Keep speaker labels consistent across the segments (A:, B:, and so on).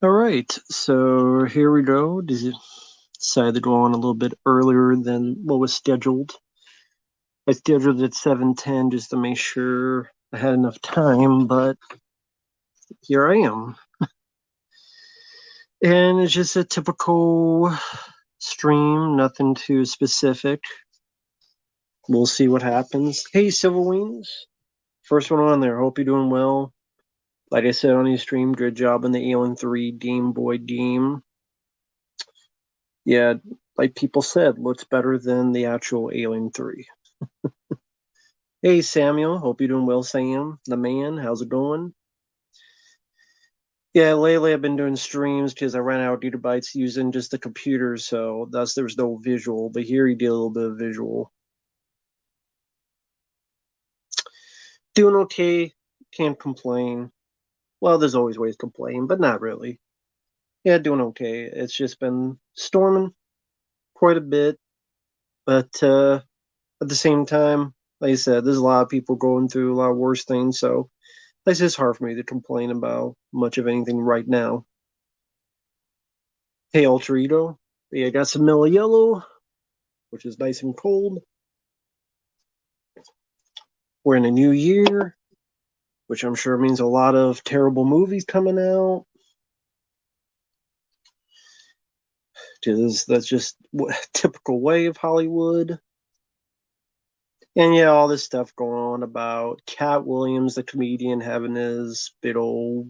A: All right, so here we go. Decided to go on a little bit earlier than what was scheduled. I scheduled it at 7:10 just to make sure I had enough time, but here I am. And it's just a typical stream, nothing too specific. We'll see what happens. Hey, Silver Wings. First one on there. Hope you're doing well. Like I said on your stream, good job on the Alien 3 Game Boy game. Yeah, like people said, looks better than the actual Alien 3. Hey, Samuel. Hope you're doing well, Sam. The man, how's it going? Yeah, lately I've been doing streams because I ran out of gigabytes using just the computer, so thus there's no visual. But here you do a little bit of visual. Doing okay. Can't complain. Well, there's always ways to complain, but not really. Yeah, doing okay. It's just been storming quite a bit, but at the same time, like I said, there's a lot of people going through a lot of worse things, so it's just hard for me to complain about much of anything right now. Hey, Alterito. Yeah, I got some Mellow Yellow, which is nice and cold. We're in a new year, which I'm sure means a lot of terrible movies coming out. Because that's just a typical way of Hollywood. And yeah, all this stuff going on about Cat Williams, the comedian, having his big old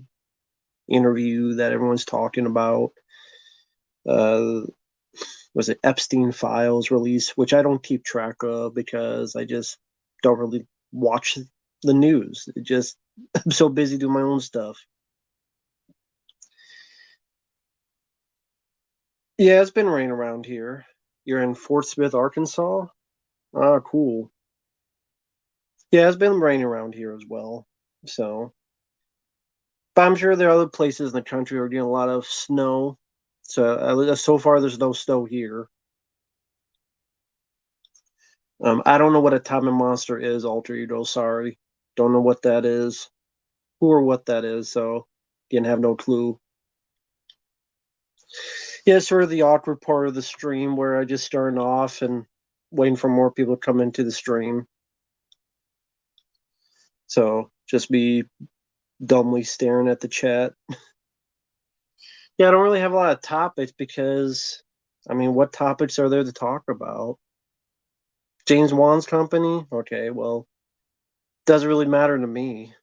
A: interview that everyone's talking about. Uh, was it Epstein Files release, which I don't keep track of because I just don't really watch the news. It just I'm so busy doing my own stuff. Yeah, it's been raining around here. You're in Fort Smith, Arkansas? Ah, cool. Yeah, it's been raining around here as well. So, but I'm sure there are other places in the country who are getting a lot of snow. So far, there's no snow here. I don't know what a Time Monster is, Alter Ego. Sorry, don't know what that is, who or what that is. So, didn't have no clue. Yeah, sort of the awkward part of the stream where I just starting off and waiting for more people to come into the stream. So just be dumbly staring at the chat. Yeah, I don't really have a lot of topics because, I mean, what topics are there to talk about? James Wan's company? Okay, well, doesn't really matter to me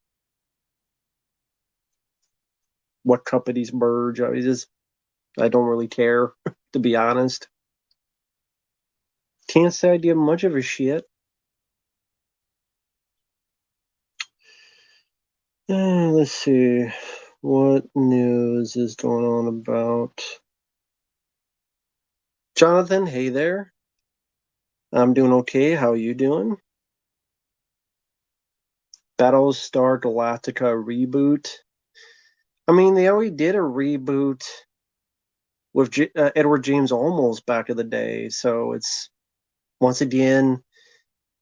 A: what companies merge. I don't really care, to be honest. Can't say I give much of a shit. Let's see. What news is going on about Jonathan? Hey there. I'm doing okay. How are you doing? Battlestar Galactica reboot. I mean, they already did a reboot with Edward James Olmos back in the day, so it's once again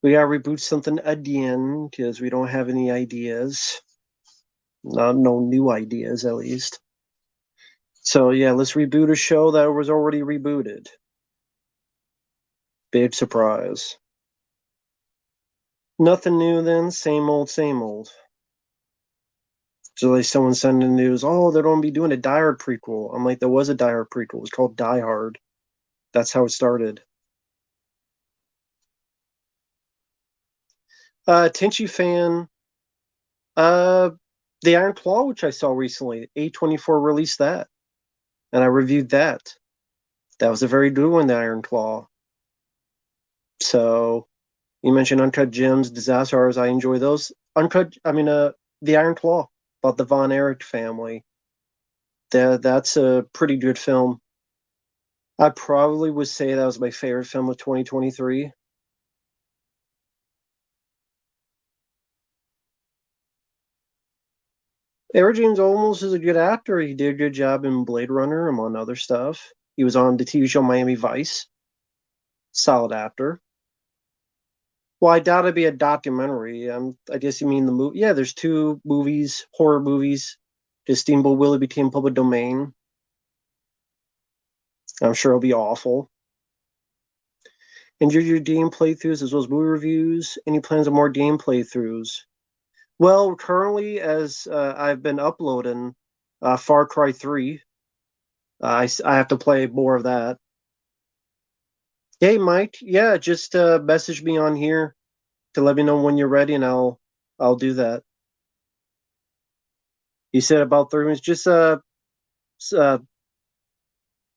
A: we gotta reboot something again because we don't have any ideas, not no new ideas at least. So yeah, let's reboot a show that was already rebooted. Big surprise. Nothing new then, same old, same old. So like someone sending the news, oh, they're going to be doing a Die Hard prequel. I'm like, there was a Die Hard prequel. It was called Die Hard. That's how it started. Tenchi fan, uh, the Iron Claw, which I saw recently, A24 released that, and I reviewed that. That was a very good one, the Iron Claw. So you mentioned Uncut Gems, Disaster Artist. I enjoy those. The Iron Claw about the Von Erich family. That's a pretty good film. I probably would say that was my favorite film of 2023. Edward James Olmos is a good actor. He did a good job in Blade Runner, among other stuff. He was on the TV show Miami Vice. Solid actor. Well, I doubt it'd be a documentary. I guess you mean the movie. Yeah, there's two movies, horror movies, Because Steamboat Willie became public domain. I'm sure it'll be awful. Enjoy your game playthroughs as well as movie reviews. Any plans on more game playthroughs? Well, currently, as I've been uploading Far Cry 3, I have to play more of that. Hey, Mike. Yeah, just message me on here to let me know when you're ready, and I'll do that. You said about 3 minutes. Just uh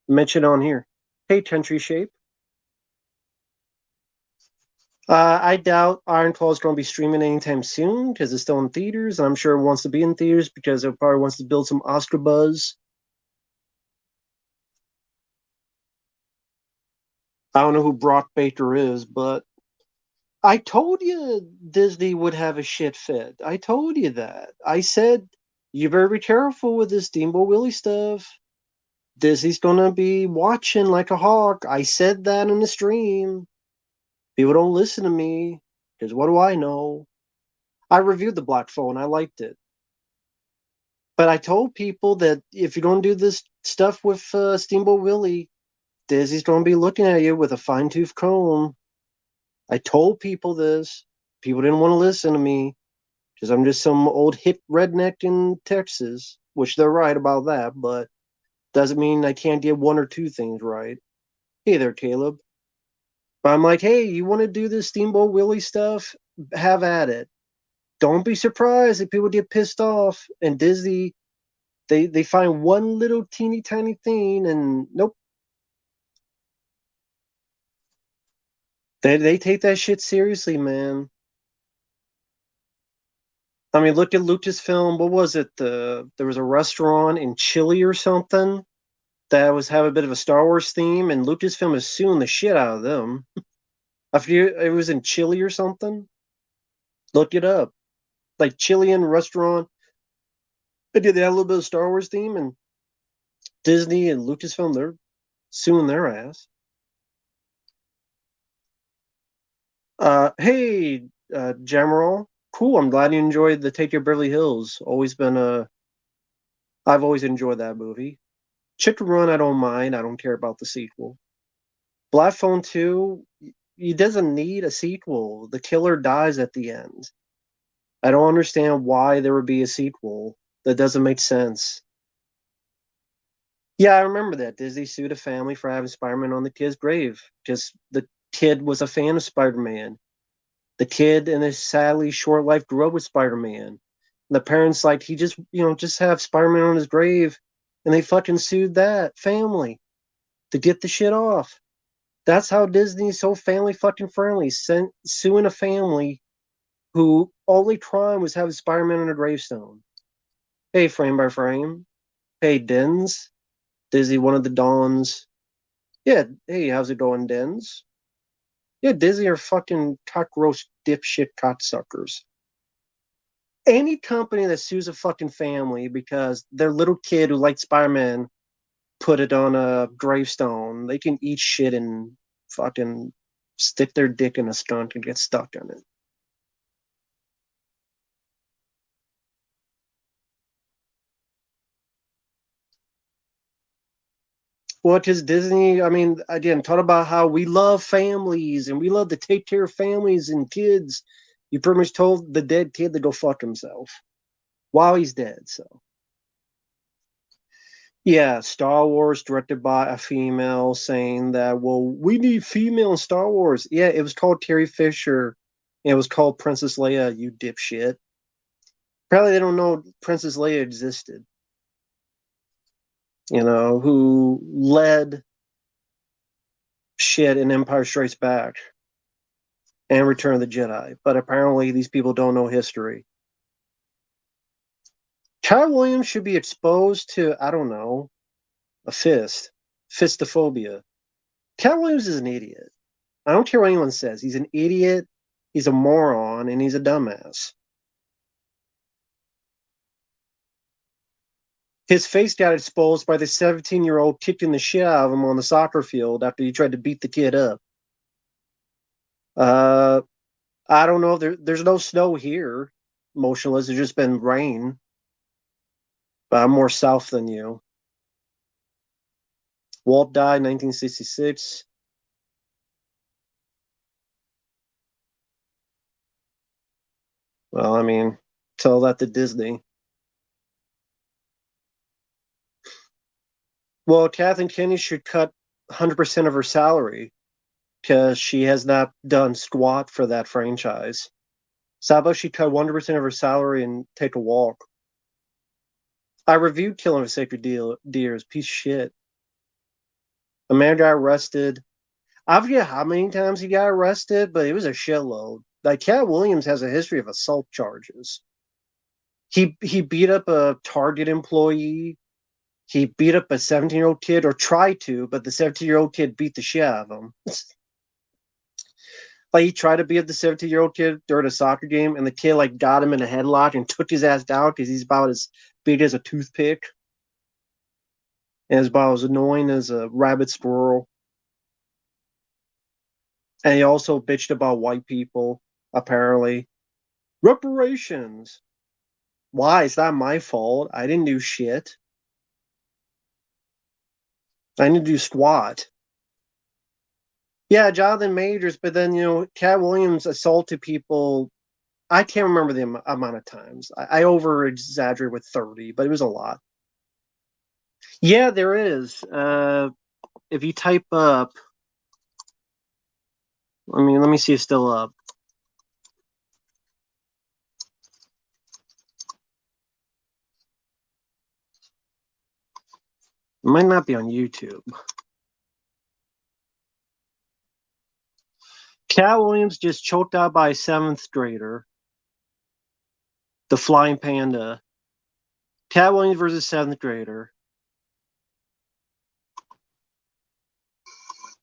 A: mention on here. Hey, Country Shape. I doubt Iron Claw is going to be streaming anytime soon because it's still in theaters, and I'm sure it wants to be in theaters because it probably wants to build some Oscar buzz. I don't know who Brock Baker is, but I told you Disney would have a shit fit. I told you that. I said you better be careful with this Steamboat Willie stuff. Disney's gonna be watching like a hawk. I said that in the stream. People don't listen to me because what do I know? I reviewed the Black Phone. I liked it. But I told people that if you're going to do this stuff with Steamboat Willie, Disney's going to be looking at you with a fine tooth comb. I told people this. People didn't want to listen to me because I'm just some old hip redneck in Texas, which they're right about that, but doesn't mean I can't get one or two things right. Hey there, Caleb. But I'm like, hey, you want to do this Steamboat Willie stuff? Have at it. Don't be surprised if people get pissed off and Disney they find one little teeny tiny thing and nope. They take that shit seriously, man. I mean, look at Lucasfilm. What was it? There was a restaurant in Chile or something that was have a bit of a Star Wars theme, and Lucasfilm is suing the shit out of them. I forget it was in Chile or something. Look it up. Like Chilean restaurant. They had a little bit of Star Wars theme, and Disney and Lucasfilm they're suing their ass. Hey, General. Cool. I'm glad you enjoyed the Take Your Beverly Hills. Always been a. I've always enjoyed that movie. Chicken Run, I don't mind. I don't care about the sequel. Black Phone 2, he doesn't need a sequel. The killer dies at the end. I don't understand why there would be a sequel. That doesn't make sense. Yeah, I remember that. Disney sued a family for having Spider Man on the kid's grave. Just the kid was a fan of Spider Man. The kid in his sadly short life grew up with Spider Man. The parents like he just just have Spider Man on his grave, and they fucking sued that family to get the shit off. That's how Disney's so family fucking friendly, suing a family who only crime was having Spider Man on a gravestone. Hey, frame by frame. Hey, Dens. Disney, one of the Dons. Yeah, hey, how's it going, Dens? Yeah, Disney are fucking cockroach dipshit cocksuckers. Any company that sues a fucking family because their little kid who liked Spider-Man put it on a gravestone, they can eat shit and fucking stick their dick in a skunk and get stuck on it. Well, because Disney, I mean, again, talk about how we love families and we love to take care of families and kids. You pretty much told the dead kid to go fuck himself while he's dead. So, yeah, Star Wars directed by a female saying that, well, we need female in Star Wars. Yeah, it was called Carrie Fisher. And it was called Princess Leia, you dipshit. Probably they don't know Princess Leia existed, who led shit in Empire Strikes Back and Return of the Jedi. But apparently these people don't know history. Cat Williams should be exposed to, I don't know, a fistophobia. Cat Williams is an idiot. I don't care what anyone says. He's an idiot, he's a moron, and he's a dumbass. His face got exposed by the 17-year-old kicking the shit out of him on the soccer field after he tried to beat the kid up. Uh, I don't know if there's no snow here. Motionless. It's just been rain. but I'm more south than you. Walt died 1966. Well, I mean, tell that to Disney. Well, Kathleen Kennedy should cut 100% of her salary because she has not done squat for that franchise. So how about she cut 100% of her salary and take a walk? I reviewed Killing of a Sacred Deer. Piece of shit. A man got arrested. I forget how many times he got arrested, but it was a shitload. Like Cat Williams has a history of assault charges. He beat up a Target employee. He beat up a 17-year-old kid, or tried to, but the 17-year-old kid beat the shit out of him. Like he tried to beat up the 17-year-old kid during a soccer game, and the kid like got him in a headlock and took his ass down because he's about as big as a toothpick and is about as annoying as a rabbit squirrel. And he also bitched about white people, apparently. Reparations. Why? It's not my fault. I didn't do shit. I didn't do squat. Yeah, Jonathan Majors, but then, Cat Williams assaulted people. I can't remember the amount of times. I over exaggerate with 30, but it was a lot. Yeah, there is. If you type up, let me see if it's still up. It might not be on YouTube. Cat Williams just choked out by a seventh grader. The Flying Panda. Cat Williams versus seventh grader.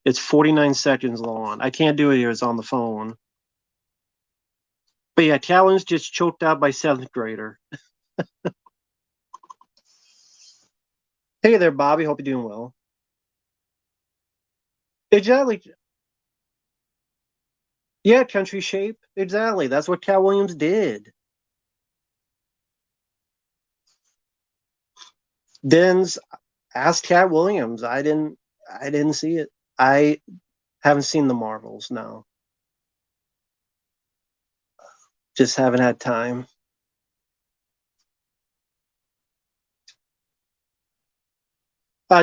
A: It's 49 seconds long. I can't do it here. It's on the phone. But yeah, Cat Williams just choked out by seventh grader. Hey there, Bobby. Hope you're doing well. Exactly. Yeah, country shape. Exactly. That's what Cat Williams did. Den's asked Cat Williams. I didn't see it. I haven't seen the Marvels, no. Just haven't had time.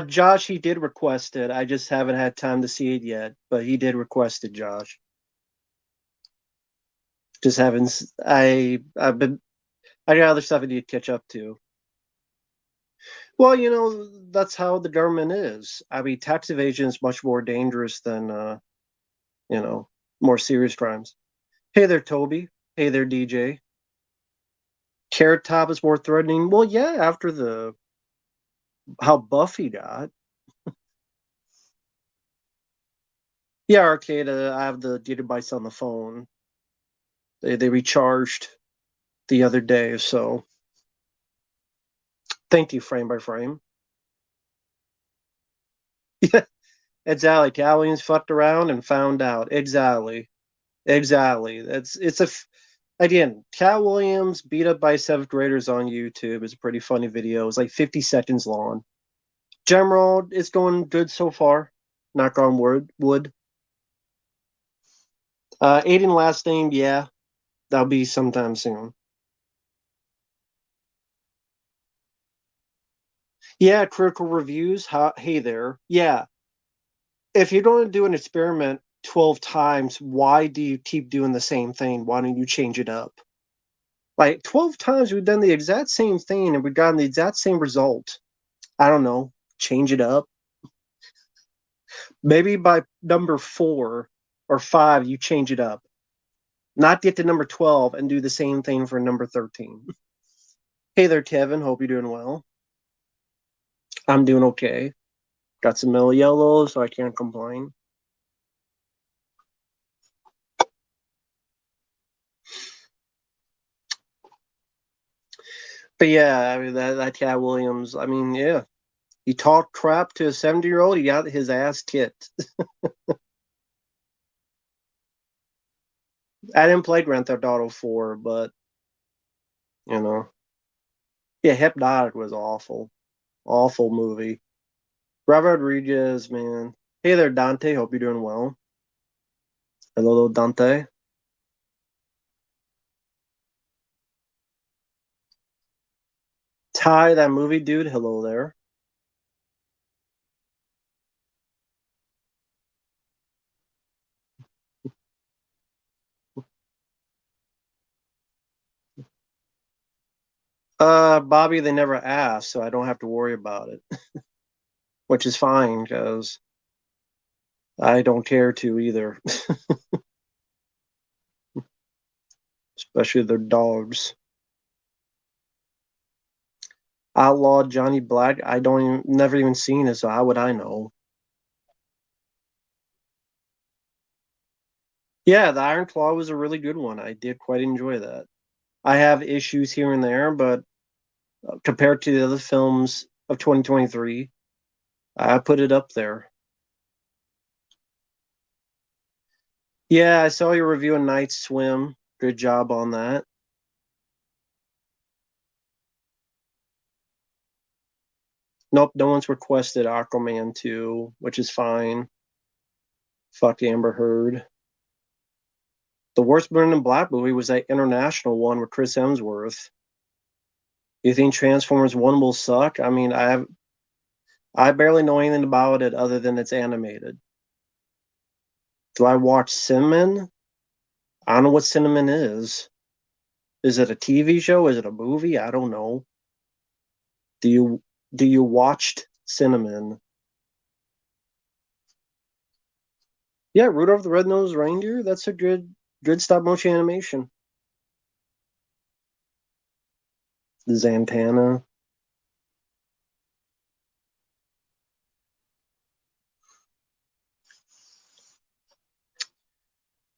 A: Josh, he did request it. I just haven't had time to see it yet, but he did request it, Josh. Just haven't. I got other stuff I need to catch up to. Well, that's how the government is. I mean, tax evasion is much more dangerous than, you know, more serious crimes. Hey there, Toby. Hey there, DJ. Carrot Top is more threatening. Well, yeah, after the how buff he got. Yeah, Arcade. I have the gigabytes on the phone. They recharged the other day, so thank you, frame by frame. Yeah, exactly. Callians fucked around and found out. Exactly. Exactly. Again, Cat Williams beat up by seventh graders on YouTube is a pretty funny video. It's like 50 seconds long. General, it's going good so far. Knock on wood. Aiden last name, yeah, that'll be sometime soon. Yeah, critical reviews. Hey there. Yeah, if you're going to do an experiment 12 times, why do you keep doing the same thing? Why don't you change it up? Like 12 times we've done the exact same thing and we've gotten the exact same result. I don't know. Change it up. Maybe by number 4 or 5, you change it up. Not get to number 12 and do the same thing for number 13. Hey there, Kevin. Hope you're doing well. I'm doing okay. Got some mellow yellow, so I can't complain. But yeah, I mean that Cat Williams. I mean, yeah, he talked crap to a 70-year-old. He got his ass kicked. I didn't play Grand Theft Auto 4, but you know, Yeah, Hypnotic was awful. Awful movie. Robert Rodriguez, man. Hey there, Dante. Hope you're doing well. Hello, Dante. Ty, that movie dude. Hello there. Bobby, they never asked, so I don't have to worry about it, which is fine because I don't care to either, especially their dogs. Outlaw Johnny Black. I don't even, never even seen it, so how would I know? Yeah, the Iron Claw was a really good one. I did quite enjoy that. I have issues here and there, but compared to the other films of 2023, I put it up there. Yeah, I saw your review of Night Swim. Good job on that. Nope, no one's requested Aquaman 2, which is fine. Fuck Amber Heard. The worst Burn in Black movie was that international one with Chris Hemsworth. You think Transformers 1 will suck? I mean, I barely know anything about it other than it's animated. Do I watch Cinnamon? I don't know what Cinnamon is. Is it a TV show? Is it a movie? I don't know. Do you watched Cinnamon? Yeah, Rudolph the Red-Nosed Reindeer. That's a good stop motion animation. Zantana.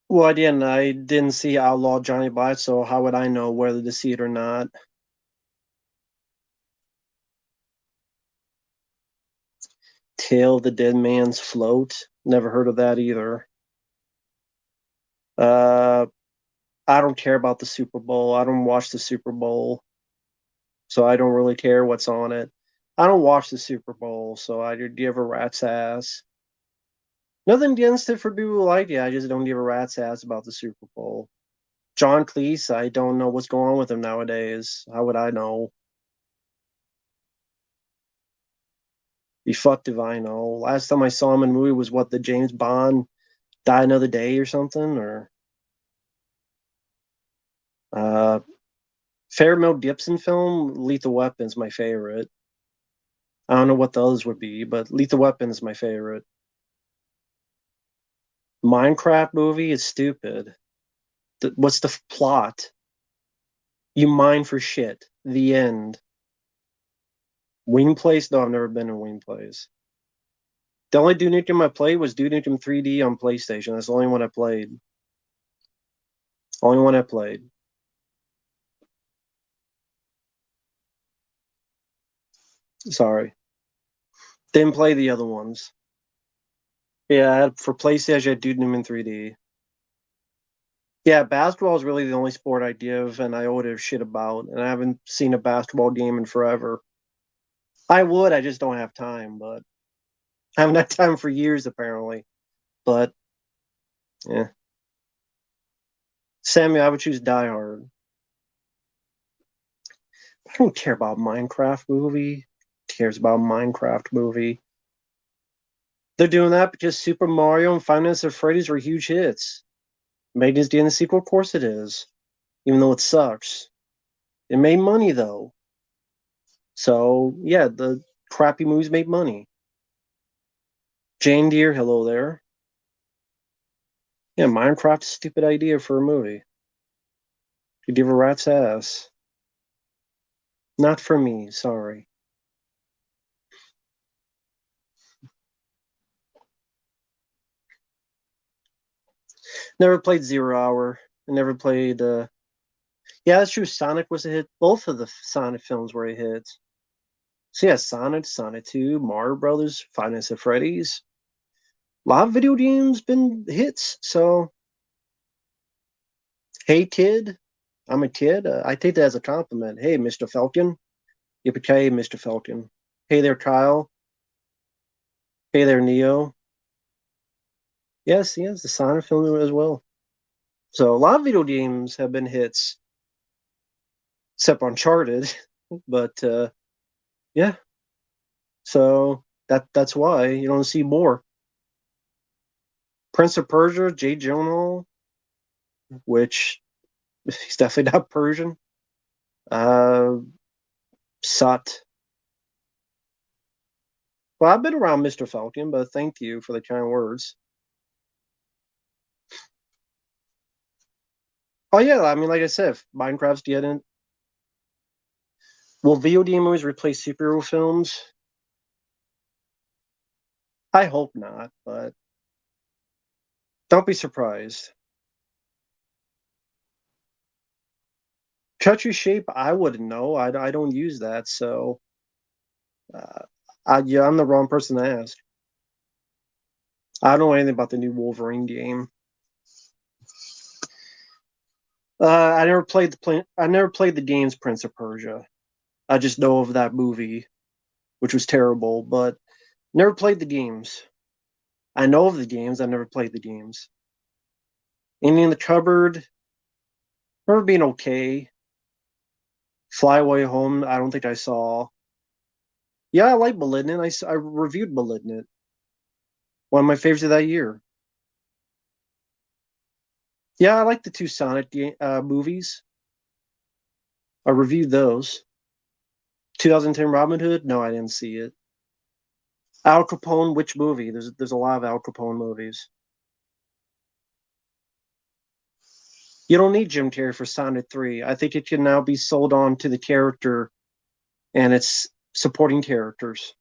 A: Well, again, I didn't see Outlaw Johnny Black, so how would I know whether to see it or not? Tale of the Dead Man's Float. Never heard of that either. Uh, I don't care about the Super Bowl. I don't watch the Super Bowl, so I don't really care what's on it. I don't watch the Super Bowl, so I give a rat's ass. Nothing against it for people who like it. I just don't give a rat's ass about the Super Bowl. John Cleese, I don't know what's going on with him nowadays. How would I know? Be fucked if I know. Last time I saw him in a movie was what, the James Bond Die Another Day or something, or uh Fair Mel Gibson film, Lethal Weapon's my favorite. I don't know what the others would be, but Lethal Weapon is my favorite. Minecraft movie is stupid. What's the plot? You mine for shit. The end. Wing Place? No, I've never been in Wing Place. The only Duke Nukem I played was Duke Nukem 3D on PlayStation. That's the only one I played. Only one I played. Sorry. Didn't play the other ones. Yeah, for PlayStation, I had Duke Nukem 3D. Yeah, basketball is really the only sport I give and I owe it a shit about, and I haven't seen a basketball game in forever. I would, I just don't have time, but I haven't had time for years apparently. But yeah, Sammy, I would choose Die Hard. I don't care about Minecraft movie. Cares about Minecraft movie? They're doing that because Super Mario and Five Nights at Freddy's were huge hits. Making getting a sequel, of course it is, even though it sucks. It made money though, so yeah, the crappy movies make money. Jane Deere, hello there. Yeah, Minecraft's a stupid idea for a movie. You give a rat's ass. Not for me, sorry. Never played Zero Hour. I never played. Yeah, that's true. Sonic was a hit. Both of the Sonic films were a hit. So yeah, Sonic, Sonic 2, Mario Brothers, Five Nights at Freddy's. A lot of video games been hits. So hey, kid, I'm a kid. I take that as a compliment. Hey, Mr. Falcon. Yippee Mr. Falcon. Hey there, Kyle. Hey there, Neo. Yes, the Sonic film as well. So a lot of video games have been hits, except Uncharted. But yeah, so that's why you don't see more. Prince of Persia, Jay Gyllenhaal, which he's definitely not Persian. Uh, Sut. Well, I've been around Mr. Falcon, but thank you for the kind words. Oh yeah, I mean, like I said, if Minecraft's getting. Will VOD movies replace superhero films? I hope not, but don't be surprised. Country shape, I wouldn't know. I don't use that, so uh, yeah, I'm the wrong person to ask. I don't know anything about the new Wolverine game. I never played the games Prince of Persia. I just know of that movie, which was terrible, but never played the games. I know of the games. I never played the games. Any in the Cupboard, remember being okay. Fly Away Home, I don't think I saw. Yeah, I like Malignant. I reviewed Malignant. One of my favorites of that year. Yeah, I like the two Sonic movies. I reviewed those. 2010 Robin Hood? No, I didn't see it. Al Capone, which movie? There's a lot of Al Capone movies. You don't need Jim Carrey for Sonic 3. I think it can now be sold on to the character and its supporting characters.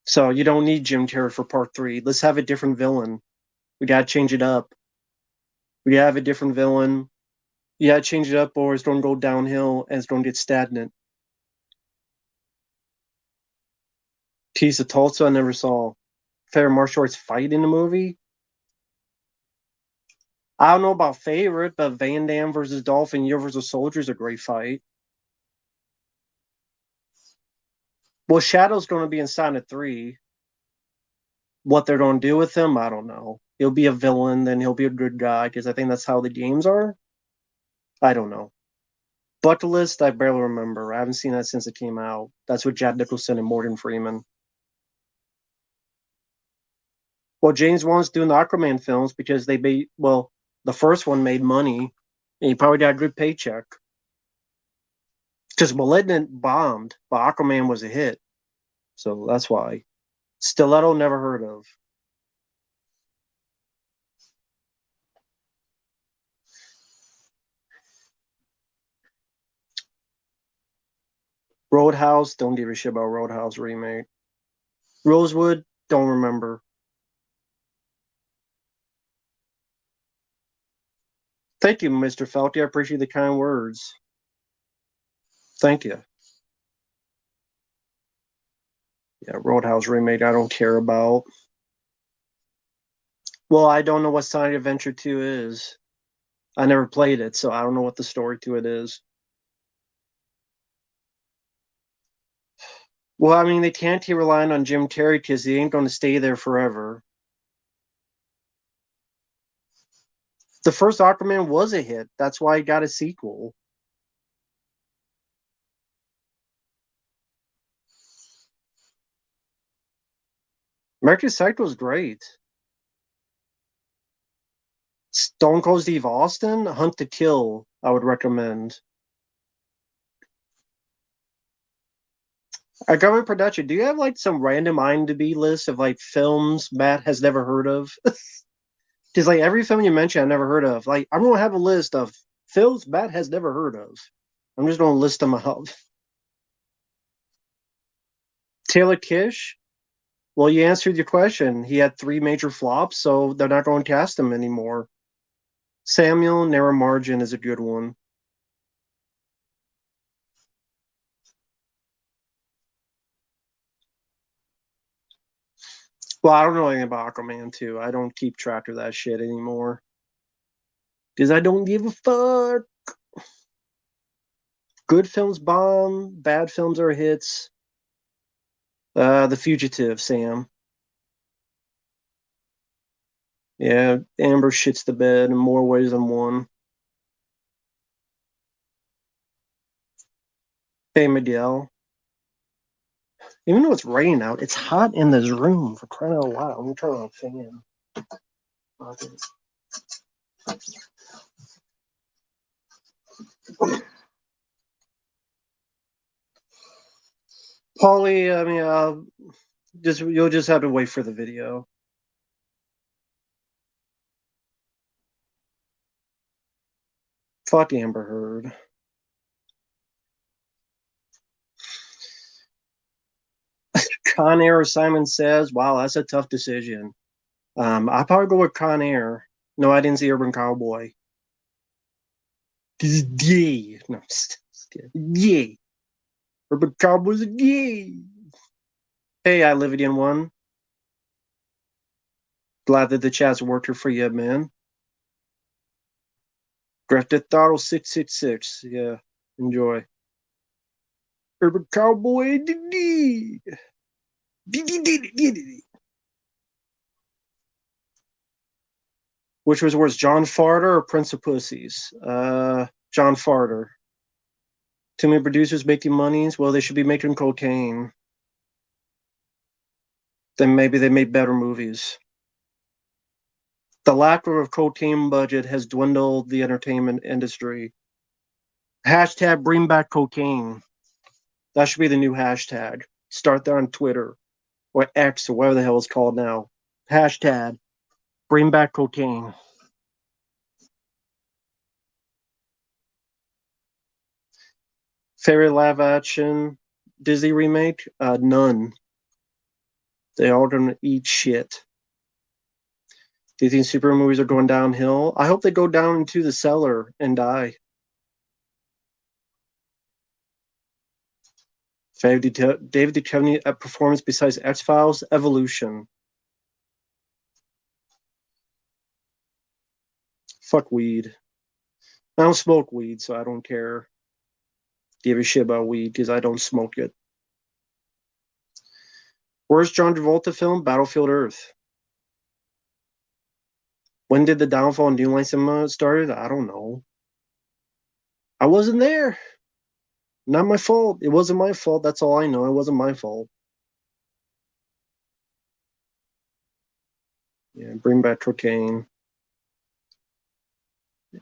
A: So you don't need Jim Carrey for part 3. Let's have a different villain. We gotta change it up. We have a different villain. You gotta change it up or it's gonna go downhill and it's gonna get stagnant. Piece of Tulsa I never saw. Fair martial arts fight in the movie. I don't know about favorite, but Van Damme versus Dolphin, Universal Soldier is a great fight. Well, Shadow's going to be in Sonic 3. What they're going to do with him, I don't know. He'll be a villain, then he'll be a good guy, because I think that's how the games are. I don't know. Bucket List, I barely remember. I haven't seen that since it came out. That's with Jack Nicholson and Morgan Freeman. Well, James Wan's doing the Aquaman films because the first one made money, and he probably got a good paycheck. Because Malignant bombed, but Aquaman was a hit. So that's why. Stiletto, never heard of. Roadhouse, don't give a shit about Roadhouse remake. Rosewood, don't remember. Thank you, Mr. Felty. I appreciate the kind words. Thank you. Yeah, Roadhouse remake, I don't care about. Well, I don't know what Sonic Adventure 2 is. I never played it, so I don't know what the story to it is. Well, I mean, they can't keep relying on Jim Carrey because he ain't going to stay there forever. The first Aquaman was a hit. That's why he got a sequel. American Psycho was great. Stone Cold Steve Austin, Hunt to Kill, I would recommend. Government production. Do you have like some random IMDb list of like films Matt has never heard of? Because like every film you mention, I never heard of. Like I'm gonna have a list of films Matt has never heard of. I'm just gonna list them out. Taylor Kish. Well, you answered your question. He had three major flops, so they're not going to cast him anymore. Samuel Narrow Margin is a good one. Well, I don't know anything about Aquaman 2. I don't keep track of that shit anymore. Because I don't give a fuck. Good films bomb, bad films are hits. The Fugitive, Sam. Yeah, Amber shits the bed in more ways than one. Hey, Miguel. Even though it's raining out, it's hot in this room for crying out loud. I'm turning on a fan. Paulie, I mean, you'll just have to wait for the video. Fuck Amber Heard. Con Air, Simon Says. Wow, that's a tough decision. I'll probably go with Con Air. No, I didn't see Urban Cowboy. This is gay. No, yay. Urban Cowboys are gay. Hey, I live it in one. Glad that the chat's working for you, man. Grand Theft Auto 666. Yeah, enjoy. Urban Cowboy. Which was worse, John Farter or Prince of Pussies? John Farter. Too many producers making monies. Well, they should be making cocaine. Then maybe they made better movies. The lack of a cocaine budget has dwindled the entertainment industry. Hashtag bring back cocaine. That should be the new hashtag. Start that on Twitter or X or whatever the hell it's called now. Hashtag bring back cocaine. Favorite live action Disney remake? None. They all gonna eat shit. Do you think superhero movies are going downhill? I hope they go down into the cellar and die. David Duchovny at performance besides X Files, Evolution. Fuck weed. I don't smoke weed, so I don't care. Give a shit about weed because I don't smoke it. Where's John Travolta film? Battlefield Earth. When did the downfall in New Line Cinema started? I don't know. I wasn't there. Not my fault. It wasn't my fault. That's all I know. It wasn't my fault. Yeah, bring back cocaine.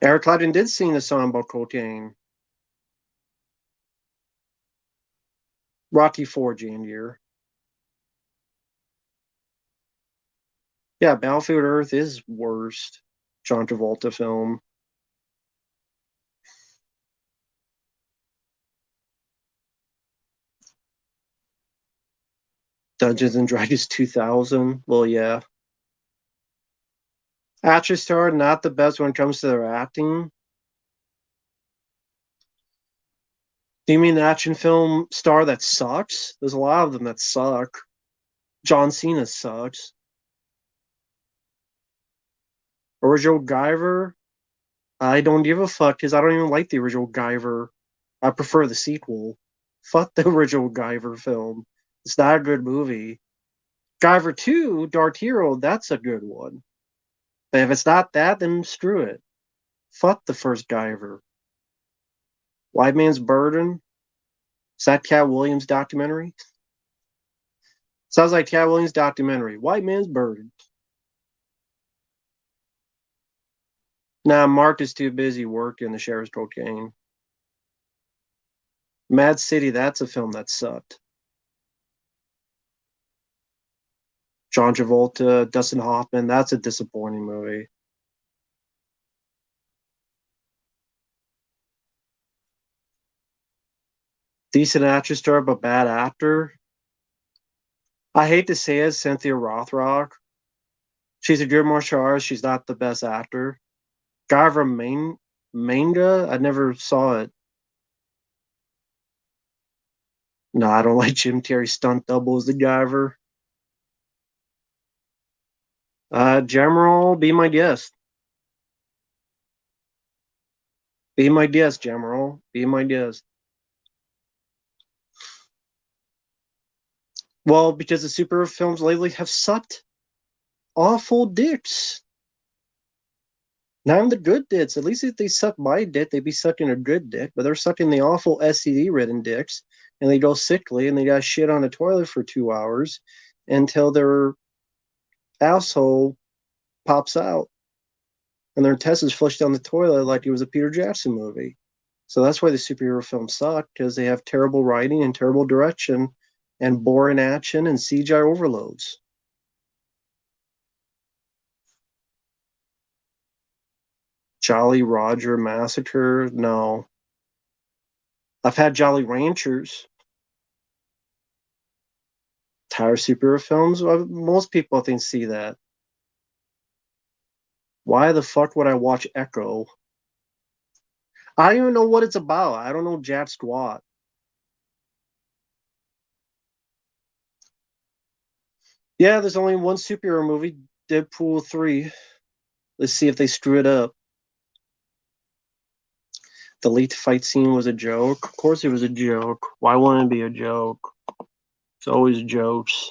A: Eric Clapton did sing a song about cocaine. Rocky IV, Jane Deere. Yeah, Battlefield Earth is worst. John Travolta film. Dungeons and Dragons 2000. Well, yeah. Actress star, not the best when it comes to their acting. Do you mean an action film star that sucks? There's a lot of them that suck. John Cena sucks. Original Guyver, I don't give a fuck because I don't even like the original Guyver. I prefer the sequel. Fuck the original Guyver film. It's not a good movie. Guyver 2, Dark Hero, that's a good one. But if it's not that, then screw it. Fuck the first Guyver. White Man's Burden? Is that Cat Williams' documentary? Sounds like Cat Williams' documentary. White Man's Burden. Nah, Mark is too busy working the sheriff's cocaine. Mad City, that's a film that sucked. John Travolta, Dustin Hoffman, that's a disappointing movie. Decent actress star, but bad actor. I hate to say it, Cynthia Rothrock. She's a good martial artist. She's not the best actor. Guyver Manga, I never saw it. No, I don't like Jim Carrey stunt double as the Guyver. General, be my guest. Be my guest, General. Be my guest. Well, because the superhero films lately have sucked awful dicks. Not even the good dicks. At least if they suck my dick, they'd be sucking a good dick. But they're sucking the awful STD-ridden dicks, and they go sickly, and they got shit on a toilet for 2 hours until their asshole pops out, and their intestines flush down the toilet like it was a Peter Jackson movie. So that's why the superhero films suck, because they have terrible writing and terrible direction and boring action and CGI overloads. Jolly Roger Massacre? No. I've had Jolly Ranchers. Tired superhero films? Well, most people, I think, see that. Why the fuck would I watch Echo? I don't even know what it's about. I don't know jack squat. Yeah, there's only one superhero movie, Deadpool 3. Let's see if they screw it up. The late fight scene was a joke. Of course it was a joke. Why wouldn't it be a joke? It's always jokes.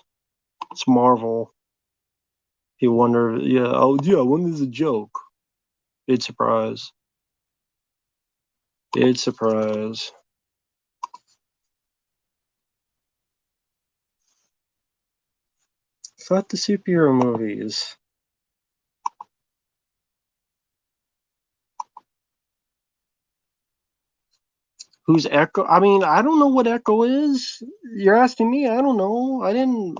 A: It's Marvel. You wonder, yeah, oh yeah, when is a joke? Big surprise. Big surprise. Fuck the superhero movies. Who's Echo? I mean, I don't know what Echo is. You're asking me. I don't know. I didn't.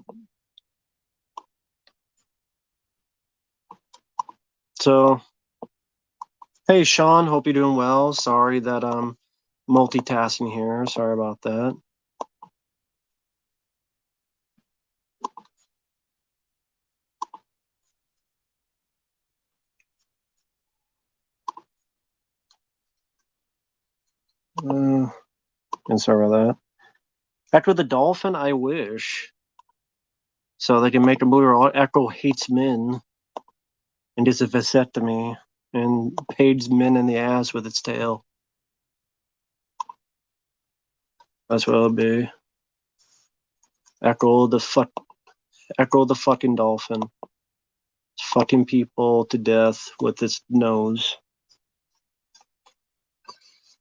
A: So, hey, Sean. Hope you're doing well. Sorry that I'm multitasking here. Sorry about that. And sorry about that. Echo the Dolphin. I wish. So they can make a movie where Echo hates men and gets a vasectomy and pades men in the ass with its tail. That's what it'll be. Echo the fuck. Echo the fucking dolphin. It's fucking people to death with its nose.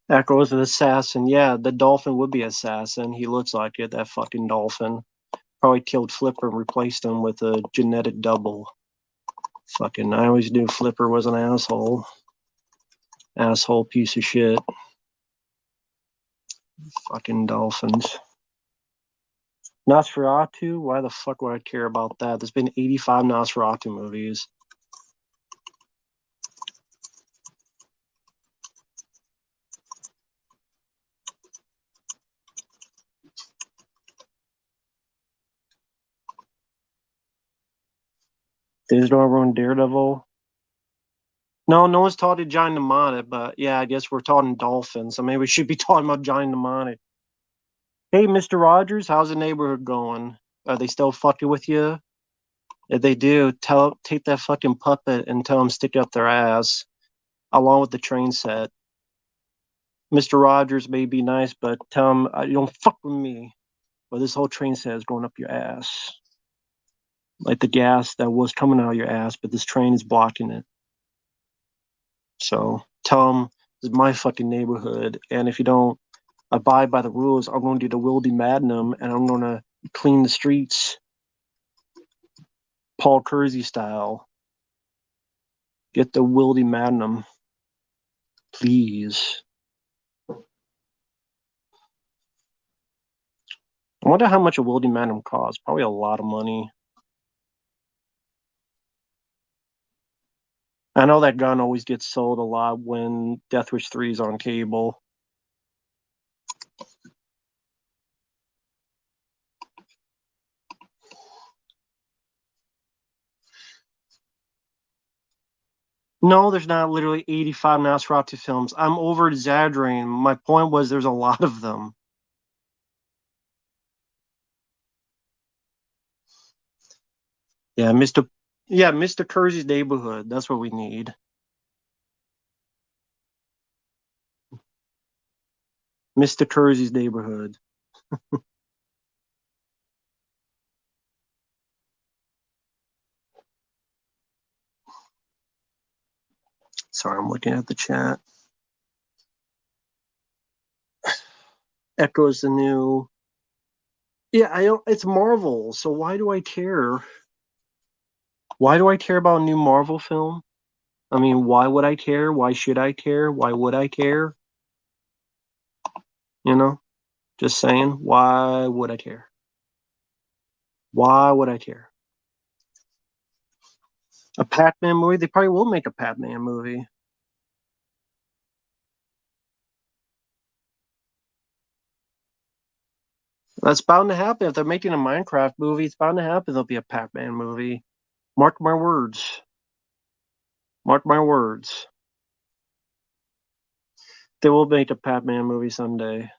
A: Echo is an assassin. Yeah, the dolphin would be assassin. He looks like it. That fucking dolphin. Probably killed Flipper and replaced him with a genetic double. Fucking, I always knew Flipper was an asshole. Asshole piece of shit. Fucking dolphins. Nosferatu? Why the fuck would I care about that? There's been 85 Nosferatu movies. Digital everyone Daredevil. No, no one's talking Johnny Mnemonic, but yeah, I guess we're talking dolphins, so maybe we should be talking about Johnny Mnemonic. Hey, Mr. Rogers, how's the neighborhood going? Are they still fucking with you? If they do, take that fucking puppet and tell them stick up their ass, along with the train set. Mr. Rogers may be nice, but tell him you don't fuck with me. But this whole train set is going up your ass, like the gas that was coming out of your ass, but this train is blocking it. So tell him this is my fucking neighborhood, and if you don't abide by the rules, I'm going to do the Wildy Magnum, and I'm going to clean the streets, Paul Kersey style. Get the Wildy Magnum, please. I wonder how much a Wildy Magnum costs. Probably a lot of money. I know that gun always gets sold a lot when Death Wish 3 is on cable. No, there's not literally 85 Nosferatu films. I'm over exaggerating. My point was there's a lot of them. Yeah, Mr. Kersey's neighborhood. That's what we need. Mr. Kersey's neighborhood. Sorry, I'm looking at the chat. Echo's the new. Yeah, I don't. It's Marvel, so why do I care? Why do I care about a new Marvel film? I mean, why would I care? Why should I care? Why would I care? You know, just saying. Why would I care? Why would I care? A Pac-Man movie? They probably will make a Pac-Man movie. That's bound to happen. If they're making a Minecraft movie, it's bound to happen. There'll be a Pac-Man movie. Mark my words. Mark my words. They will make a Pac-Man movie someday.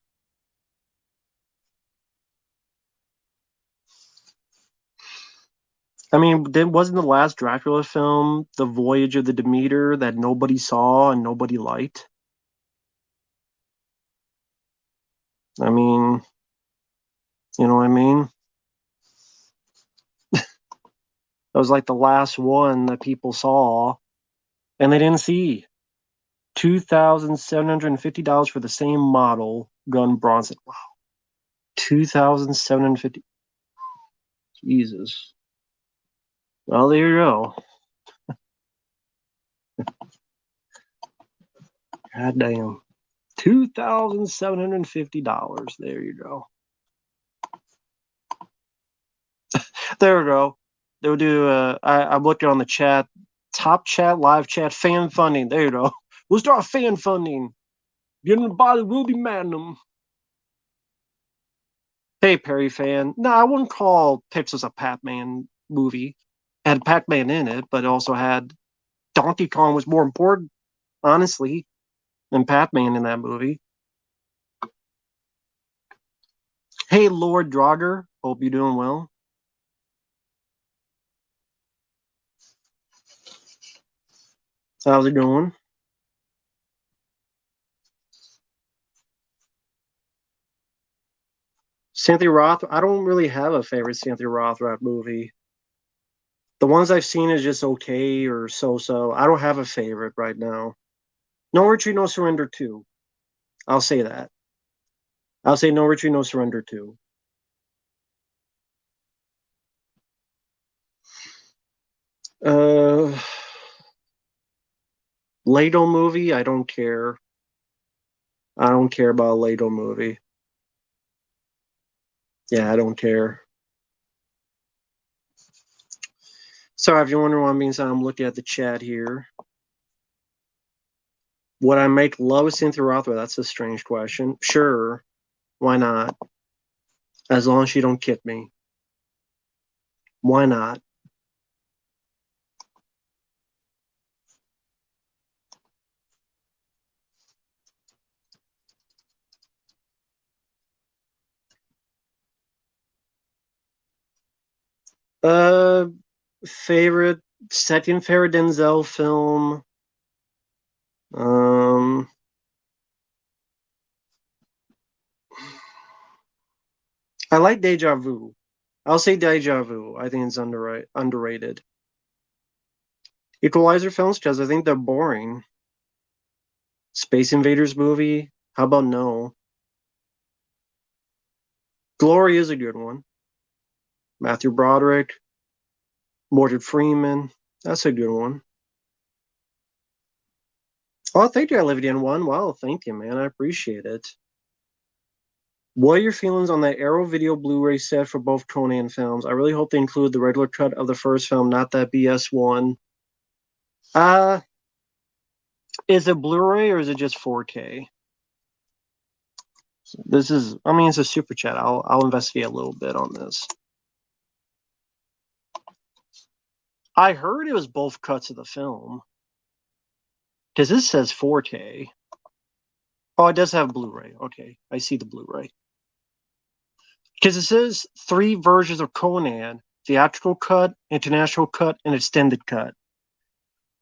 A: I mean, wasn't the last Dracula film The Voyage of the Demeter that nobody saw and nobody liked? I mean, you know what I mean? That was like the last one that people saw and they didn't see. $2,750 for the same model gun Bronson. Wow. 2,750. Jesus. Well, there you go. God damn. $2,750. There you go. There we go. They'll do. I'm looking on the chat, top chat, live chat, fan funding. There you go. We'll start fan funding. Get in the body, will be Magnum. Hey, Perry fan. No, I wouldn't call Pixels a Pac-Man movie. It had Pac-Man in it, but it also had Donkey Kong was more important, honestly, than Pac-Man in that movie. Hey, Lord Draugr. Hope you're doing well. How's it going? Cynthia Roth. I don't really have a favorite Cynthia Rothrock movie. The ones I've seen is just okay or so-so. I don't have a favorite right now. No Retreat, No Surrender 2. I'll say that. I'll say No Retreat, No Surrender 2. Uh, Lado movie, I don't care. I don't care about a Lado movie. Yeah, I don't care. Sorry if you're wondering what it means, I'm looking at the chat here. Would I make love with Cynthia Rothrock? That's a strange question. Sure. Why not? As long as she don't kick me. Why not? Uh, favorite second favorite Denzel film. Um, I like Deja Vu. I'll say Deja Vu. I think it's underrated. Equalizer films because I think they're boring. Space Invaders movie. How about no? Glory is a good one. Matthew Broderick, Morgan Freeman. That's a good one. Oh, thank you. I lived in one. Wow, thank you, man. I appreciate it. What are your feelings on the Arrow Video Blu-ray set for both Conan films? I really hope they include the regular cut of the first film, not that BS one. Is it Blu-ray or is it just 4K? This is, I mean, it's a super chat. I'll investigate a little bit on this. I heard it was both cuts of the film because this says 4K. Oh, it does have Blu-ray. Okay, I see the Blu-ray. Because it says 3 versions of Conan: theatrical cut, international cut, and extended cut.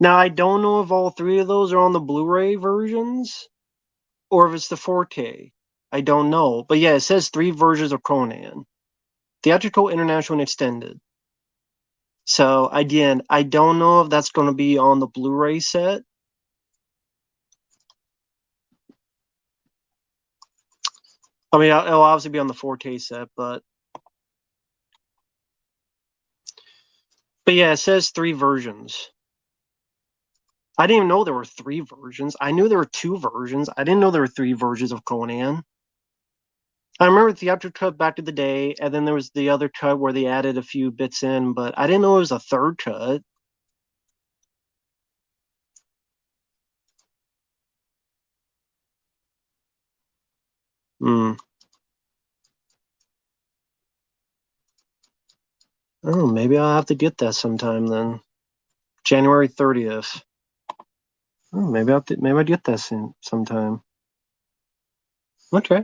A: Now I don't know if all 3 of those are on the Blu-ray versions or if it's the 4K. I don't know, but yeah, it says 3 versions of Conan: theatrical, international, and extended. So again, I don't know if that's going to be on the Blu-ray set I mean, it'll obviously be on the 4K set, but yeah, it says 3 versions. I didn't even know there were 3 versions. I knew there were 2 versions. I didn't know there were 3 versions of Conan. I remember the theatrical cut back to the day, and then there was the other cut where they added a few bits in, but I didn't know it was a third cut. Hmm. Oh, maybe I'll have to get that sometime then. January 30th. Oh, maybe maybe I'll get that sometime. Okay.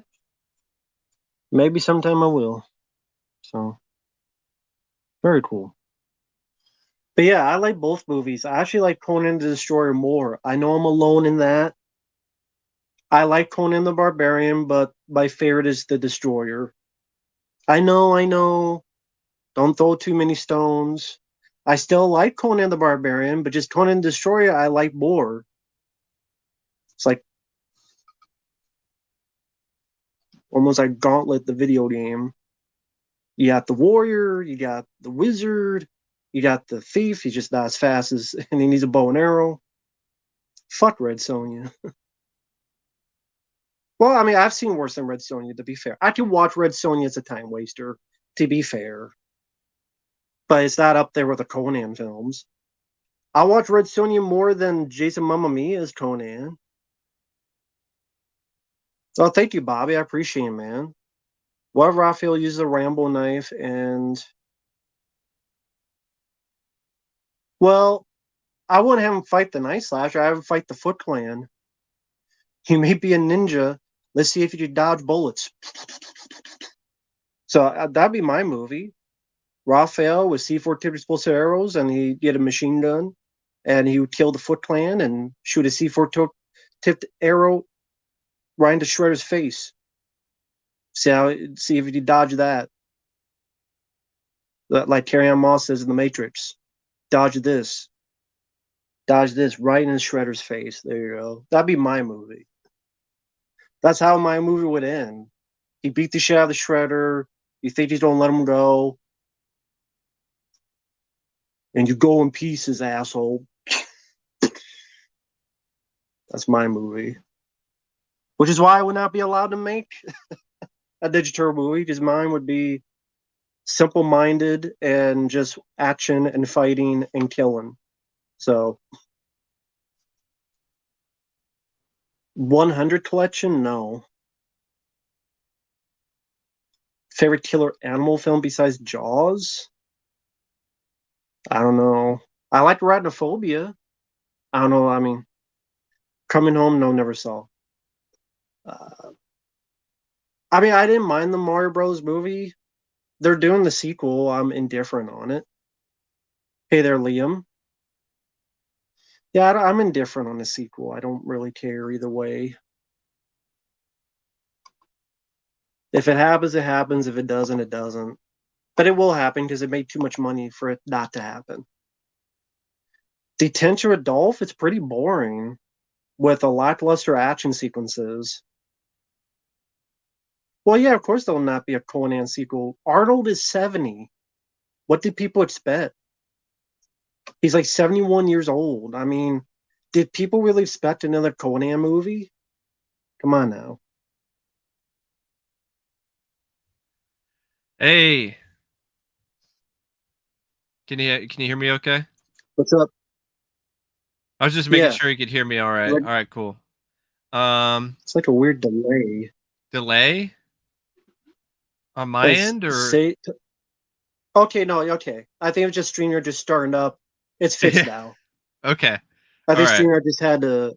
A: Maybe sometime I will. So, very cool. But yeah, I like both movies. I actually like Conan the Destroyer more. I know I'm alone in that. I like Conan the Barbarian, but my favorite is the Destroyer. I know. Don't throw too many stones. I still like Conan the Barbarian, but just Conan the Destroyer I like more. It's like almost like Gauntlet, the video game. You got the warrior, you got the wizard, you got the thief. He's just not as fast as, and he needs a bow and arrow. Fuck Red Sonja. Well, I mean, I've seen worse than Red Sonja, to be fair. I can watch Red Sonja as a time waster, to be fair. But it's not up there with the Conan films. I watch Red Sonja more than Jason Mamma Mia's Conan. Oh, thank you, Bobby. I appreciate it, man. What if Raphael uses a Rambo knife and. Well, I wouldn't have him fight the Night Slasher. I have him fight the Foot Clan. He may be a ninja. Let's see if he can dodge bullets. So that'd be my movie. Raphael with C4 tipped explosive arrows, and he get a machine gun, and he would kill the Foot Clan and shoot a C4 tipped arrow right into Shredder's face. See if he can dodge that. Like Carrie-Ann Moss says in The Matrix, dodge this right in Shredder's face. There you go. That'd be my movie. That's how my movie would end. He beat the shit out of the Shredder. You think he's don't let him go, and you go in pieces, asshole. That's my movie. Which is why I would not be allowed to make a digital movie, because mine would be simple-minded and just action and fighting and killing. So 100 collection, no. Favorite killer animal film besides Jaws? I don't know. I like Arachnophobia. I don't know. I mean, Coming Home, no, never saw. Uh, I mean, I didn't mind the Mario Bros. Movie. They're doing the sequel. I'm indifferent on it. Hey there, Liam. Yeah, I'm indifferent on the sequel. I don't really care either way. If it happens, it happens. If it doesn't, it doesn't. But it will happen because it made too much money for it not to happen. Detention Adolf, it's pretty boring with a lackluster action sequences. Well, yeah, of course there'll not be a Conan sequel. Arnold is 70. What did people expect? He's like 71 years old. I mean, did people really expect another Conan movie? Come on now.
B: Hey, can you hear me okay?
A: What's up?
B: I was just making
A: Yeah,
B: sure you could hear me all right.
A: like
B: All right, cool. Um,
A: it's like a weird delay.
B: delay on my
A: Like
B: end or
A: say, okay, no, okay. I think it was just StreamYard just starting up. It's fixed
B: yeah.
A: now.
B: Okay.
A: I
B: All
A: think
B: right.
A: StreamYard just had to.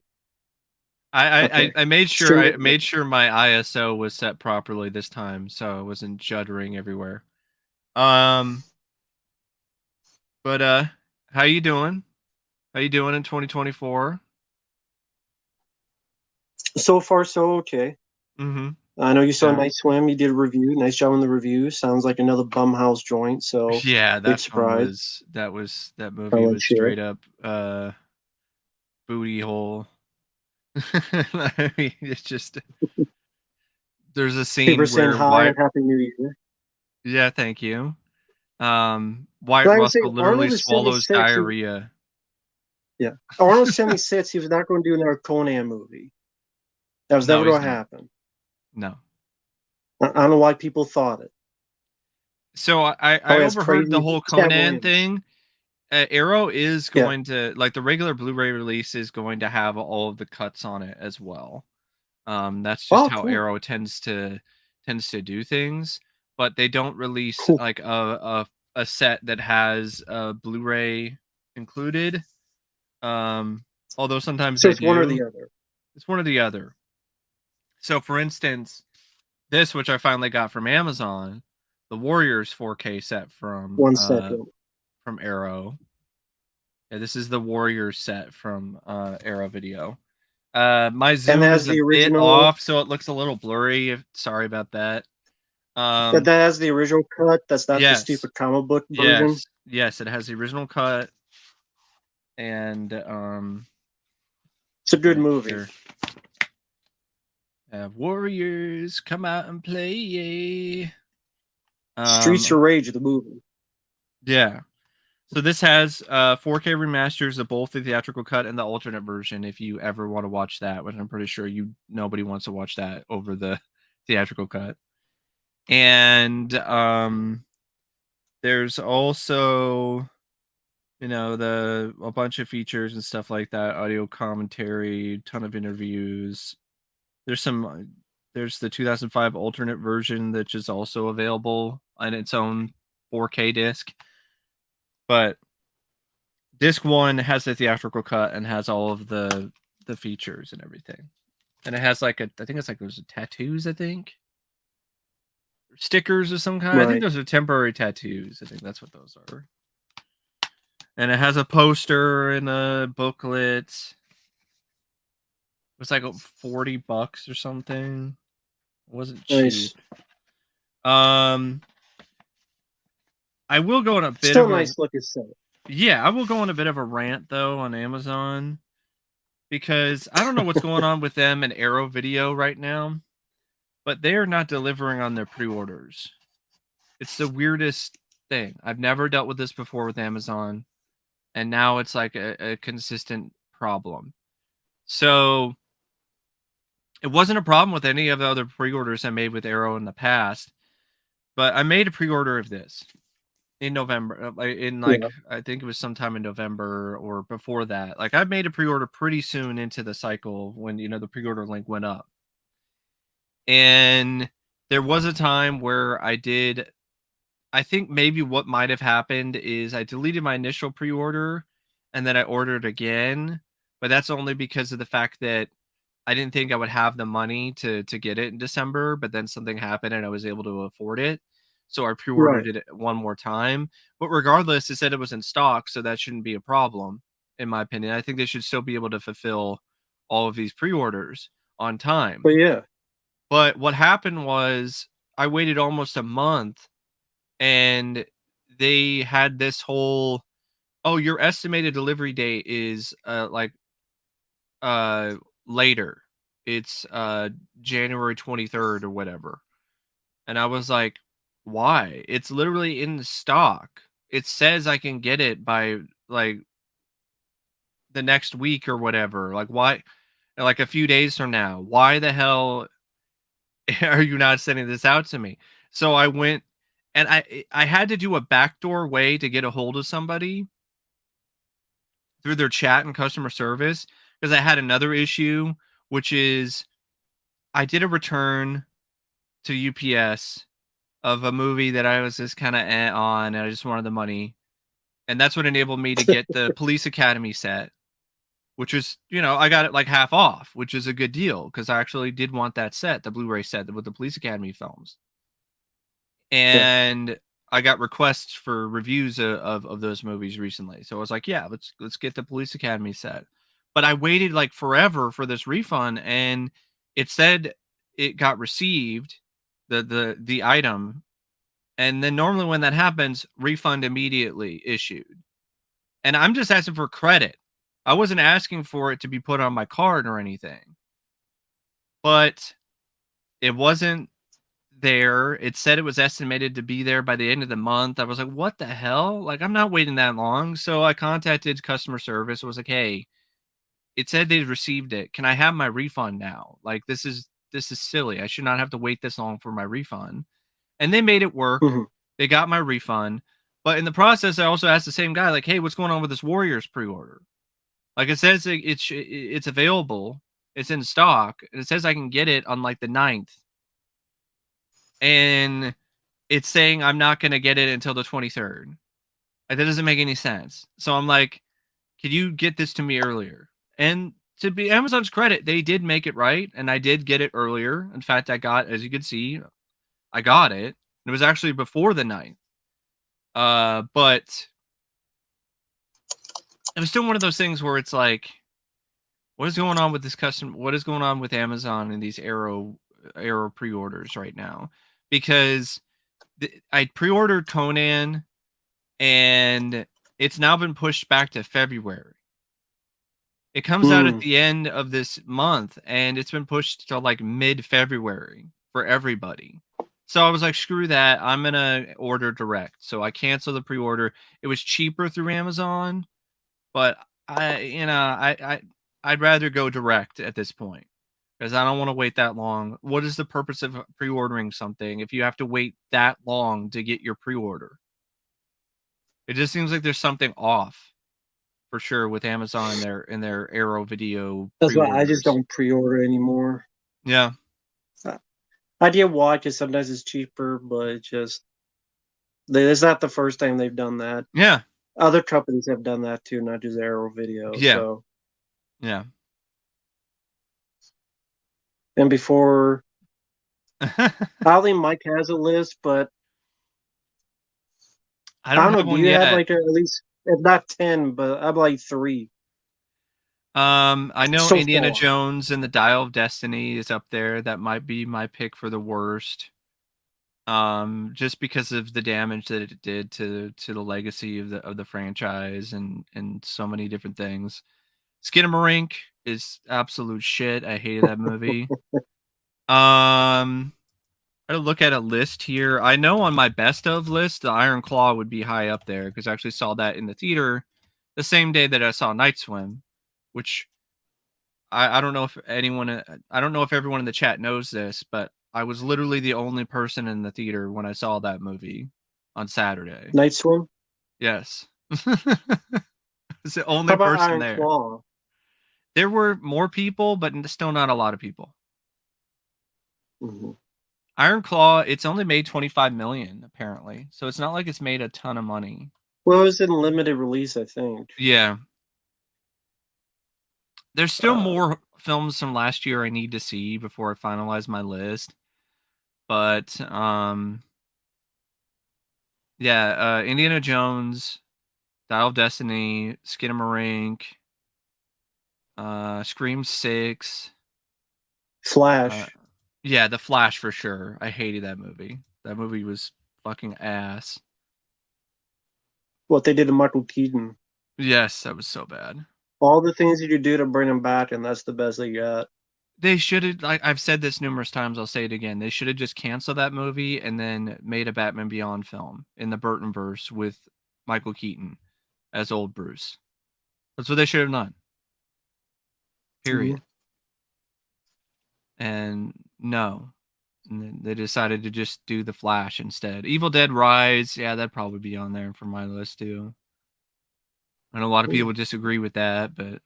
B: I
A: Okay,
B: I made sure
A: stream.
B: I made sure my ISO was set properly this time so it wasn't juddering everywhere. Um, but how you doing? How you doing in 2024?
A: So far, so okay.
B: Mhm.
A: I know you saw
B: Yeah.
A: Night Swim. You did a review. Nice job on the review. Sounds like another Bumhouse joint. So
B: Yeah,
A: big
B: that film
A: surprise.
B: was that
A: I
B: movie
A: like
B: was
A: shit.
B: straight up booty hole. I mean, it's just there's a
A: People are
B: scene
A: saying
B: where
A: hi
B: White
A: and Happy New Year.
B: yeah, thank you. White
A: But I would say
B: Russell literally
A: Arnold in
B: swallows
A: '76.
B: diarrhea.
A: Yeah, Arnold '76. He was not going to do another Conan movie. That was
B: No,
A: never
B: he's
A: going to
B: not.
A: happen.
B: No.
A: I don't know why people thought it.
B: So I
A: Probably as
B: overheard the
A: crazy
B: whole
A: Cat
B: Conan
A: Williams.
B: thing. Arrow is
A: Yeah.
B: going to like the regular Blu-ray release is going to have all of the cuts on it as well. That's just
A: Oh,
B: how
A: cool,
B: Arrow tends to do things, but they don't release
A: cool.
B: like a set that has a Blu-ray included. Um, Although sometimes
A: So
B: they
A: it's one or
B: do.
A: the other.
B: It's one or the other. So for instance, this which I finally got from Amazon, the Warriors 4K set
A: One second.
B: from Arrow. Yeah, this is the Warriors set from Arrow Video. My
A: And
B: zoom
A: has
B: is a
A: the
B: bit
A: original.
B: off, so it looks a little blurry. Sorry about that.
A: That
B: Um,
A: has the original cut. That's not the
B: yes,
A: stupid comic book version.
B: yes, it has the original cut, and
A: It's a good
B: yeah,
A: movie.
B: here, Warriors come out and play.
A: Streets
B: Um,
A: of Rage, the movie.
B: yeah. So this has 4K remasters of both the theatrical cut and the alternate version. If you ever want to watch that, which I'm pretty sure nobody wants to watch that over the theatrical cut. And there's also the a bunch of features and stuff like that, audio commentary, ton of interviews. There's some there's the 2005 alternate version that is also available on its own 4K disc. But disc 1 has the theatrical cut and has all of the features and everything. And it has like I think it's like those tattoos, I think. Stickers of some kind. I think
A: Right.
B: those are temporary tattoos. I think that's what those are. And it has a poster and a booklet. It's like $40 or something. It wasn't cheap.
A: Nice.
B: Um, I will go on a bit
A: Still
B: of
A: a
B: a
A: nice looking set.
B: I will go on a bit of a rant though on Amazon because I don't know what's going on with them and Arrow Video right now, but they are not delivering on their pre-orders. It's the weirdest thing. I've never dealt with this before with Amazon, and now it's like a consistent problem. So it wasn't a problem with any of the other pre-orders I made with Arrow in the past, but I made a pre-order of this in November. In like
A: Yeah.
B: I think it was sometime in November or before that. Like I made a pre-order pretty soon into the cycle when the pre-order link went up. And there was a time where I think maybe what might have happened is I deleted my initial pre-order and then I ordered again, but that's only because of the fact that I didn't think I would have the money to get it in December, but then something happened and I was able to afford it. So I
A: Right.
B: pre-ordered it one more time. But regardless, it said it was in stock, so that shouldn't be a problem, in my opinion. I think they should still be able to fulfill all of these pre-orders on
A: But
B: time.
A: yeah.
B: But what happened was I waited almost a month and they had this whole, oh, your estimated delivery date is uh later. It's January 23rd or whatever. And I was like, why? It's literally in the stock. It says I can get it by like the next week or whatever. Like why, like a few days from now. Why the hell are you not sending this out to me? So I went and I had to do a backdoor way to get a hold of somebody through their chat and customer service because I had another issue, which is I did a return to UPS of a movie that I was just kind of on, and I just wanted the money, and that's what enabled me to get the Police Academy set, which is I got it like half off, which is a good deal because I actually did want that set, the Blu-ray set with the Police Academy films,
A: Yeah.
B: and I got requests for reviews of those movies recently. So I was like, yeah, let's get the Police Academy set. But I waited like forever for this refund and it said it got received the item, and then normally when that happens, refund immediately issued. And I'm just asking for credit. I wasn't asking for it to be put on my card or anything. But It wasn't there. It said it was estimated to be there by the end of the month. I was like, what the hell? Like, I'm not waiting that long. So I contacted customer service. I was like, hey, it said they received it. Can I have my refund now? Like, this is silly. I should not have to wait this long for my refund. And they made it work.
A: Mhm.
B: They got my refund. But in the process, I also asked the same guy, like, hey, what's going on with this Warriors pre-order? Like, it says it's available. It's in stock. And it says I can get it on like the 9th. And it's saying I'm not going to get it until the 23rd. Like, that doesn't make any sense. So I'm like, could you get this to me earlier? And to be Amazon's credit, they did make it right, and I did get it earlier. In fact, I got, as you can see, I got it. It was actually before the 9th. But it was still one of those things where it's like, what is going on with this custom? What is going on with Amazon and these Arrow pre-orders right now? Because I pre-ordered Conan, and it's now been pushed back to February. It comes out at
A: Mm.
B: the end of this month, and it's been pushed to like mid-February for everybody. So I was like, screw that. I'm gonna order direct. So I canceled the pre-order. It was cheaper through Amazon, but I'd rather go direct at this point because I don't want to wait that long. What is the purpose of pre-ordering something if you have to wait that long to get your pre-order? It just seems like there's something off for sure with Amazon and their Arrow Video
A: That's why I just
B: pre-orders.
A: don't pre-order anymore.
B: Yeah.
A: I I did watch it. Sometimes it's cheaper, but it's just it's not the first time they've done that.
B: Yeah.
A: Other companies have done that too, not just Arrow Video.
B: Yeah.
A: So,
B: Yeah.
A: and before, probably Mike has a list, but
B: I
A: I
B: don't
A: don't know.
B: have
A: Do
B: one
A: you have
B: yet.
A: like at least, if not 10, but I'm like three
B: I know
A: so
B: Indiana
A: far?
B: Jones and the Dial of Destiny is up there. That might be my pick for the worst. Just because of the damage that it did to the legacy of the franchise and so many different things. Skinamarink is absolute shit. I hated that movie. I had to look at a list here. I know on my best of list, the Iron Claw would be high up there because I actually saw that in the theater the same day that I saw Night Swim, which I don't know if I don't know if everyone in the chat knows this, but I was literally the only person in the theater when I saw that movie on Saturday.
A: Night Swim?
B: Yes. It's the
A: How
B: only
A: about
B: person
A: Iron
B: there.
A: Claw?
B: There were more people, but still not a lot of people.
A: Mhm.
B: Iron Claw, it's only made 25 million apparently. So it's not like it's made a ton of money.
A: Well, it was in limited release, I think.
B: Yeah. There's still
A: Uh,
B: more films from last year I need to see before I finalize my list. But yeah, Indiana Jones, Dial of Destiny, Skinamarink, Scream 6, uh
A: Flash.
B: yeah, The Flash for sure. I hated that movie. That movie was fucking ass.
A: What they did to Michael Keaton.
B: Yes, that was so bad.
A: All the things that you do to bring him back, and that's the best they got.
B: They should have, like I've said this numerous times, I'll say it again. They should have just canceled that movie and then made a Batman Beyond film in the Burtonverse with Michael Keaton as old Bruce. That's what they should have done.
A: Mhm.
B: Period. And no. And then they decided to just do The Flash instead. Evil Dead Rise, yeah, that'd probably be on there for my list too. And a lot of people disagree with that, but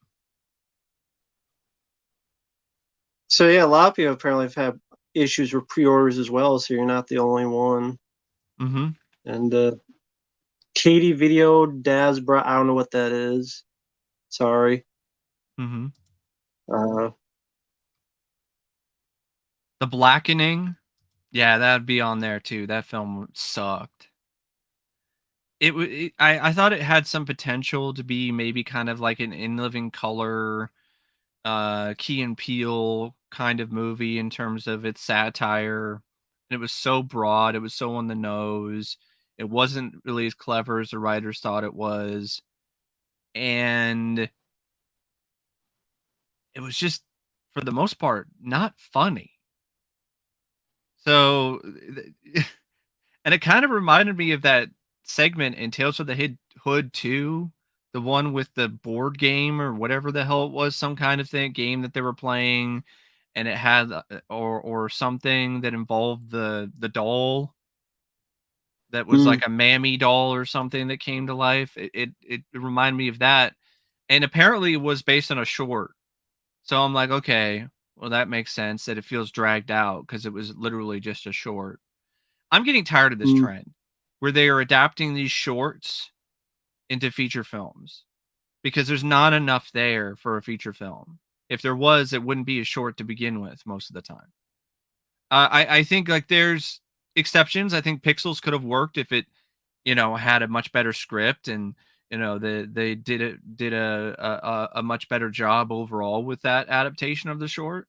A: So yeah, a lot of people apparently have had issues with pre-orders as well. So you're not the only one.
B: mm-hmm.
A: And Katie Video Dazbra, I don't know what that is. Sorry.
B: Mm-hmm.
A: Uh,
B: The Blackening, yeah, that'd be on there too. That film sucked. I thought it had some potential to be maybe kind of like an In Living Color, Key and Peele kind of movie in terms of its satire. And it was so broad, it was so on the nose. It wasn't really as clever as the writers thought it was. And it was just, for the most part, not funny. So, and it kind of reminded me of that segment in Tales of the Hood 2, the one with the board game or whatever the hell it was, some kind of thing game that they were playing, and it had or something that involved the doll that was
A: Mm,
B: like a mammy doll or something that came to life. It reminded me of that, and apparently it was based on a short. So I'm like, okay, well that makes sense that it feels dragged out because it was literally just a short. I'm getting tired of this
A: mm,
B: trend where they are adapting these shorts into feature films because there's not enough there for a feature film. If there was, it wouldn't be a short to begin with most of the time. I think like there's exceptions. I think Pixels could have worked if it, had a much better script and they did a much better job overall with that adaptation of the short.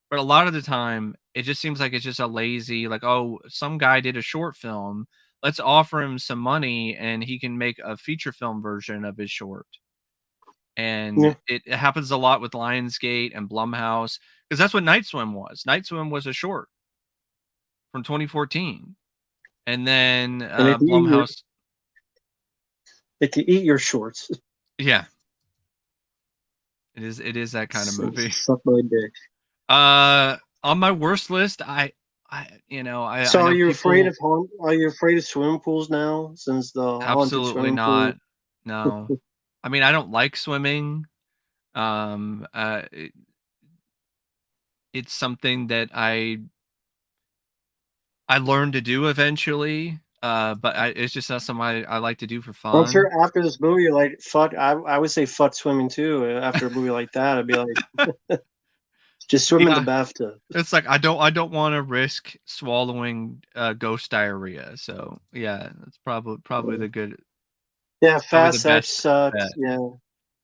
B: But a lot of the time, it just seems like it's just a lazy, like, oh, some guy did a short film. Let's offer him some money and he can make a feature film version of his short. And
A: yeah.
B: it happens a lot with Lionsgate and Blumhouse because that's what Night Swim was. Night Swim was a short from 2014. And then
A: And
B: Blumhouse,
A: it can eat your shorts.
B: yeah, it is that kind of movie.
A: Suck my dick.
B: On my worst list, I
A: So
B: know people.
A: are you afraid of swimming pools now since the haunted
B: Absolutely
A: swimming
B: not.
A: pool?
B: No. I mean, I don't like swimming. Um, uh, it, it's something that I learned to do eventually. But it's just not something I like to do for
A: I'm
B: fun.
A: sure after this movie, you're like, fuck, I would say fuck swimming too. After a movie like that, I'd be like, just swim in the
B: Yeah,
A: bathtub.
B: it's like I don't want to risk swallowing ghost diarrhea. So yeah, that's probably the good,
A: Yeah,
B: probably the
A: Fast X
B: best
A: sucked.
B: bet.
A: Yeah,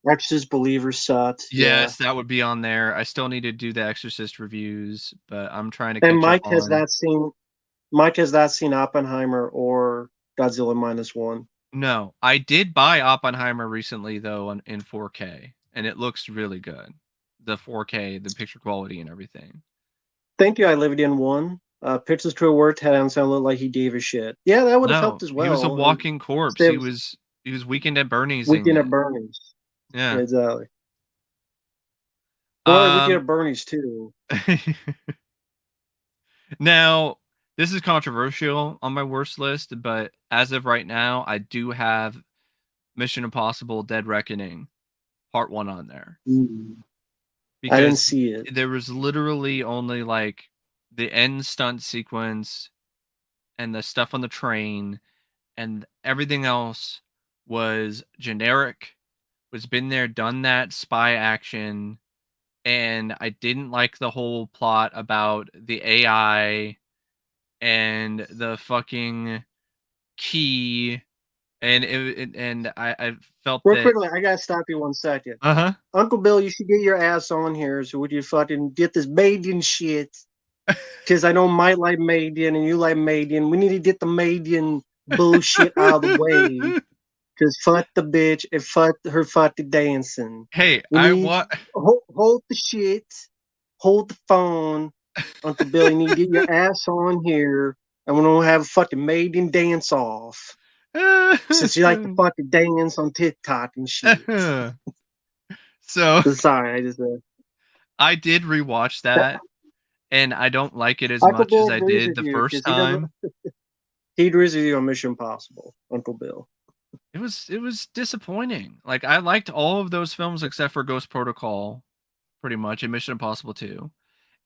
A: Exorcist Believer sucked. Yeah,
B: Yes, that would be on there. I still need to do the Exorcist reviews, but I'm trying to
A: and
B: catch up on.
A: Mike has not seen Oppenheimer or Godzilla minus one.
B: No, I did buy Oppenheimer recently though in 4K, and it looks really good. The 4K, the picture quality and everything.
A: Thank you, I lived in one. Pictures to worked had him sound like he gave a shit. Yeah, that would have
B: No,
A: helped as
B: he was a
A: well. And
B: walking corpse.
A: instead
B: He
A: of
B: was he was Weekend at Bernie'sing
A: Weekend at
B: it.
A: Bernie's. Yeah,
B: Yeah.
A: exactly. More like Weekend
B: Um
A: at Bernie's too.
B: Now, this is controversial on my worst list, but as of right now, I do have Mission Impossible Dead Reckoning Part 1 on there
A: Mm. I didn't
B: because
A: see it.
B: there was literally only like the end stunt sequence and the stuff on the train, and everything else was generic, was been there, done that spy action, and I didn't like the whole plot about the AI and the fucking key, and I felt
A: Real
B: that.
A: quickly, I gotta stop you 1 second.
B: Uh-huh.
A: Uncle Bill, you should get your ass on here so would you fucking get this Madian shit. Because I know Mike like Madian and you like Madian. We need to get the Madian bullshit out of the way. Because fuck the bitch and fuck her fuck the dancing.
B: Hey,
A: We
B: I
A: need
B: want.
A: hold the shit, hold the phone. Uncle Bill, you need to get your ass on here and we're gonna have a fucking Madian dance off. Since you like to fucking dance on TikTok and shit.
B: So
A: Sorry, I just
B: I did rewatch that, and I don't like it as
A: Uncle
B: much
A: Bill
B: as I
A: agrees
B: did
A: with
B: the
A: you
B: first
A: because he doesn't.
B: time.
A: He agrees with you on Mission Impossible, Uncle Bill.
B: It was disappointing. Like I liked all of those films except for Ghost Protocol, pretty much, and Mission Impossible 2.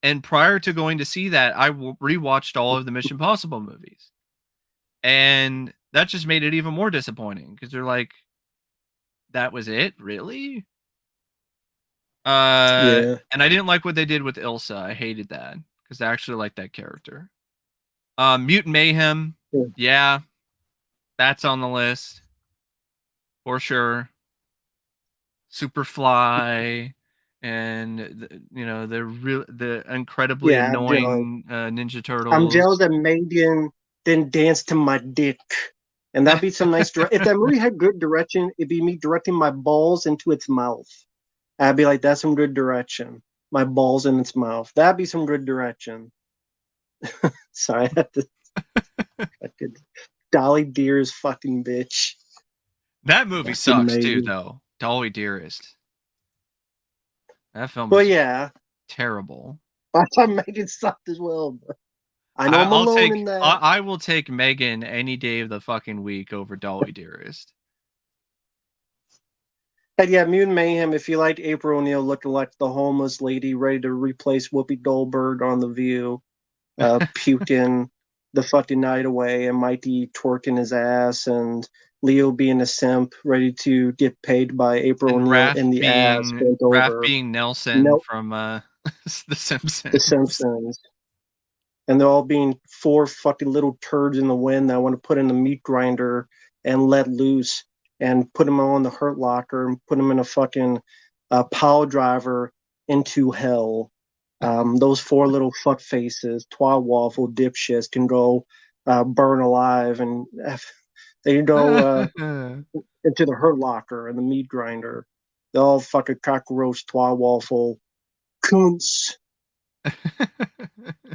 B: And prior to going to see that, I rewatched all of the Mission Impossible movies. And that just made it even more disappointing because they're like, that was it, really?
A: Yeah.
B: And I didn't like what they did with Ilsa. I hated that because I actually liked that character. Mutant Mayhem,
A: Yeah.
B: yeah, that's on the list for sure. Superfly, and the incredibly
A: Yeah, I'm jealous.
B: annoying Ninja
A: I'm jealous
B: Turtles.
A: that Madian didn't dance to my dick. And that'd be some nice If that movie had good direction, it'd be me directing my balls into its mouth. I'd be like, that's some good direction. My balls in its mouth. That'd be some good direction. Sorry, I had to fucking Dolly Deer's fucking bitch.
B: That movie
A: Fucking
B: sucks too,
A: Megan.
B: though. Dolly Dearest. That film
A: Well,
B: is
A: yeah,
B: terrible.
A: I thought Megan sucked as well. But I know I'm alone in that.
B: I will take Megan any day of the fucking week over Dolly Dearest.
A: And yeah, Mutant Mayhem, if you liked April O'Neil looking like the homeless lady ready to replace Whoopi Goldberg on The View, puking the fucking night away, and Mighty twerking his ass, and Leo being a simp, ready to get paid by April
B: And
A: O'Neil in the ass, bent
B: Raph
A: over.
B: being Nelson
A: Nope,
B: from The
A: The
B: Simpsons.
A: Simpsons. And they're all being four fucking little turds in the wind that want to put in the meat grinder and let loose and put them on the hurt locker and put them in a fucking pile driver into hell. Those four little fuck faces, twat waffle dipshits, can go burn alive, and they go into the hurt locker and the meat grinder. They all fucking cockroach twat waffle cunts.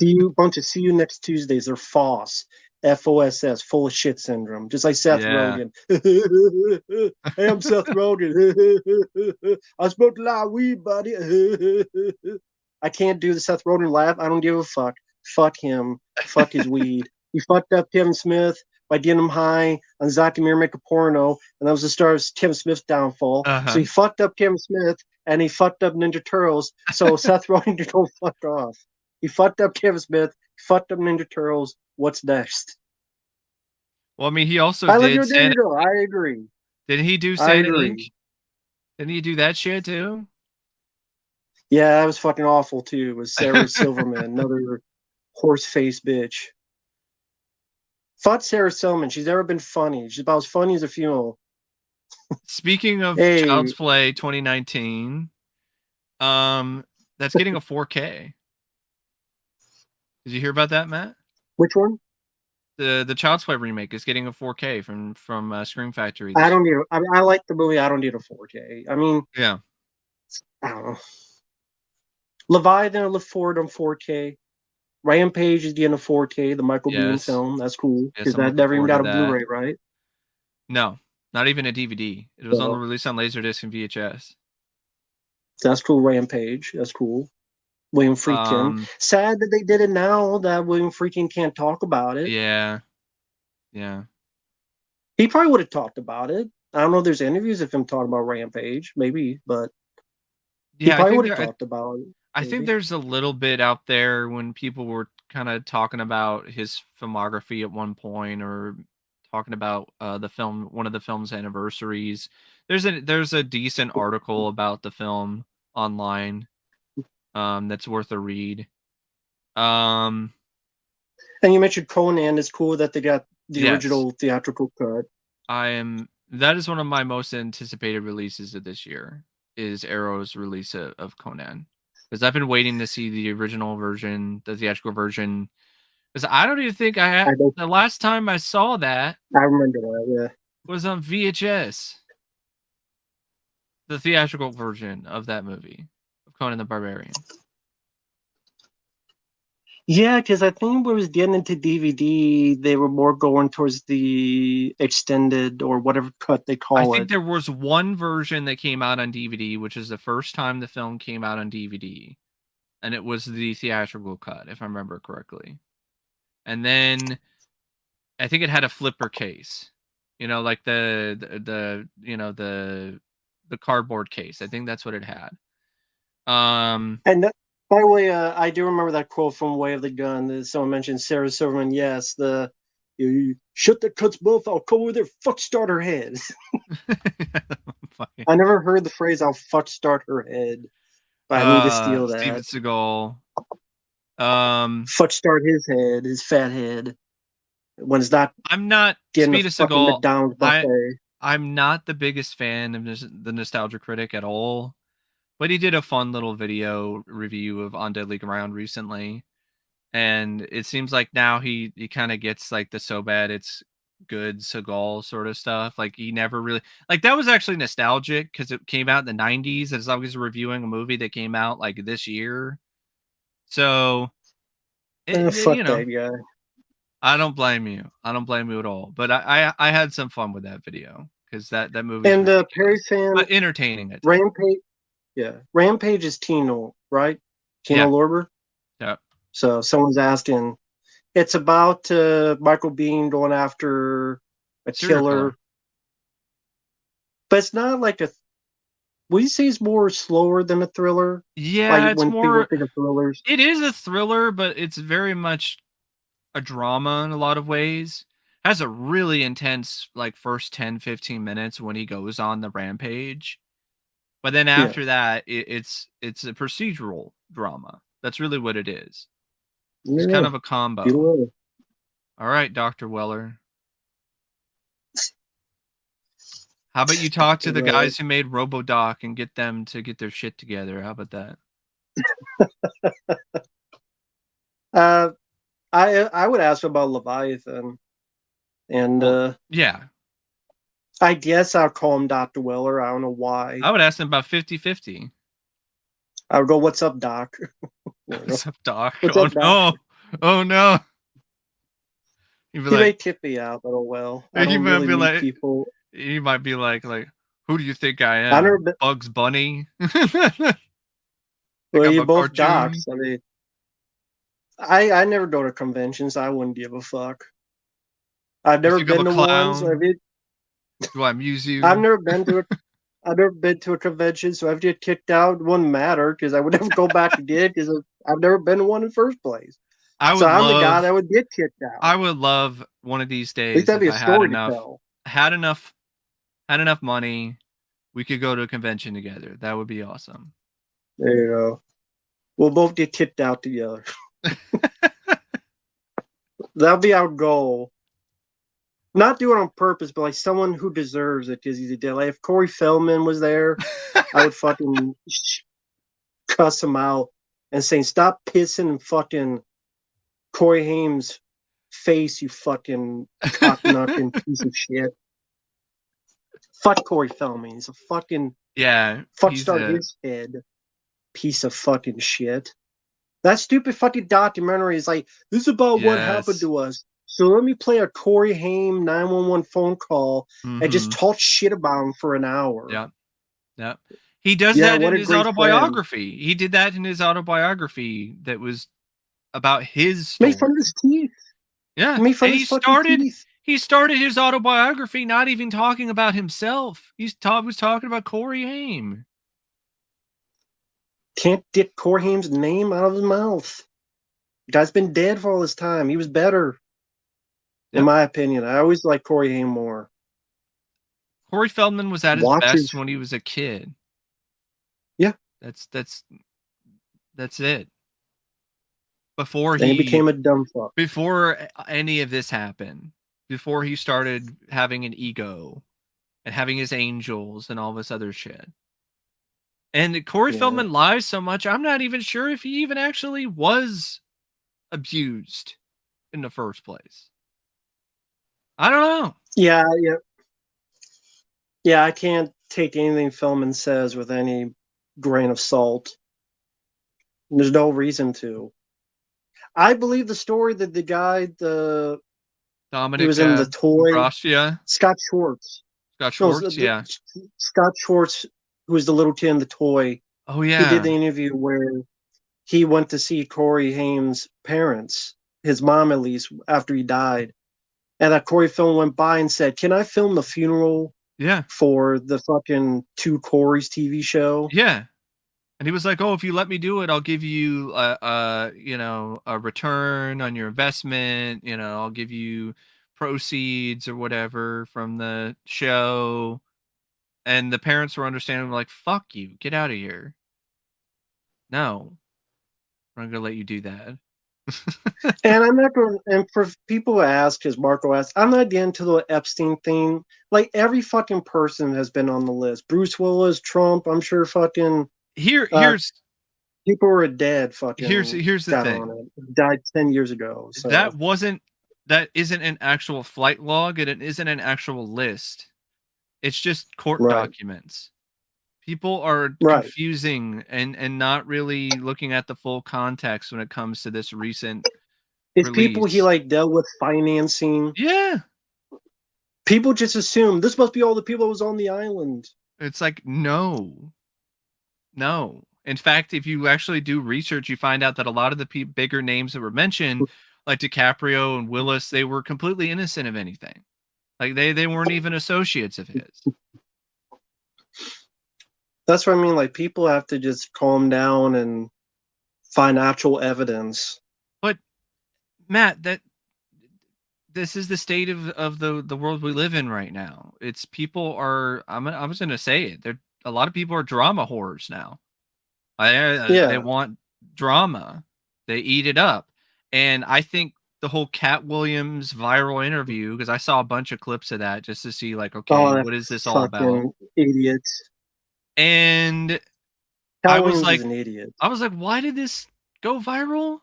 A: See you next Tuesdays. They're FOSS, FOSS, full of shit syndrome, just like Seth
B: Yeah.
A: Rogen. Hey, I'm Seth Rogen. I smoked a lot of weed, buddy. I can't do the Seth Rogen laugh. I don't give a fuck. Fuck him. Fuck his weed. He fucked up Kevin Smith by getting him high on Zakimir Make a Porno, and that was the start of Kevin Smith's downfall. So
B: Uh-huh.
A: he fucked up Kevin Smith, and he fucked up Ninja Turtles. So Seth Rogen can go fuck off. He fucked up Kevin Smith. He fucked up Ninja Turtles. What's next?
B: Well, I mean, he also
A: I like
B: did
A: your. There
B: Santa
A: you go.
B: Inc.
A: I agree.
B: Didn't he do
A: I
B: Santa
A: agree.
B: Inc.? Didn't he do that shit too?
A: Yeah, that was fucking awful too. It was Sarah Silverman, another horse face bitch. Fuck Sarah Silverman. She's never been funny. She's about as funny as a funeral.
B: Speaking of Child's
A: Hey,
B: Play 2019, that's getting a 4K. Did you hear about that, Matt?
A: which one?
B: The Child's Play remake is getting a 4K from Scream Factory
A: I
B: this
A: don't
B: year.
A: need. I like the movie. I don't need a 4K. I mean,
B: Yeah.
A: I don't know. Leviathan, I look forward on 4K. Rampage is getting a 4K. The Michael Biehn
B: Yes.
A: film. That's cool
B: Yes,
A: because
B: I'm
A: that
B: looking
A: never even
B: forward to
A: got a
B: that.
A: Blu-ray, right?
B: No, not even a DVD. It was on the
A: So
B: release on Laserdisc and VHS.
A: that's cool. Rampage. That's cool. William Friedkin.
B: Um,
A: Sad that they did it now that William Friedkin can't talk about it.
B: yeah, yeah,
A: He probably would have talked about it. I don't know if there's interviews of him talking about Rampage, maybe, but he
B: yeah.
A: probably would have talked about it,
B: I think
A: maybe.
B: there's a little bit out there when people were kind of talking about his filmography at one point, or talking about one of the film's anniversaries. There's a decent article about the film online, that's worth a read. Um,
A: And you mentioned Conan. It's cool that they got the
B: yes,
A: original theatrical cut.
B: that is one of my most anticipated releases of this year, is Arrow's release of Conan, because I've been waiting to see the original version, the theatrical version. Because I don't even think
A: I don't.
B: the last time I saw that
A: I remember that. Yeah.
B: was on VHS, the theatrical version of that movie of Conan the Barbarian.
A: Yeah, because I think when it was getting into DVD, they were more going towards the extended or whatever cut they
B: I
A: call
B: think
A: it.
B: there was one version that came out on DVD, which is the first time the film came out on DVD, and it was the theatrical cut, if I remember correctly. And then I think it had a flipper case, like the cardboard case. I think that's what it had. Um,
A: And that, by the way, I do remember that quote from Way of the Gun. That someone mentioned Sarah Silverman. Yes, you shut the cuts both. I'll come over there, fuck start her head.
B: fucking
A: I never heard the phrase "I'll fuck start her head," but I need to steal
B: Steven
A: that.
B: Seagal. Um,
A: Fuck start his head, his fat head, when it's not
B: I'm not
A: getting a
B: Speed of
A: fucking
B: Seagal.
A: McDonald's
B: I
A: buffet.
B: I'm not the biggest fan of the Nostalgia Critic at all, but he did a fun little video review of On Deadly Ground recently, and it seems like now he kind of gets like the so bad it's good Seagal sort of stuff. Like, he never really, like, that was actually nostalgic because it came out in the 90s, as I was reviewing a movie that came out like this year. So
A: Fuck
B: You know,
A: that guy.
B: I don't blame you. I don't blame you at all. But I had some fun with that video because that movie's
A: And Perry
B: ridiculous,
A: fan
B: but entertaining at times.
A: Rampage. Yeah, Rampage is Tino, right? Tino
B: Yeah.
A: Lorber.
B: Yeah.
A: So someone's asking. It's about Michael Bean going after a
B: Serial
A: killer,
B: killer.
A: but it's not like a. Would you say it's more slower than a thriller? Like
B: Yeah, it's
A: when people
B: more.
A: think of thrillers.
B: It is a thriller, but it's very much a drama in a lot of ways. Has a really intense like first 10-15 minutes when he goes on the rampage. But then
A: Yeah,
B: after that, it's a procedural drama. That's really what it is. It's
A: yeah.
B: kind of a combo.
A: Beautiful.
B: All right, Dr. Weller. How about you talk to the
A: Right.
B: guys who made RoboDoc and get them to get their shit together? How about that?
A: Uh, I would ask about Leviathan, and
B: Well, yeah.
A: I guess I'll call him Doctor Weller. I don't know why.
B: I would ask them about 50-50.
A: I would go, "What's up, Doc?" There you go.
B: What's up, Doc?
A: What's
B: Oh
A: up, Doc?
B: no. Oh no. You'd be
A: He may
B: like,
A: tip me out, but oh well. I
B: he
A: don't
B: might
A: really
B: be
A: meet
B: like,
A: people.
B: he might be like, who do you think I
A: I never
B: am?
A: been.
B: Bugs Bunny? Think
A: Well,
B: I'm
A: you're
B: a
A: both
B: cartoon?
A: docs. I mean, I never go to conventions. I wouldn't give a fuck. I've
B: You
A: never
B: think I'm a
A: been to one, so
B: clown? Do I amuse
A: I've
B: you?
A: never been to a I've never been to a convention, so if I get kicked out, it wouldn't matter because I would never go back again because I've never been to one in the first place.
B: I
A: So
B: would
A: I'm the guy
B: love
A: that would get kicked out.
B: I would love one of these
A: At least
B: days
A: that'd be
B: if
A: a
B: I had
A: story to
B: enough
A: tell.
B: had enough had enough money, we could go to a convention together. That would be awesome.
A: There you go. We'll both get kicked out together. That'll be our goal. Not do it on purpose, but like someone who deserves it because he's a dead. Like if Corey Feldman was there, I would fucking cuss him out and saying, "Stop pissing and fucking Corey Haim's face, you fucking cock knocking piece of shit." Fuck Corey Feldman. He's a fucking
B: Yeah,
A: fuck
B: he's
A: start
B: a
A: his head piece of fucking shit. That stupid fucking documentary is like, this is about what happened
B: yes.
A: to us. So let me play a Corey Haim 911 phone call and just
B: Mhm.
A: talk shit about him for an hour.
B: Yep. Yep. He does
A: Yeah,
B: that
A: what
B: in
A: a
B: his
A: great friend.
B: autobiography. He did that in his autobiography that was about his
A: Made fun of
B: story.
A: his teeth.
B: Yeah,
A: Made fun
B: and
A: of his fucking teeth.
B: he started his autobiography not even talking about himself. Was talking about Corey Haim.
A: Can't get Corey Haim's name out of his mouth. Guy's been dead for all this time. He was better, in
B: Yep.
A: my opinion. I always like Corey Haim more.
B: Corey Feldman was at his best
A: Watches.
B: when he was a kid.
A: Yeah.
B: That's that's that's it. Before
A: Then he
B: he
A: became a dumb fuck.
B: before any of this happened, before he started having an ego and having his angels and all this other shit. And Corey
A: Yeah.
B: Feldman lies so much, I'm not even sure if he even actually was abused in the first place. I don't know.
A: Yeah, yeah. Yeah, I can't take anything Feldman says with any grain of salt. There's no reason to. I believe the story that the guy, he
B: Dominic
A: was in the toy,
B: Brascia,
A: Scott Schwartz.
B: Scott
A: No,
B: Schwartz, yeah.
A: Scott Schwartz, who was the little kid in the toy.
B: Oh
A: He did
B: yeah.
A: the interview where he went to see Corey Haim's parents, his mom at least, after he died. And that Corey Feldman went by and said, "Can I film the funeral
B: Yeah.
A: for the fucking Two Corey's TV show?"
B: Yeah. And he was like, "Oh, if you let me do it, I'll give you a return on your investment, I'll give you proceeds or whatever from the show." And the parents were understanding like, "Fuck you. Get out of here. No. I'm not going to let you do that."
A: And I'm not going. And for people who ask, as Marco asked, I'm not getting to the Epstein thing. Like every fucking person has been on the list. Bruce Willis, Trump. I'm sure fucking
B: Here
A: uh,
B: here's
A: people who are dead fucking
B: here's the
A: got on
B: thing.
A: it. Died 10 years ago. So
B: That isn't an actual flight log and it isn't an actual list. It's just court
A: right,
B: documents. People are
A: right.
B: confusing and not really looking at the full context when it comes to this recent
A: It's people he
B: release.
A: like dealt with financing.
B: Yeah.
A: People just assume this must be all the people that was on the island.
B: It's like, no, no. In fact, if you actually do research, you find out that a lot of the bigger names that were mentioned, like DiCaprio and Willis, they were completely innocent of anything. Like they weren't even associates of his.
A: That's what I mean. Like people have to just calm down and find actual evidence.
B: But Matt, that this is the state of the world we live in right now. It's people are I was gonna say it. There a lot of people are drama whores now. They
A: Yeah.
B: want drama. They eat it up. And I think the whole Cat Williams viral interview, because I saw a bunch of clips of that just to see, like,
A: Oh,
B: okay,
A: that
B: what is this all about?
A: fucking idiot.
B: And I
A: Cal
B: was
A: Williams is
B: like,
A: an idiot.
B: why did this go viral?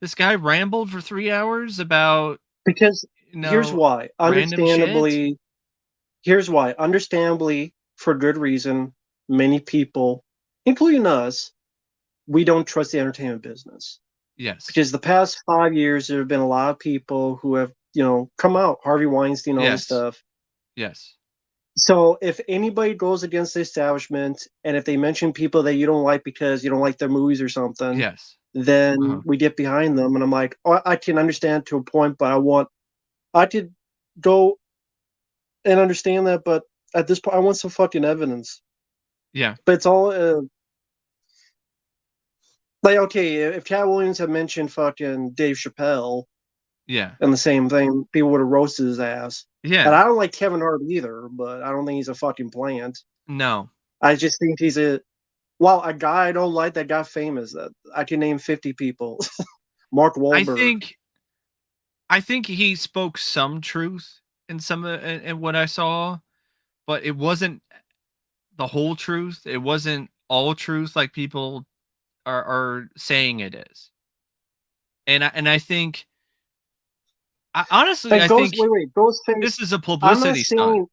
B: This guy rambled for 3 hours about,
A: Because
B: you
A: here's
B: know,
A: why.
B: random shit.
A: Understandably, here's why. Understandably, for good reason, many people, including us, we don't trust the entertainment business.
B: Yes.
A: Because the past 5 years, there have been a lot of people who have, come out, Harvey Weinstein, all this
B: Yes.
A: stuff.
B: Yes.
A: So if anybody goes against the establishment, and if they mention people that you don't like because you don't like their movies or something,
B: Yes.
A: then
B: Uh-huh.
A: we get behind them. And I'm like, oh, I can understand to a point, but I could go and understand that, but at this point, I want some fucking evidence.
B: Yeah.
A: But it's all like, okay, if Cat Williams had mentioned fucking Dave Chappelle
B: Yeah.
A: and the same thing, people would have roasted his ass. And
B: Yeah.
A: I don't like Kevin Hart either, but I don't think he's a fucking plant.
B: No.
A: I just think he's a guy I don't like that got famous. That I can name 50 people. Mark
B: I
A: Wahlberg.
B: think I think he spoke some truth in some of in what I saw, but it wasn't the whole truth. It wasn't all truth like people are saying it is. And I think honestly,
A: And
B: I think this
A: Ghostface.
B: is a
A: I'm not
B: publicity stunt.
A: saying,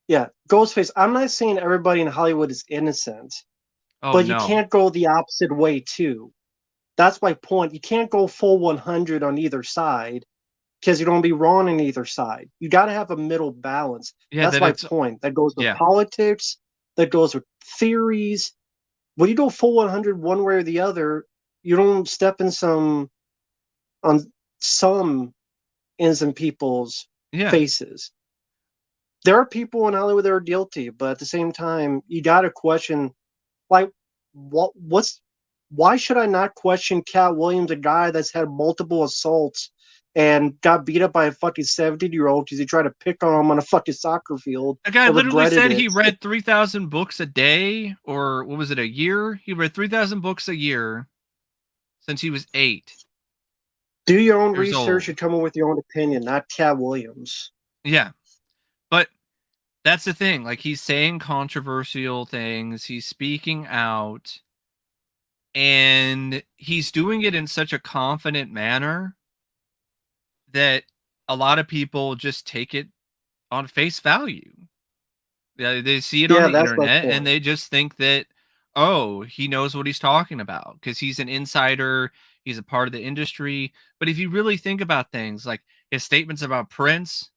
A: yeah, Ghostface. I'm not saying everybody in Hollywood is innocent,
B: Oh
A: but you
B: no.
A: can't go the opposite way too. That's my point. You can't go full 100 on either side because you don't be wrong on either side. You got to have a middle balance.
B: Yeah,
A: That's
B: that
A: my
B: it's
A: point. That goes with
B: yeah.
A: politics. That goes with theories. When you go full 100 one way or the other, you don't step in on some innocent people's
B: Yeah.
A: faces. There are people in Hollywood that are guilty, but at the same time, you got to question, like, what's why should I not question Cat Williams, a guy that's had multiple assaults and got beat up by a fucking 17-year-old because he tried to pick on him on a fucking soccer field
B: A guy
A: and
B: literally
A: regretted
B: said
A: it.
B: he read 3,000 books a day, or what was it, a year? He read 3,000 books a year since he was 8
A: Do your own
B: years
A: research
B: old.
A: and come up with your own opinion, not Cat Williams.
B: Yeah. But that's the thing. Like, he's saying controversial things, he's speaking out, and he's doing it in such a confident manner that a lot of people just take it on face value. Yeah, they see it on
A: Yeah,
B: the
A: that's my
B: internet and
A: point.
B: they just think that, oh, he knows what he's talking about because he's an insider, he's a part of the industry. But if you really think about things like his statements about Prince,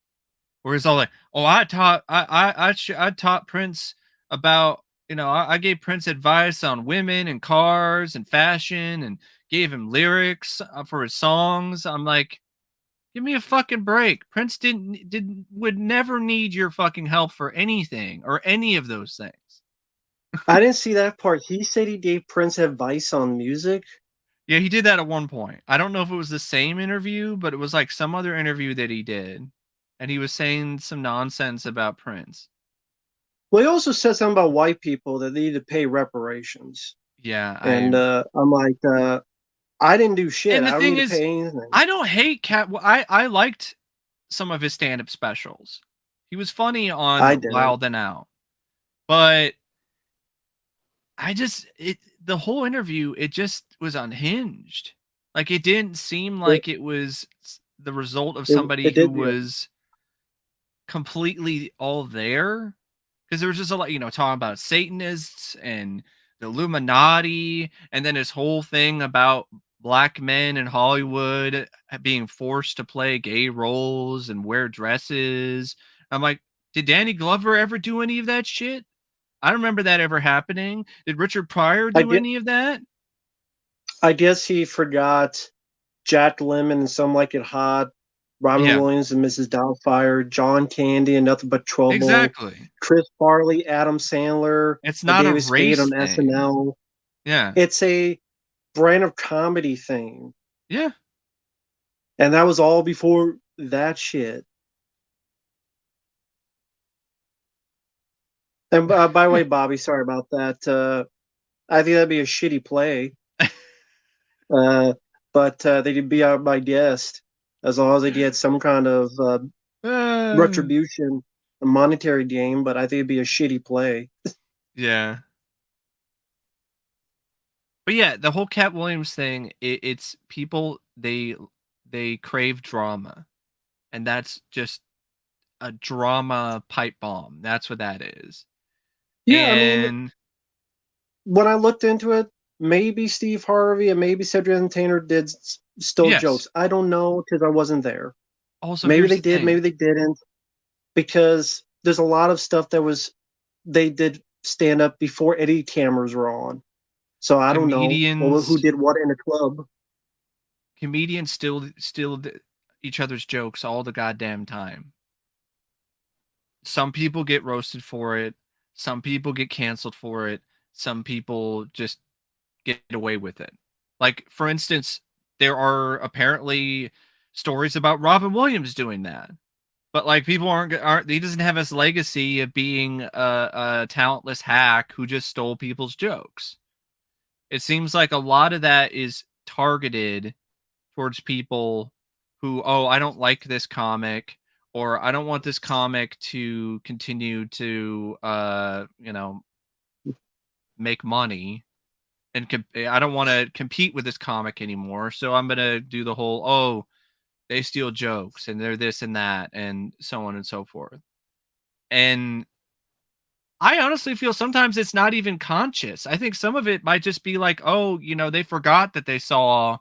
B: where he's all like, "Oh, I taught Prince about, I gave Prince advice on women and cars and fashion and gave him lyrics for his songs." I'm like, give me a fucking break. Prince would never need your fucking help for anything or any of those things.
A: I didn't see that part. He said he gave Prince advice on music.
B: Yeah, he did that at one point. I don't know if it was the same interview, but it was like some other interview that he did, and he was saying some nonsense about Prince.
A: Well, he also said something about white people that they need to pay reparations.
B: Yeah,
A: And I'm like, I didn't do shit.
B: and the
A: I don't need
B: thing
A: to
B: is,
A: pay anything.
B: I don't hate Cat. I liked some of his stand-up specials. He was funny
A: I
B: on
A: didn't.
B: Wild and Out, but I just the whole interview, it just was unhinged. Like, it didn't seem
A: It,
B: like it was the result of somebody
A: it
B: who
A: did. Yeah.
B: was completely all there, because there was just a lot, talking about Satanists and the Illuminati, and then his whole thing about black men in Hollywood being forced to play gay roles and wear dresses. I'm like, did Danny Glover ever do any of that shit? I don't remember that ever happening. Did Richard Pryor
A: I
B: do
A: get.
B: any of that?
A: I guess he forgot Jack Lemmon and Some Like It Hot, Robin
B: Yeah,
A: Williams and Mrs. Doubtfire, John Candy and Nothing But Trouble,
B: exactly.
A: Chris Farley, Adam Sandler,
B: It's
A: and
B: not a
A: David Spade
B: race
A: on
B: thing.
A: SNL.
B: Yeah.
A: It's a brand of comedy thing.
B: Yeah.
A: And that was all before that shit. And by the way, Bobby, sorry about that. I think that'd be a shitty play. Uh, but they could be out my guest as long as they get some kind of
B: Uh,
A: retribution, a monetary gain. But I think it'd be a shitty play.
B: yeah. But yeah, the whole Cat Williams thing, it's people they crave drama, and that's just a drama pipe bomb. That's what that is.
A: Yeah, I mean,
B: And
A: when I looked into it, maybe Steve Harvey and maybe Cedric Entertainer did still
B: yes.
A: jokes. I don't know because I wasn't there.
B: Also,
A: Maybe
B: here's
A: they
B: the
A: did, maybe
B: thing.
A: they didn't. Because there's a lot of stuff that was they did stand up before any cameras were on. So I don't know who
B: Comedians
A: did what in a club.
B: comedians still each other's jokes all the goddamn time. Some people get roasted for it. Some people get canceled for it. Some people just get away with it. Like, for instance, there are apparently stories about Robin Williams doing that. But like people aren't he doesn't have his legacy of being a talentless hack who just stole people's jokes. It seems like a lot of that is targeted towards people who, oh, I don't like this comic, or I don't want this comic to continue to make money, and I don't want to compete with this comic anymore, so I'm going to do the whole, oh, they steal jokes and they're this and that and so on and so forth. And I honestly feel sometimes it's not even conscious. I think some of it might just be like, oh, they forgot that they saw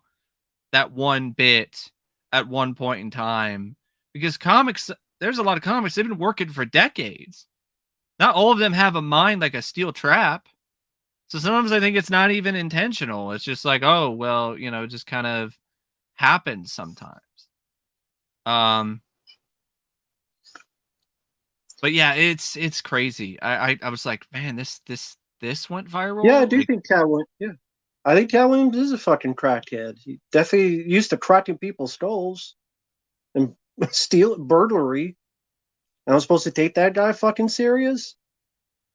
B: that one bit at one point in time, because there's a lot of comics they've been working for decades. Not all of them have a mind like a steel trap. So sometimes I think it's not even intentional. It's just like, oh, well, it just kind of happens sometimes. Um, but yeah, it's crazy. I was like, man, this went
A: Yeah, I
B: viral.
A: do
B: Like,
A: think Cat Williams. Yeah, I think Cat Williams is a fucking crackhead. He definitely used to cracking people's skulls and steal burglary. And I was supposed to take that guy fucking serious.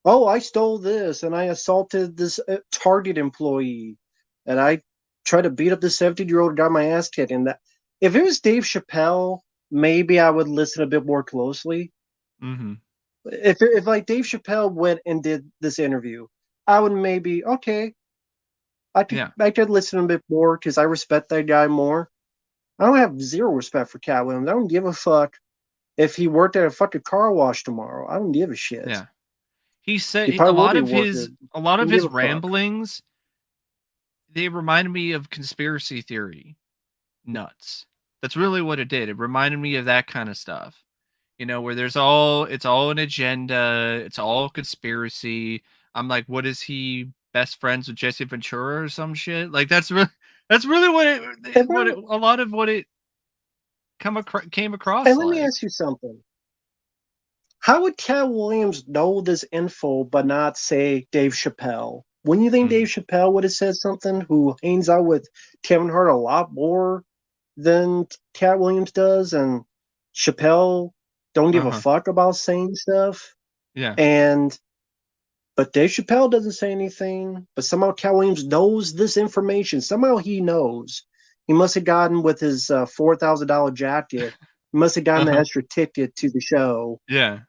A: Oh, I stole this and I assaulted this Target employee, and I tried to beat up this 17-year-old, got my ass kicked. And that, if it was Dave Chappelle, maybe I would listen a bit more closely.
B: mm-hmm.
A: If like Dave Chappelle went and did this interview, I would maybe okay.
B: Yeah,
A: I could listen a bit more because I respect that guy more. I don't have zero respect for Cat Williams. I don't give a fuck if he worked at a fucking car wash tomorrow. I don't give a shit.
B: yeah. He said
A: He
B: a
A: probably will
B: lot
A: be
B: of his
A: working.
B: a lot
A: I
B: of
A: don't give
B: his
A: a fuck.
B: ramblings, they remind me of conspiracy theory nuts. That's really what it did. It reminded me of that kind of stuff. Where it's all an agenda, it's all conspiracy. I'm like, what is he best friends with Jesse Ventura or some shit? Like that's really
A: And
B: a lot of what it came across
A: let me
B: like.
A: ask you something. How would Cat Williams know this info but not say Dave Chappelle? Wouldn't you think Dave
B: Mhm.
A: Chappelle would have said something who hangs out with Kevin Hart a lot more than Cat Williams does? And Chappelle don't give a
B: Uh-huh.
A: fuck about saying stuff.
B: Yeah.
A: And but Dave Chappelle doesn't say anything. But somehow Cat Williams knows this information. Somehow he knows. He must have gotten with his $4,000 jacket. He must have gotten the
B: Uh-huh.
A: extra ticket to the show.
B: Yeah.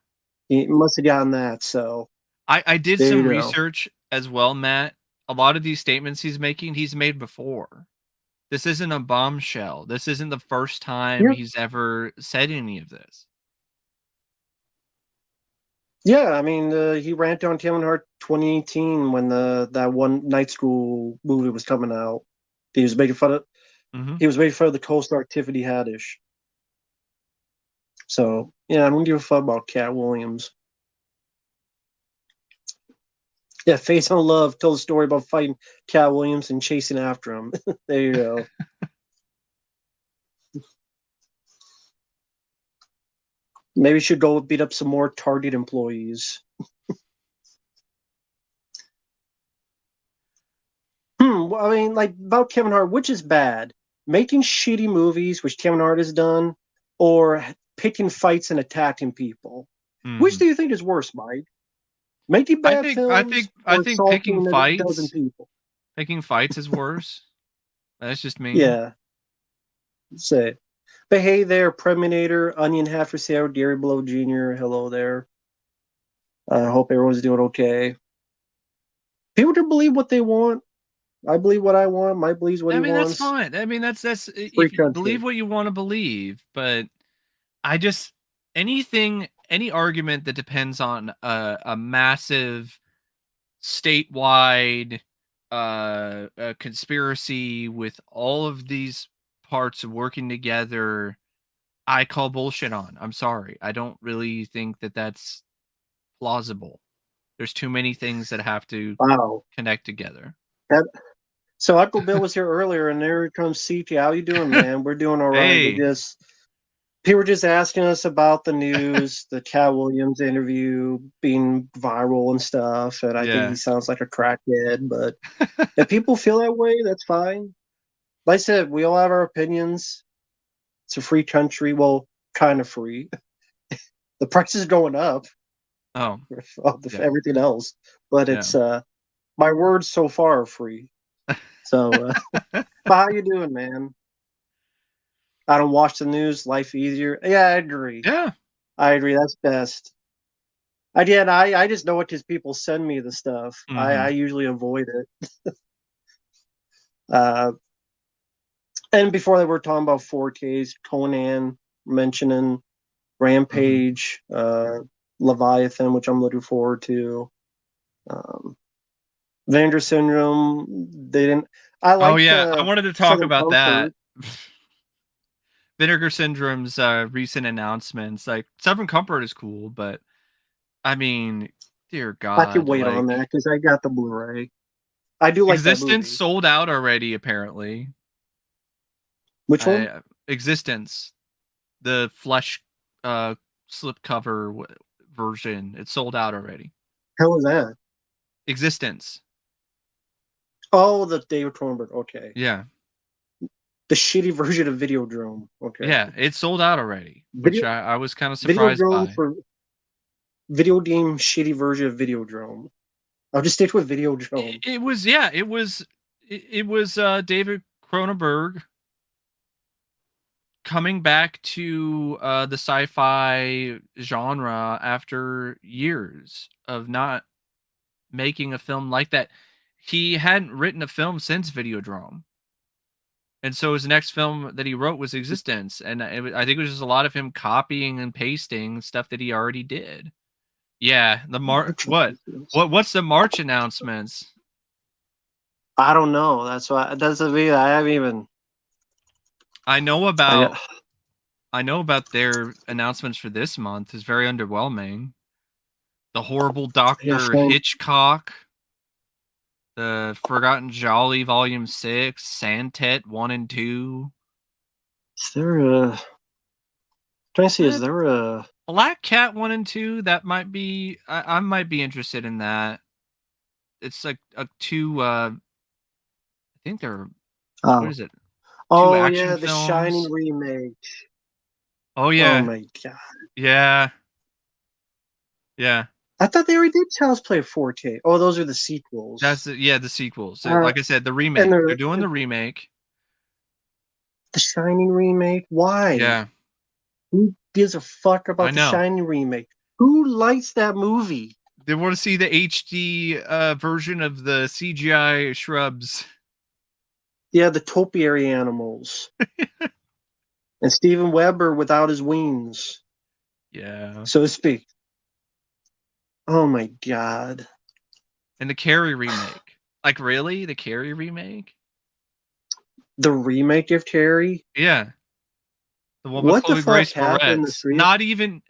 A: He must have gotten that. So
B: I did
A: there you
B: some
A: go.
B: research as well, Matt. A lot of these statements he's making, he's made before. This isn't a bombshell. This isn't the first time
A: Yeah,
B: he's ever said any of this.
A: yeah. I mean, he ranted on Kevin Hart 2018 when the that one night school movie was coming out. He was making fun of
B: Mm-hmm.
A: he was making fun of the co-star Tiffany Haddish. So yeah, I don't give a fuck about Cat Williams. Yeah, Face on Love told a story about fighting Cat Williams and chasing after him. There you go. Maybe we should go beat up some more Target employees. Well, I mean, like about Kevin Hart, which is bad? Making shitty movies, which Kevin Hart has done, or picking fights and attacking people? Which
B: Mm-hmm.
A: do you think is worse, Mike? Making
B: I
A: bad
B: think I think
A: films
B: I
A: or
B: think picking
A: assaulting a dozen
B: fights
A: people?
B: picking fights is worse. That's just me.
A: Yeah, say. But hey there, Preminator, Onion Half for Sale, Gary Blow Jr. Hello there. I hope everyone's doing okay. People can believe what they want. I believe what I want. Mike believes what
B: I
A: he
B: mean, that's
A: wants.
B: fine. I mean, that's
A: Free
B: if you
A: country.
B: believe what you want to believe, but I just any argument that depends on a massive statewide conspiracy with all of these parts working together, I call bullshit on. I'm sorry. I don't really think that that's plausible. There's too many things that have to
A: Wow.
B: connect together.
A: That, so Uncle Bill was here earlier, and there comes CT. How you doing, man? We're doing all right. We're
B: Hey.
A: just people were just asking us about the news, the Cat Williams interview being viral and stuff, and I think he
B: Yeah.
A: sounds like a crackhead. But if people feel that way, that's fine. Like I said, we all have our opinions. It's a free country. Well, kind of free. The price is going up
B: Oh,
A: of
B: yeah.
A: everything else, but
B: Yeah.
A: it's my words so far are free. So, but how you doing, man? I don't watch the news. Life easier. Yeah, I agree.
B: Yeah.
A: I agree. That's best. Again, I just know it because people send me the stuff. I
B: Mhm.
A: usually avoid it. Uh, and before that, we're talking about 4Ks, Conan mentioning
B: Mhm.
A: Rampage, Leviathan, which I'm looking forward to. Um, Vander Syndrome. They didn't. I
B: Oh,
A: like
B: yeah, I wanted to talk
A: Southern
B: about that.
A: Comfort.
B: Vinegar Syndrome's, recent announcements, like, Southern Comfort is cool, but, I mean, dear
A: I can
B: God,
A: wait on
B: like,
A: that because I got the Blu-ray. I do like that
B: Existence
A: movie.
B: sold out already, apparently.
A: Which one?
B: I Existence, the flesh, uh, slipcover version, it's sold out already.
A: Hell is that?
B: Existence.
A: Oh, the David Cronenberg. Okay,
B: Yeah.
A: the shitty version of Videodrome. Okay,
B: Yeah, it sold out already, which
A: video
B: I was kinda surprised
A: Videodrome
B: by.
A: for video game shitty version of Videodrome. I'll just stick with Videodrome.
B: It was yeah, it was, David Cronenberg coming back to, the sci-fi genre after years of not making a film like that. He hadn't written a film since Videodrome, and so his next film that he wrote was Existence, and I think it was just a lot of him copying and pasting stuff that he already did. Yeah, the Mar what? What's the March announcements?
A: I don't know. That's why. That's the video. I haven't even.
B: I know
A: I got.
B: about I know about their announcements for this month is very underwhelming. The Horrible
A: Yeah,
B: Doctor Hitchcock, the Forgotten Jolly Volume 6, Santet 1 and 2.
A: is there a? Trying to see. Is
B: Eh,
A: there a?
B: Black Cat 1 and 2, that might be I might be interested in that. It's like a two I think they're what
A: Oh,
B: is it? Two
A: oh
B: action
A: yeah, the Shining
B: films.
A: remake.
B: Oh
A: Oh
B: yeah.
A: my god.
B: Yeah. Yeah.
A: I thought they already did Child's Play 4K. Oh, those are the sequels.
B: That's the sequel. So
A: Uh,
B: like I said, the
A: and
B: remake. They're doing the remake.
A: the Shining remake. Why?
B: Yeah.
A: Who gives a fuck
B: I
A: about the
B: know.
A: Shining remake? Who likes that movie?
B: They want to see the HD version of the CGI shrubs.
A: Yeah, the topiary animals and Steven Weber without his wings,
B: Yeah.
A: so to speak. Oh my god.
B: And the Carrie remake. Like really? The Carrie remake?
A: The remake of Terry.
B: Yeah, the one with
A: What the
B: Chloe
A: fuck
B: Grace
A: happened in the
B: Moretz.
A: street?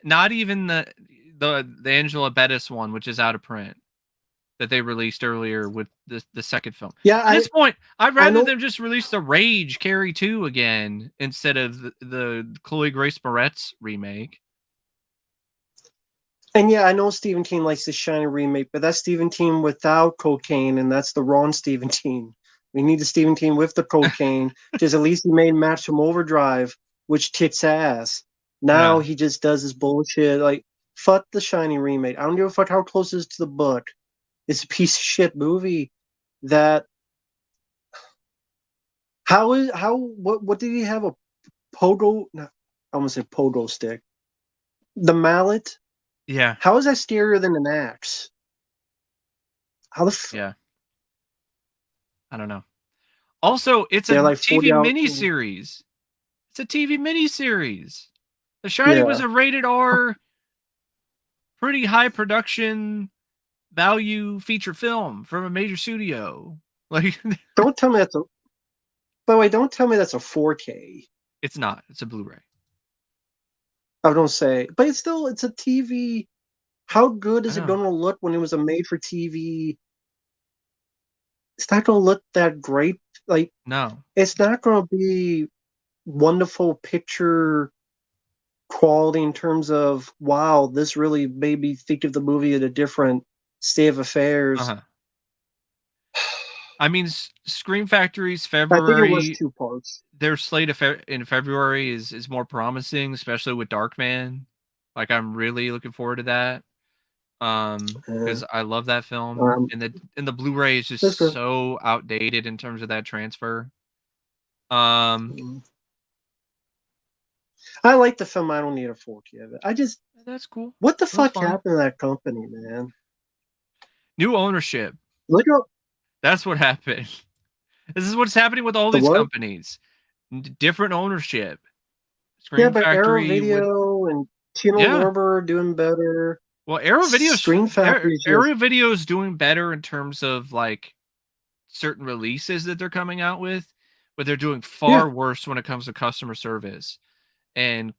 B: Not even the Angela Bettis one, which is out of print, that they released earlier with the second film.
A: Yeah,
B: At this point, I'd
A: I
B: rather
A: know.
B: them just release the Rage Carrie 2 again instead of the Chloe Grace Moretz remake.
A: And yeah, I know Stephen King likes the shiny remake, but that's Stephen King without cocaine, and that's the wrong Stephen King. We need the Stephen King with the cocaine, because at least he made Match from Overdrive, which kicks ass. Now
B: Yeah.
A: he just does this bullshit. Like, fuck the shiny remake. I don't give a fuck how close it is to the book. It's a piece of shit movie that what did he have a pogo no, I almost said pogo stick. The mallet?
B: Yeah.
A: How is that scarier than an axe? How the
B: Yeah. I don't know. Also, it's a
A: they're like
B: TV
A: 40 out.
B: miniseries. It's a TV miniseries. The Shining was
A: Yeah.
B: a rated R, pretty high production value feature film from a major studio. Like,
A: Don't tell me that's a by the way, don't tell me that's a 4K.
B: it's not. It's a Blu-ray.
A: I don't say. But it's a TV. How good
B: I
A: is it
B: know.
A: gonna look when it was a made for TV? It's not gonna look that great. Like
B: No.
A: it's not gonna be wonderful picture quality in terms of wow, this really made me think of the movie at a different state of affairs.
B: Uh-huh. I mean, Scream Factory's
A: I think it was
B: February,
A: two parts.
B: their slate of in February is more promising, especially with Darkman. Like, I'm really looking forward to that.
A: Uh,
B: Because I love that film,
A: um,
B: and the Blu-ray is
A: that's
B: just
A: good.
B: so outdated in terms of that transfer. Um,
A: Mm. I like the film. I don't need a 4K of it. I just
B: that's cool.
A: what the
B: That's
A: fuck
B: fine.
A: happened to that company, man?
B: New ownership.
A: Look at
B: That's what happened. This is what's happening with all
A: the
B: these
A: what?
B: companies. Different ownership.
A: Yeah,
B: Scream
A: but Arrow
B: Factory with
A: Video and Tino
B: yeah.
A: Lorber are doing better.
B: Well, Arrow Video's
A: Screen Factory is just
B: Arrow Video is doing better in terms of like certain releases that they're coming out with, but they're doing
A: yeah.
B: far worse when it comes to customer service and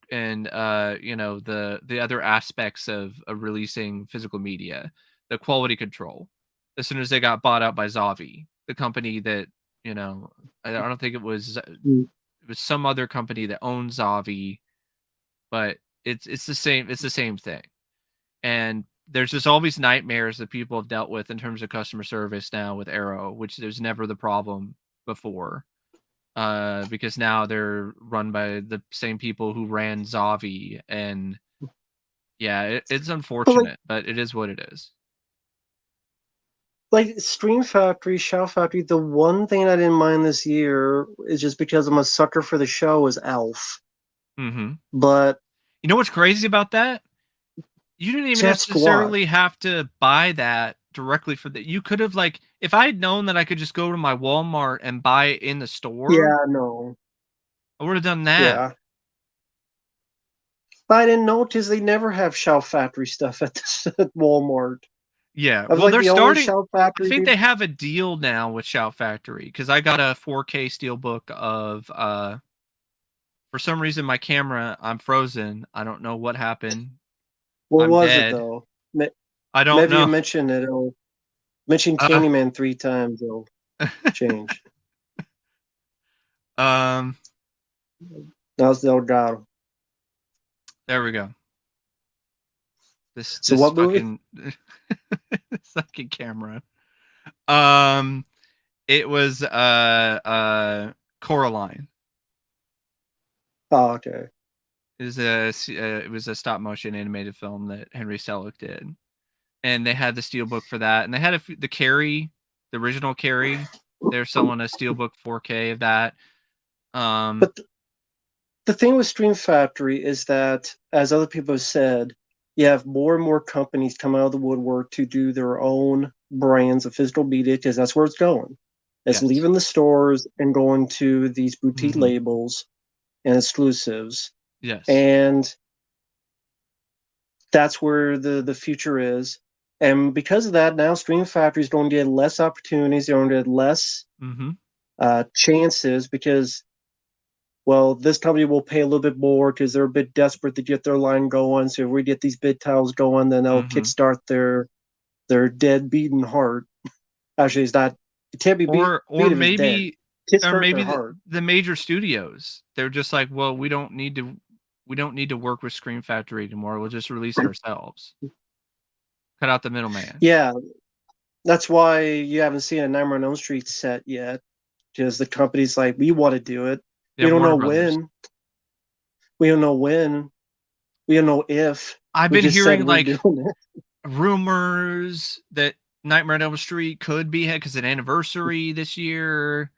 B: you know the other aspects of releasing physical media, the quality control. As soon as they got bought out by Zavi, the company that you know, I don't think
A: Mm.
B: it was some other company that owns Zavi, but it's the same. It's the same thing. And there's just all these nightmares that people have dealt with in terms of customer service now with Arrow, which there's never the problem before. Because now they're run by the same people who ran Zavi, and yeah, it's
A: But like
B: unfortunate, but it is what it is.
A: Screen Factory, Shout Factory, the one thing I didn't mind this year is just because I'm a sucker for the show is Elf.
B: Mm-hmm.
A: But
B: You know what's crazy about that? You didn't even
A: Jet Squad.
B: necessarily have to buy that directly for that. You could have like, if I had known that I could just go to my Walmart and buy it in the store,
A: Yeah, no.
B: I would have done that.
A: Yeah. But I didn't know because they never have Shout Factory stuff at, at Walmart.
B: Yeah,
A: I was
B: well,
A: like
B: they're
A: the only
B: starting.
A: Shout
B: I
A: Factory
B: think
A: people.
B: they have a deal now with Shout Factory because I got a 4K steelbook of. For some reason, my camera, I'm frozen. I don't know what happened.
A: What
B: I'm
A: was it
B: dead.
A: though?
B: I don't
A: Maybe you
B: know.
A: mentioned it. It'll mention
B: Uh,
A: Candyman 3 times. It'll change.
B: um,
A: Now's the Elgato.
B: there we go. This
A: So
B: this
A: what movie?
B: fucking this fucking camera. Um, it was Coraline.
A: Oh, okay.
B: It was a stop motion animated film that Henry Selick did, and they had the steelbook for that, and they had the Carrie, the original Carrie. They're selling a steelbook 4K of that. Um,
A: But the thing with Stream Factory is that, as other people have said, you have more and more companies come out of the woodwork to do their own brands of physical media because that's where it's going. It's
B: yes.
A: leaving the stores and going to these boutique
B: Hmm.
A: labels and exclusives.
B: Yes.
A: And that's where the future is. And because of that, now Stream Factory is going to get less opportunities. They're going to get less
B: Hmm.
A: chances because, well, this company will pay a little bit more because they're a bit desperate to get their line going. So if we get these bid tiles going, then they'll
B: Mm-hmm.
A: kickstart their dead beaten heart. Actually, it's not. It can't be
B: Or
A: beat if it's dead.
B: maybe or
A: Kickstart
B: maybe
A: their heart.
B: the major studios, they're just like, well, we don't need to work with Scream Factory anymore. We'll just release it ourselves. Cut out the middleman.
A: Yeah, that's why you haven't seen a Nightmare on Elm Street set yet, because the company's like, we want to do it.
B: Yeah,
A: We don't
B: Warner
A: know
B: Brothers.
A: when. We don't know when. We don't know if.
B: I've
A: We
B: been
A: just said
B: hearing
A: we're
B: like
A: doing it.
B: rumors that Nightmare on Elm Street could be because an anniversary this year.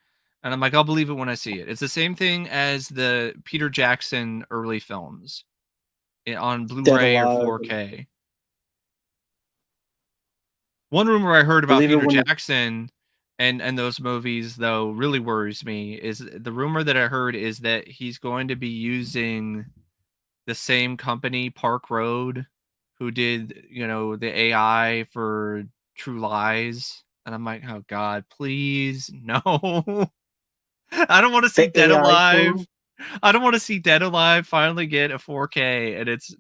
B: And I'm like, I'll believe it when I see it. It's the same thing as the Peter Jackson early films on
A: Dead
B: Blu-ray or
A: alive.
B: 4K. One rumor I heard about
A: Believe it
B: Peter
A: when it,
B: Jackson and those movies though really worries me is the rumor that I heard is that he's going to be using the same company, Park Road, who did, the AI for True Lies. And I'm like, oh God, please, no. I don't want to see
A: the
B: Dead
A: AI
B: Alive.
A: thing.
B: I don't want to see Dead Alive finally get a 4K and it's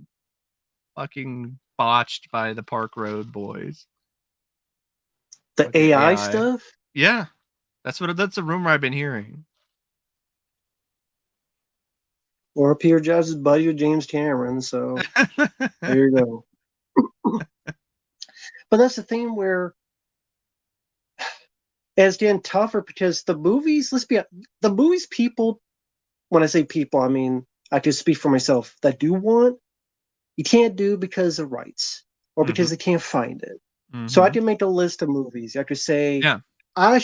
B: fucking botched by the Park Road boys.
A: The
B: Fucking
A: AI
B: AI.
A: stuff.
B: Yeah. That's a rumor I've been hearing.
A: Or Peter Jackson's buddy with James Cameron. So there you go. But that's the thing where it's getting tougher because the movies, the movies people, when I say people, I mean, I can speak for myself, that do want, you can't do because of rights or because
B: Mhm.
A: they can't find it. So I
B: Mhm.
A: can make a list of movies. I could say,
B: Yeah.
A: I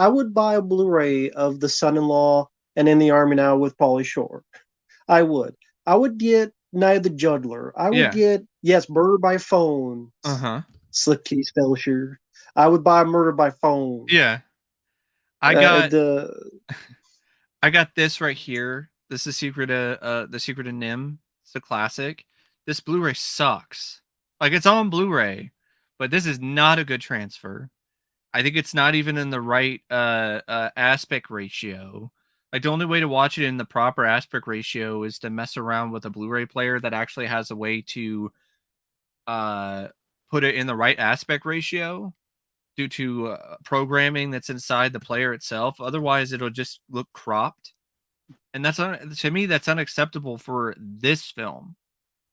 A: would buy a Blu-ray of The Son-in-Law and In the Army Now with Pauly Shore. I would. I would get Night of the Juggler. I would
B: Yeah.
A: get, yes, Murder by Phone,
B: Uh-huh.
A: Slip Case Fellowshire. I would buy Murder by Phone.
B: Yeah. I got
A: The
B: I got this right here. This is the Secret of Nim. It's a classic. This Blu-ray sucks. Like it's on Blu-ray, but this is not a good transfer. I think it's not even in the right aspect ratio. Like the only way to watch it in the proper aspect ratio is to mess around with a Blu-ray player that actually has a way to uh put it in the right aspect ratio due to programming that's inside the player itself. Otherwise, it'll just look cropped, and to me that's unacceptable for this film.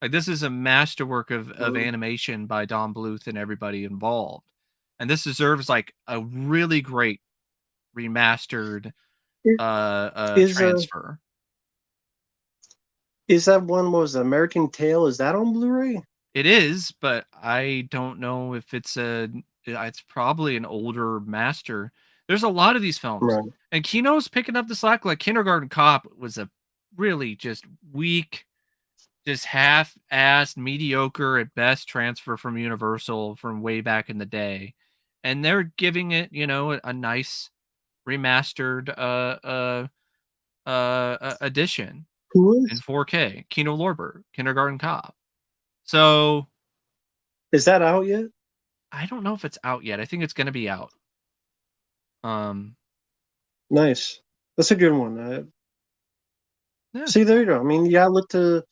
B: Like this is a masterwork of animation by Don Bluth and everybody involved, and this deserves like a really great remastered
A: is
B: transfer.
A: is that one was American Tail? Is that on Blu-ray?
B: It is, but I don't know if it's probably an older master. There's a lot of these films.
A: Right.
B: And Kino's picking up the slack. Like Kindergarten Cop was a really just weak, just half-assed, mediocre at best transfer from Universal from way back in the day. And they're giving it, a nice remastered edition
A: Who
B: in
A: is?
B: 4K. Kino Lorber, Kindergarten Cop. So
A: Is that out yet?
B: I don't know if it's out yet. I think it's gonna be out. Um,
A: Nice. That's a good one.
B: yeah,
A: See, there you go. I mean, yeah, look to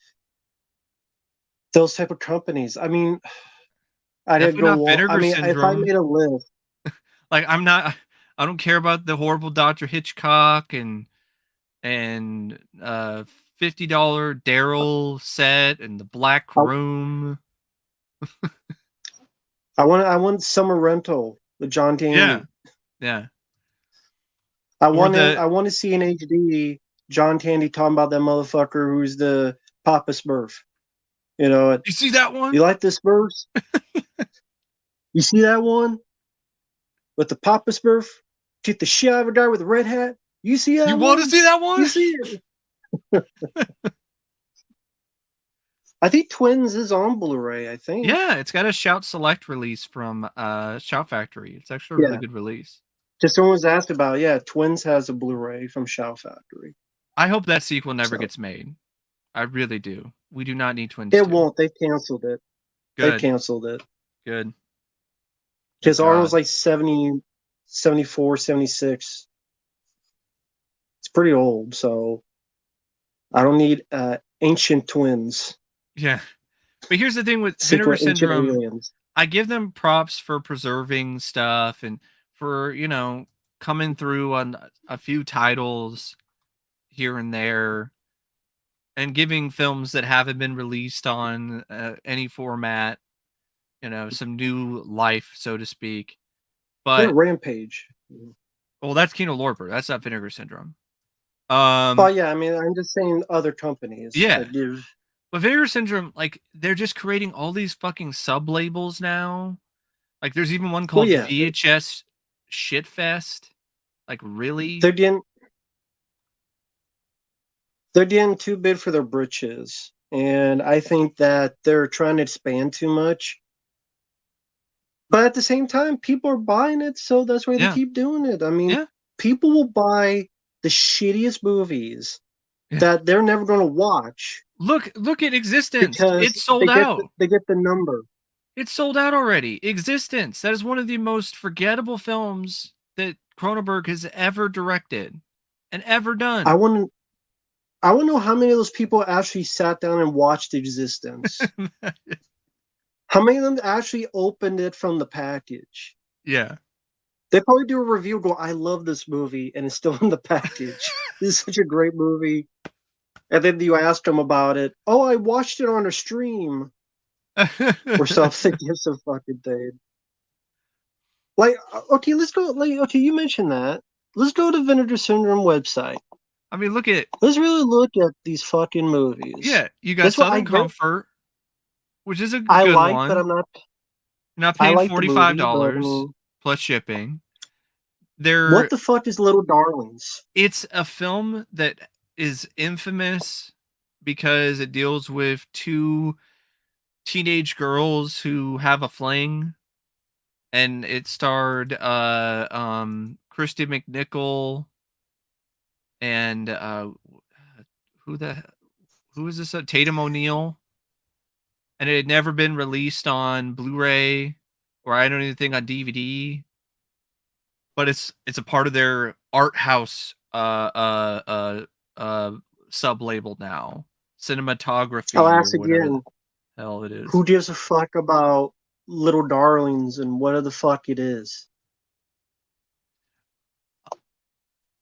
A: those type of companies. I mean, I'd
B: definitely
A: go
B: not
A: long. I
B: Vinegar
A: mean, if I
B: Syndrome.
A: made a list,
B: Like I'm not. I don't care about the horrible Doctor Hitchcock and $50 Daryl set and the Black
A: I,
B: Room.
A: I want Summer Rental with John
B: Yeah,
A: Tandy.
B: yeah.
A: I
B: Or
A: want him.
B: the
A: I want to see in HD John Tandy talking about that motherfucker who's the Papa Smurf. You know,
B: you see that
A: you
B: one?
A: like this Smurfs? You see that one with the Papa Smurf? Kick the shit out of a guy with a red hat. You see
B: You
A: that
B: want to
A: one?
B: see that
A: You
B: one?
A: see it? I think Twins is on Blu-ray. I think.
B: Yeah, it's got a Shout Select release from Shout Factory. It's actually a really
A: Yeah.
B: good release.
A: Just someone was asked about. Yeah, Twins has a Blu-ray from Shout Factory.
B: I hope that sequel never
A: So
B: gets made. I really do. We do not need Twins
A: it
B: 2.
A: won't. They've canceled it. They've
B: Good.
A: canceled it
B: Good. Thank
A: because Arnold's
B: God.
A: like 70, 74, 76. It's pretty old, so I don't need ancient twins,
B: Yeah. But here's the thing with Vinegar
A: secret ancient
B: Syndrome,
A: aliens.
B: I give them props for preserving stuff and for, coming through on a few titles here and there and giving films that haven't been released on any format, some new life, so to speak.
A: Yeah,
B: But
A: Rampage.
B: well, that's Kino Lorber. That's not Vinegar Syndrome.
A: Well,
B: Um,
A: yeah, I mean, I'm just saying other companies
B: yeah,
A: that give.
B: but Vinegar Syndrome, like they're just creating all these fucking sub labels now. Like there's even one
A: Well,
B: called
A: yeah,
B: VHS Shitfest. Like really?
A: they're getting they're getting too big for their britches, and I think that they're trying to expand too much. But at the same time, people are buying it, so that's why they
B: Yeah,
A: keep doing it. I mean,
B: yeah,
A: people will buy the shittiest movies
B: yeah.
A: that they're never going to watch
B: Look at Existence.
A: because
B: It's sold out.
A: they get the number.
B: It's sold out already. Existence. That is one of the most forgettable films that Cronenberg has ever directed and ever
A: I
B: done.
A: want to I want to know how many of those people actually sat down and watched Existence. How many of them actually opened it from the package?
B: Yeah.
A: They probably do a review. Go, I love this movie, and it's still in the package. This is such a great movie. And then you ask them about it. Oh, I watched it on a stream or something. It's a fucking thing. Like, okay, let's go. Like, okay, you mentioned that. Let's go to Vinegar Syndrome website.
B: I mean, look at
A: Let's really look at these fucking movies.
B: yeah, you got
A: That's what
B: Southern Comfort, which is a
A: I
B: good
A: like, but
B: one.
A: I'm not.
B: You're not
A: I
B: paying
A: like the movie, but I
B: $45
A: mean,
B: plus shipping.
A: what
B: There
A: the fuck is Little Darlings?
B: it's a film that is infamous because it deals with two teenage girls who have a fling, and it starred Christy McNichol and who the who is this, Tatum O'Neal, and it had never been released on Blu-ray or I don't even think on DVD, but it's a part of their art house sub label now,
A: I'll
B: cinematography or
A: ask
B: whatever the
A: again.
B: hell it is.
A: Who gives a fuck about Little Darlings and what the fuck it is?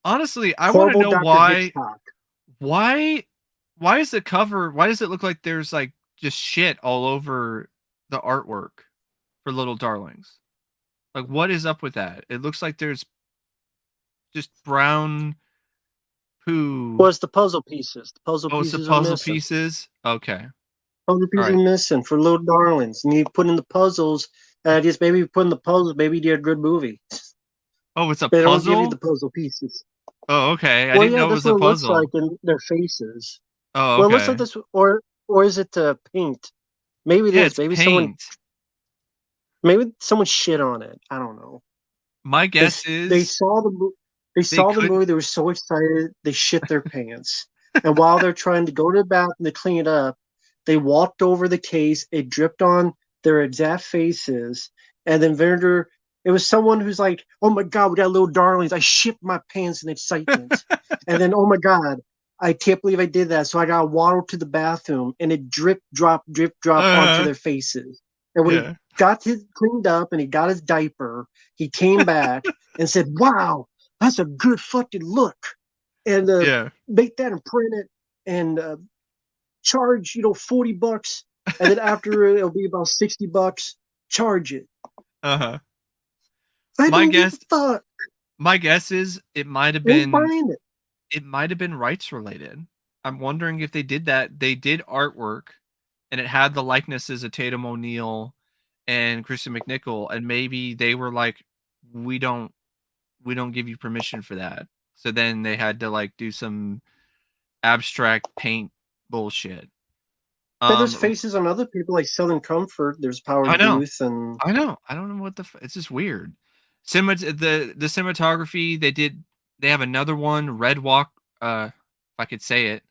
B: Honestly, I want to
A: Horrible
B: know
A: Dr.
B: why
A: Hitchcock.
B: why why is the cover, why does it look like there's like just shit all over the artwork for Little Darlings? Like what is up with that? It looks like there's just brown poo.
A: Was the puzzle pieces? The puzzle
B: Oh, it's the
A: pieces are
B: puzzle
A: missing.
B: pieces. Okay,
A: Puzzle
B: all
A: pieces are
B: right.
A: missing for Little Darlings. And you put in the puzzles. Just maybe put in the puzzles. Maybe you did a good movie.
B: Oh, it's a
A: They don't give you the
B: puzzle.
A: puzzle pieces.
B: Oh, okay. I
A: Well,
B: didn't
A: yeah,
B: know it
A: that's
B: was a
A: what it looks like
B: puzzle.
A: in their faces.
B: Oh,
A: Well, it looks like
B: okay.
A: this, or is it paint? Maybe it
B: Yeah,
A: is.
B: it's paint.
A: Maybe someone shit on it. I don't know.
B: My
A: They
B: guess
A: they
B: is
A: saw they
B: they
A: saw the
B: couldn't.
A: movie. They were so excited they shit their pants. And while they're trying to go to the bathroom to clean it up, they walked over the case. It dripped on their exact faces. And then Vinegar, it was someone who's like, "Oh my god, we got Little Darlings." I shit my pants in excitement. And then, oh my god, I can't believe I did that. So I got waddled to the bathroom, and it drip, drop onto
B: uh,
A: their faces. And when he
B: yeah.
A: got his cleaned up and he got his diaper, he came back and said, "Wow, that's a good fucking look," and
B: Yeah.
A: make that and print it and charge $40, and then after it'll be about $60. Charge it.
B: Uh-huh.
A: I
B: My
A: don't give
B: guess
A: a fuck.
B: my guess is it might have
A: Ain't
B: been
A: buying it.
B: rights related. I'm wondering if they did that. They did artwork and it had the likenesses of Tatum O'Neal and Kristen McNichol, and maybe they were like, we don't give you permission for that. So then they had to like do some abstract paint bullshit.
A: But there's
B: Um
A: faces on other people like Southern Comfort. There's Powers
B: I know.
A: Booth and
B: I know. I don't know what it's just weird. The cinematography they have another one, Red Walk if I could say it.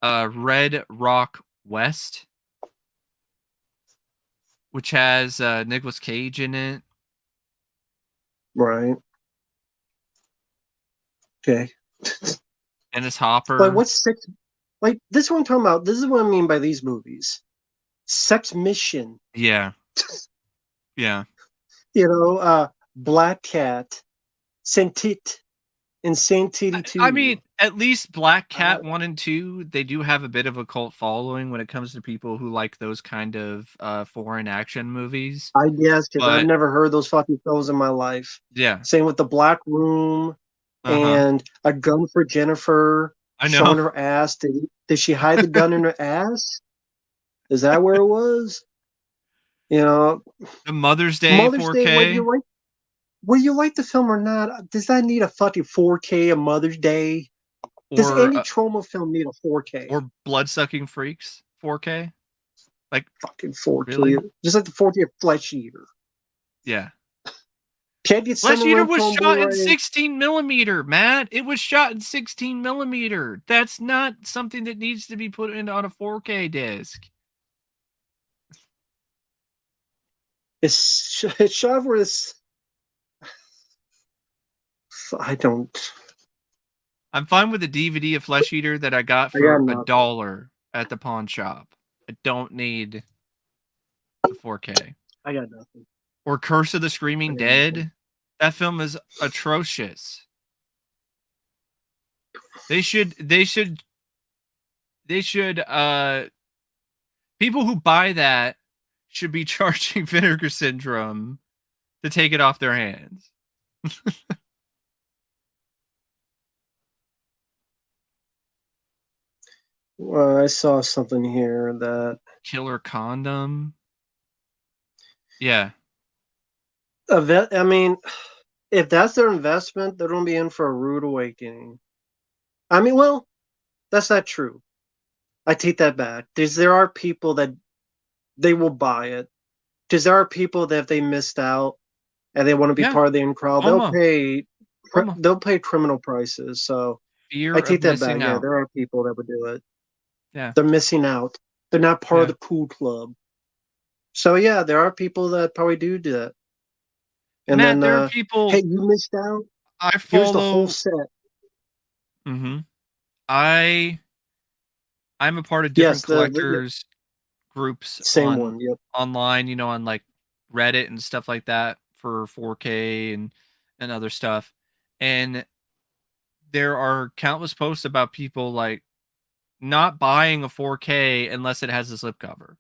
B: Red Rock West, which has Nicolas Cage in it.
A: right. Okay.
B: Dennis
A: Like
B: Hopper.
A: what's sex? Like this is what I'm talking about. This is what I mean by these movies. Sex Mission.
B: Yeah. Yeah.
A: Black Cat, Sentit, and Santity
B: I mean,
A: 2.
B: at least Black
A: Uh,
B: Cat 1 and 2, they do have a bit of a cult following when it comes to people who like those kind of foreign action movies.
A: I guess because I've
B: But
A: never heard those fucking films in my life.
B: yeah.
A: Same with the Black Room
B: Uh-huh.
A: and A Gun for Jennifer
B: I know.
A: showing her ass. Did she hide the gun in her ass? Is that where it was? You know,
B: The Mother's Day
A: Mother's Day.
B: 4K
A: Whether you like the film or not, does that need a fucking 4K a Mother's Day? Does
B: or
A: any trauma film need a 4K?
B: or Blood-Sucking Freaks 4K? Like,
A: Fucking 4K,
B: really?
A: just like the 4K of Flesh Eater.
B: Yeah.
A: Can't get
B: Flesh
A: Cinema
B: Eater
A: Rental
B: was
A: on
B: shot in
A: Blu-ray.
B: 16 millimeter, Matt. It was shot in 16 millimeter. That's not something that needs to be put in on a 4K disc.
A: It's shot where this. I don't.
B: I'm fine with the DVD of Flesh Eater that I got
A: I got
B: for a
A: nothing.
B: dollar at the pawn shop. I don't need the 4K.
A: I got nothing.
B: Or Curse of the
A: I
B: Screaming
A: got nothing.
B: Dead. That film is atrocious. They should they should they should people who buy that should be charging Vinegar Syndrome to take it off their hands.
A: I saw something here that
B: Killer Condom. Yeah.
A: I mean, if that's their investment, they're gonna be in for a rude awakening. I mean, well, that's not true. I take that back. There are people that they will buy it. Because there are people that if they missed out and they want to be
B: Yeah.
A: part of the in crowd,
B: FOMO. FOMO.
A: they'll pay criminal prices. So I
B: Fear of
A: take that back.
B: missing
A: Yeah,
B: out.
A: there are people that would do it.
B: Yeah.
A: They're missing out. They're not part of
B: Yeah.
A: the cool club. So yeah, there are people that probably do that. And
B: Matt,
A: then,
B: there are
A: hey,
B: people
A: you missed out.
B: I
A: Here's the whole
B: follow.
A: set.
B: I I'm a part of different
A: Yes, the
B: collectors groups
A: same
B: on
A: one. Yep.
B: online, on like Reddit and stuff like that for 4K and other stuff. And there are countless posts about people like not buying a 4K unless it has a slipcover.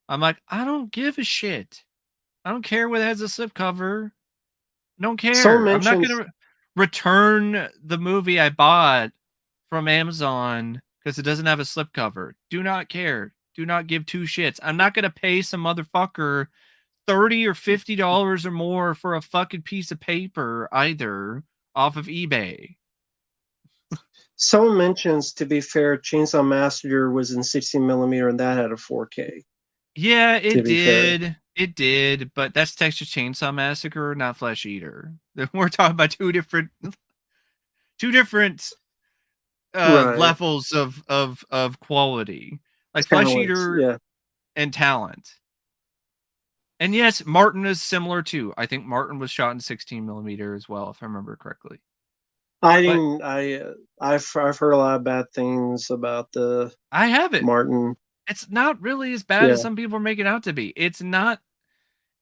B: I'm like, I don't give a shit. I don't care whether it has a slipcover. I don't
A: Someone
B: care. I'm not
A: mentions
B: gonna return the movie I bought from Amazon because it doesn't have a slipcover. Do not care. Do not give two shits. I'm not gonna pay some motherfucker $30 or $50 or more for a fucking piece of paper either off of eBay.
A: someone mentions to be fair, Chainsaw Massacre was in 16 millimeter and that had a 4K.
B: Yeah,
A: To
B: it
A: be fair,
B: did. It did, but that's Texas Chainsaw Massacre, not Flesh Eater. We're talking about two different
A: right?
B: levels of quality. Like Flesh
A: Talent,
B: Eater
A: yeah.
B: and talent. And yes, Martin is similar too. I think Martin was shot in 16 millimeter as well, if I remember correctly.
A: I
B: But
A: didn't. I've heard a lot of bad things about the
B: I have it.
A: Martin.
B: It's not really as bad as
A: Yeah.
B: some people are making out to be. It's not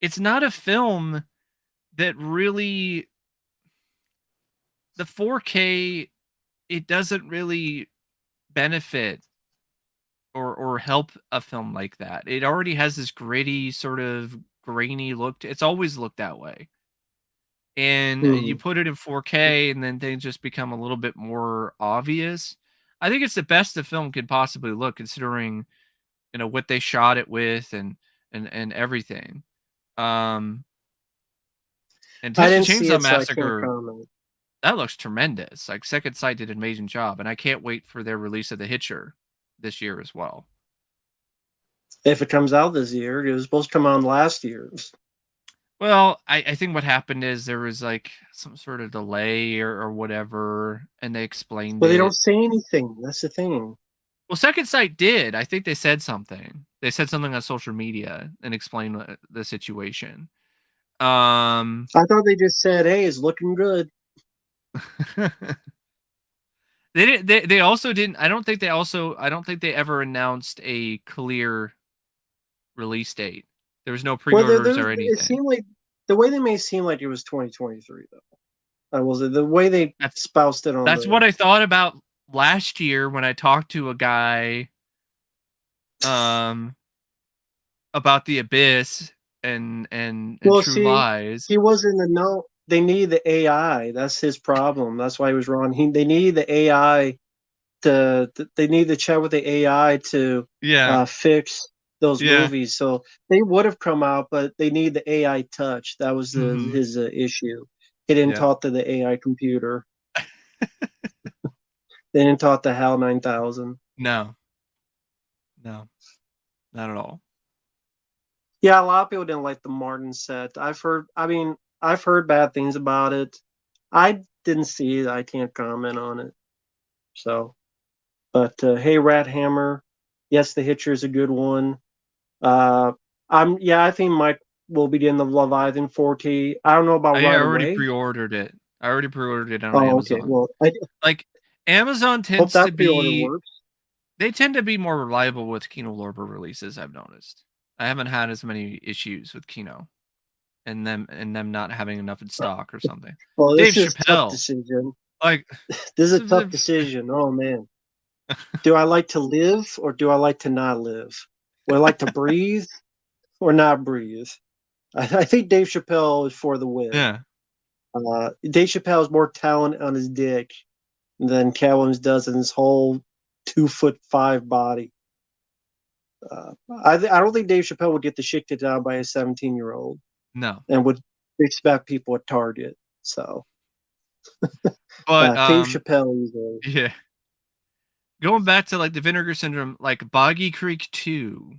B: a film that really the 4K it doesn't really benefit or help a film like that. It already has this gritty sort of grainy look. It's always looked that way. And you
A: Hmm.
B: put it in 4K and then things just become a little bit more obvious. I think it's the best the film could possibly look considering, what they shot it with and everything. Um and
A: I
B: Texas
A: didn't see
B: Chainsaw
A: it, so I can't
B: Massacre,
A: comment.
B: that looks tremendous. Like Second Sight did an amazing job and I can't wait for their release of The Hitcher this year as well.
A: If it comes out this year, it was supposed to come out last year.
B: Well, I think what happened is there was like some sort of delay or whatever, and they explained
A: But they don't
B: it.
A: say anything. That's the thing.
B: Well, Second Sight did. I think they said something. They said something on social media and explained the situation. Um,
A: I thought they just said, "Hey, it's looking good."
B: They didn't. They also didn't. I don't think they also. I don't think they ever announced a clear release date. There was no
A: Well,
B: pre-orders
A: there,
B: or
A: it
B: anything.
A: seemed like the way they made it seem like it was 2023 though. I will say the way they
B: That's
A: spoused it on
B: that's
A: the.
B: what I thought about last year when I talked to a guy um about the Abyss and
A: Well,
B: True
A: see,
B: Lies.
A: he wasn't the no. They need the AI. That's his problem. That's why he was wrong. They need the AI they need to chat with the AI to
B: Yeah.
A: fix those
B: Yeah.
A: movies. So they would have come out, but they need the AI touch. That was
B: Mhm.
A: his issue. He didn't
B: Yeah.
A: talk to the AI computer. They didn't talk to HAL 9000.
B: No. No. Not at all.
A: Yeah, a lot of people didn't like the Martin set. I've heard. I mean, I've heard bad things about it. I didn't see it. I can't comment on it. So, but hey, Rat Hammer. Yes, the Hitcher is a good one. Uh, I think Mike will be getting the Leviathan 4T. I don't know about
B: I
A: right
B: already
A: away.
B: pre-ordered it. I already pre-ordered it on
A: Oh, okay.
B: Amazon.
A: Well, I
B: Like Amazon
A: hope
B: tends to
A: that pre-order
B: be
A: works.
B: they tend to be more reliable with Kino Lorber releases, I've noticed. I haven't had as many issues with Kino and them not having enough in stock or something.
A: Well,
B: Dave
A: this is a tough
B: Chappelle,
A: decision.
B: like
A: This is a tough decision. Oh man, do I like to live or do I like to not live? Would I like to breathe or not breathe? I think Dave Chappelle is for the win.
B: yeah.
A: Dave Chappelle has more talent on his dick than Cat Williams does in his whole 2'5" body. I don't think Dave Chappelle would get the shit kicked out by a 17-year-old
B: No.
A: and would expect people at Target. So
B: But
A: Dave Chappelle easily.
B: yeah. Going back to like the Vinegar Syndrome, like Boggy Creek 2.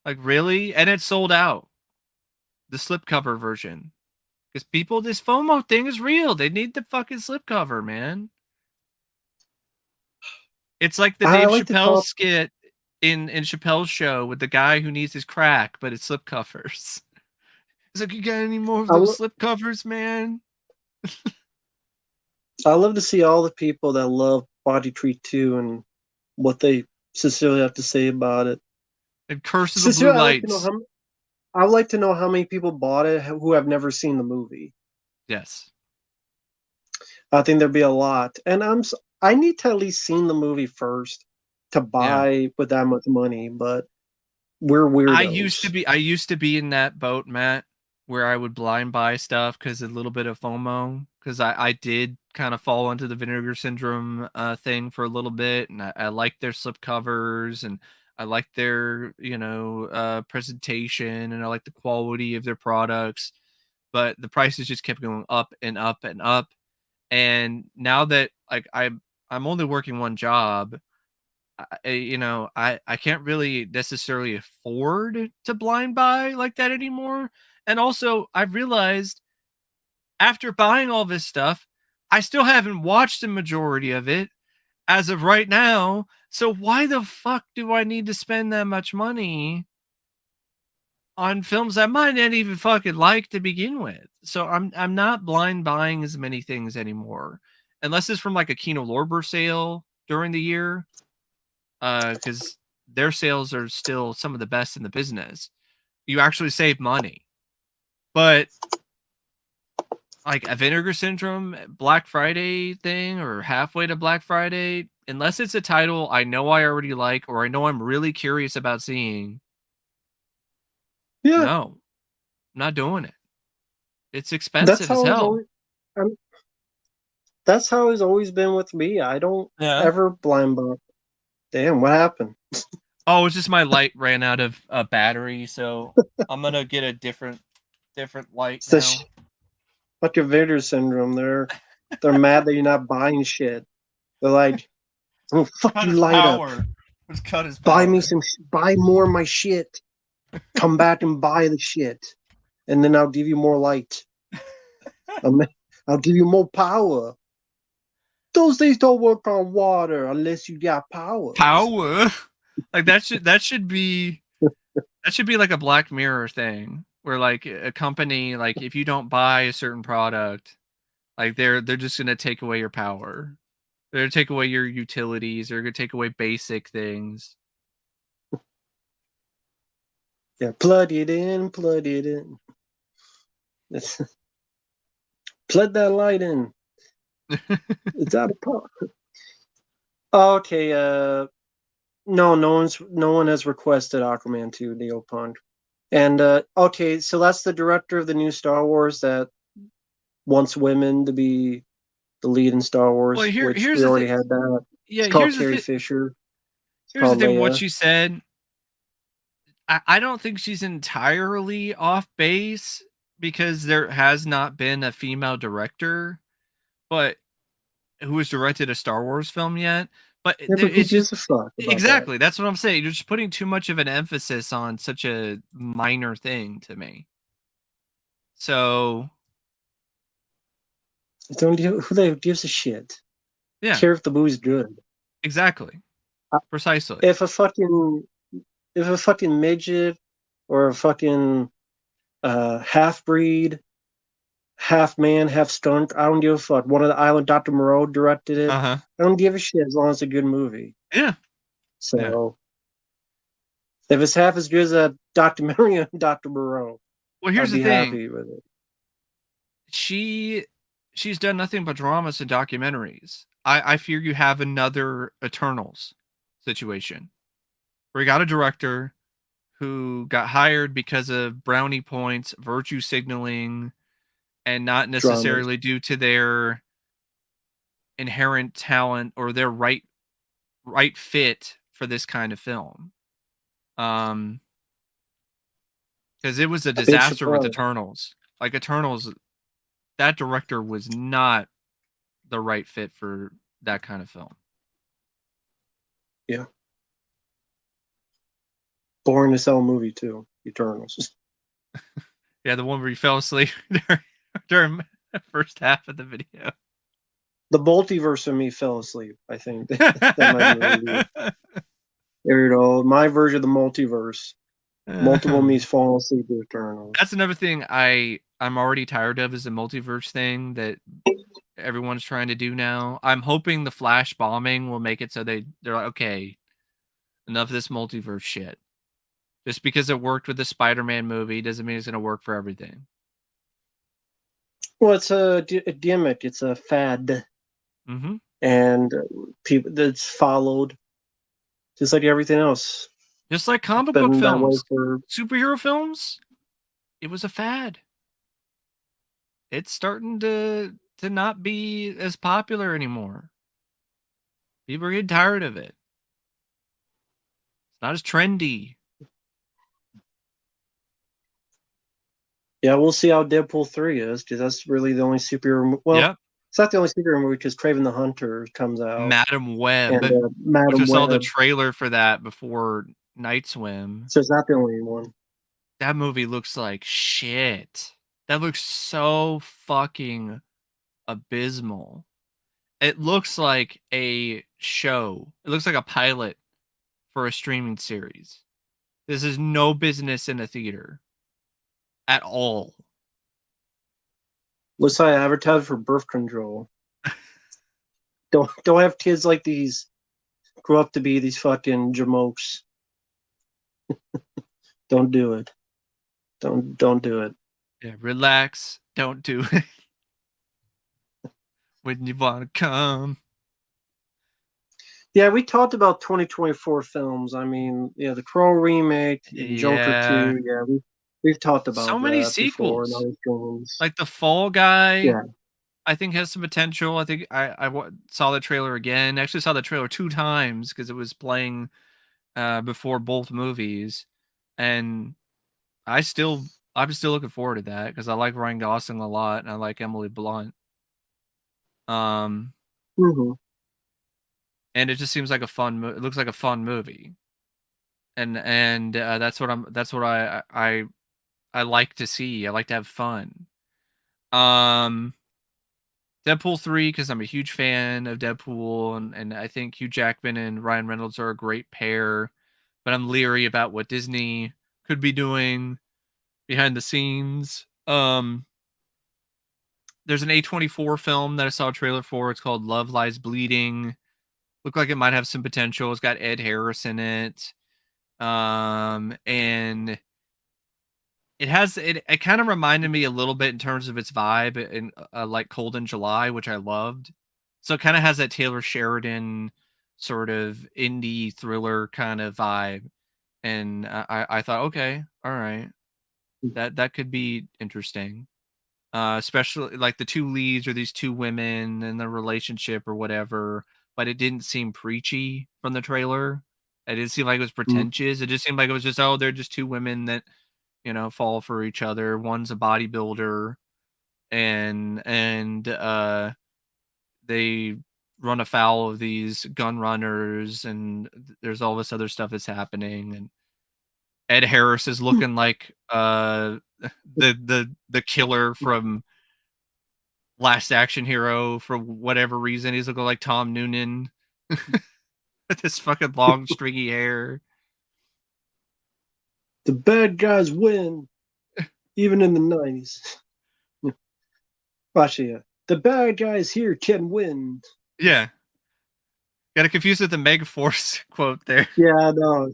B: Like really? And it sold out. The slipcover version. Because people, this FOMO thing is real. They need the fucking slipcover, man. It's like the
A: I
B: Dave
A: like to
B: Chappelle
A: talk.
B: skit in Chappelle's show with the guy who needs his crack, but it's slipcovers. It's like, you got any more of
A: I,
B: those
A: lo-
B: slipcovers, man?
A: I love to see all the people that love Body Treat 2 and what they sincerely have to say about it.
B: And Curse of the Blue
A: Sincerely, I like to know
B: Lights.
A: how. I would like to know how many people bought it who have never seen the movie.
B: Yes.
A: I think there'd be a lot, and I need to at least seen the movie first to
B: Yeah.
A: buy with that much money. But we're weirdos.
B: I used to be in that boat, Matt, where I would blind buy stuff because a little bit of FOMO. Because I did kind of fall into the Vinegar Syndrome thing for a little bit, and I liked their slip covers, and I liked their presentation, and I liked the quality of their products. But the prices just kept going up and up and up. And now that like I'm only working one job, I can't really necessarily afford to blind buy like that anymore. And also, I've realized after buying all this stuff, I still haven't watched the majority of it as of right now. So why the fuck do I need to spend that much money on films I might not even fucking like to begin with? So I'm not blind buying as many things anymore, unless it's from like a Kino Lorber sale during the year, because their sales are still some of the best in the business. You actually save money. But like a Vinegar Syndrome Black Friday thing or halfway to Black Friday, unless it's a title I know I already like or I know I'm really curious about seeing,
A: Yeah,
B: no, I'm not doing it. It's
A: that's
B: expensive as
A: how it's
B: hell.
A: always. Um, that's how it's always been with me. I don't
B: Yeah.
A: ever blind buy. Damn, what happened?
B: Oh, it's just my light ran out of battery, so I'm gonna get a different light
A: It's the
B: now.
A: like your Vader syndrome. They're mad that you're not buying shit. They're like, oh fuck
B: Cut
A: you,
B: his
A: light up.
B: power. Let's cut his
A: Buy me
B: power.
A: some. Buy more of my shit. Come back and buy the shit, and then I'll give you more light. I'll, I'll give you more power. Those things don't work on water unless you got powers.
B: Power. Like that should be like a Black Mirror thing where like a company like if you don't buy a certain product, Like they're just gonna take away your power. They're gonna take away your utilities. They're gonna take away basic things.
A: Yeah, plug it in, plug it in. Plug that light in. It's out of power. Okay, no, no one has requested Aquaman 2, Neopunk. And okay, so that's the director of the new Star Wars that wants women to be the lead in Star
B: Well,
A: Wars, which
B: here's
A: we
B: the thing.
A: already had that.
B: Yeah,
A: It's called Carrie Fisher. It's
B: here's the
A: called
B: thing. What
A: Leia.
B: she said, I don't think she's entirely off base because there has not been a female director, but who has directed a Star Wars film yet. But
A: Yeah, but who
B: it's just
A: gives a fuck about that?
B: exactly that's what I'm saying. You're just putting too much of an emphasis on such a minor thing to me. So
A: Don't who they gives a shit?
B: yeah,
A: Care if the movie's good.
B: exactly,
A: Uh,
B: precisely.
A: If a fucking midget or a fucking half breed, half man, half skunk, I don't give a fuck. One of the Island, Dr. Moreau directed it.
B: Uh huh.
A: I don't give a shit as long as it's a good movie.
B: Yeah. Yeah.
A: So if it's half as good as a documentary on Dr. Moreau,
B: Well, here's
A: I'd
B: the
A: be
B: thing.
A: happy with it.
B: She she's done nothing but dramas and documentaries. I fear you have another Eternals situation where you got a director who got hired because of brownie points, virtue signaling, and not
A: Dramas.
B: necessarily due to their inherent talent or their right fit for this kind of film. Um, because it was a
A: I get your
B: disaster with
A: point.
B: Eternals. Like Eternals, that director was not the right fit for that kind of film.
A: Yeah. Boring as hell movie too. Eternals.
B: Yeah, the one where you fell asleep during the first half of the video.
A: The multiverse of me fell asleep. I think that might be what it is. There you go. My version of the multiverse. Multiple me's falling asleep to Eternals.
B: That's another thing I'm already tired of is the multiverse thing that everyone's trying to do now. I'm hoping the Flash bombing will make it so they're like, okay, enough of this multiverse shit. Just because it worked with the Spider-Man movie doesn't mean it's going to work for everything.
A: Well, it's a gimmick. It's a fad,
B: Mm-hmm.
A: and people that's followed, just like everything else.
B: Just like
A: It's
B: comic book
A: been that way
B: films,
A: for.
B: superhero films, it was a fad. It's starting to not be as popular anymore. People are getting tired of it. It's not as trendy.
A: Yeah, we'll see how Deadpool 3 is, because that's really the only superhero. Well,
B: Yep.
A: it's not the only superhero movie because Craven the Hunter comes out,
B: Madam
A: and
B: Web, which I
A: Madam
B: saw the
A: Web.
B: trailer for that before Night Swim.
A: So it's not the only one.
B: That movie looks like shit. That looks so fucking abysmal. It looks like a show. It looks like a pilot for a streaming series. This is no business in a theater at all.
A: Looks like I advertise for birth control. Don't have kids like these grow up to be these fucking jamokes. Don't do it. Don't do it.
B: Yeah, relax. Don't do it when you want to come.
A: Yeah, we talked about 2024 films. I mean, yeah, the Crow remake and Joker
B: Yeah.
A: 2. Yeah, we've talked
B: So
A: about
B: many
A: that before in
B: sequels.
A: other films.
B: Like the Fall Guy,
A: Yeah.
B: I think has some potential. I think saw the trailer again. Actually, saw the trailer two times because it was playing before both movies, and I'm still looking forward to that because I like Ryan Gosling a lot and I like Emily Blunt. Um,
A: Hmm.
B: and it just seems like a fun. It looks like a fun movie, and that's what I like to see. I like to have fun. Um, Deadpool 3 because I'm a huge fan of Deadpool and I think Hugh Jackman and Ryan Reynolds are a great pair, but I'm leery about what Disney could be doing behind the scenes. there's an A24 film that I saw a trailer for. It's called Love Lies Bleeding. Looked like it might have some potential. It's got Ed Harris in it. And it kind of reminded me a little bit in terms of its vibe in like Cold in July, which I loved. So it kind of has that Taylor Sheridan sort of indie thriller kind of vibe. And I thought, okay, all right, that could be interesting. Especially like the two leads or these two women and the relationship or whatever, but it didn't seem preachy from the trailer. It didn't seem like it was
A: Mm.
B: pretentious. It just seemed like it was just, oh, they're just two women that, fall for each other. One's a bodybuilder and they run afoul of these gun runners and there's all this other stuff that's happening and Ed Harris is looking like the killer from Last Action Hero for whatever reason. He's looking like Tom Noonan with this fucking long stringy hair.
A: The bad guys win, even in the 90s. Watch it. The bad guys here can win.
B: Yeah. Got to confuse with the Megaforce quote there.
A: Yeah, no.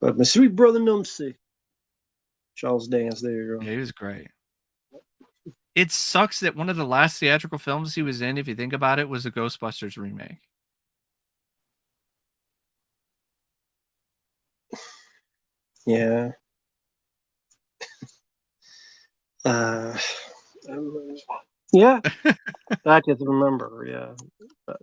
A: But my sweet brother Numsy. Charles Dance, there you
B: Yeah,
A: go.
B: he was great. It sucks that one of the last theatrical films he was in, if you think about it, was a Ghostbusters remake.
A: Yeah. Uh, yeah, I can remember. Yeah. But,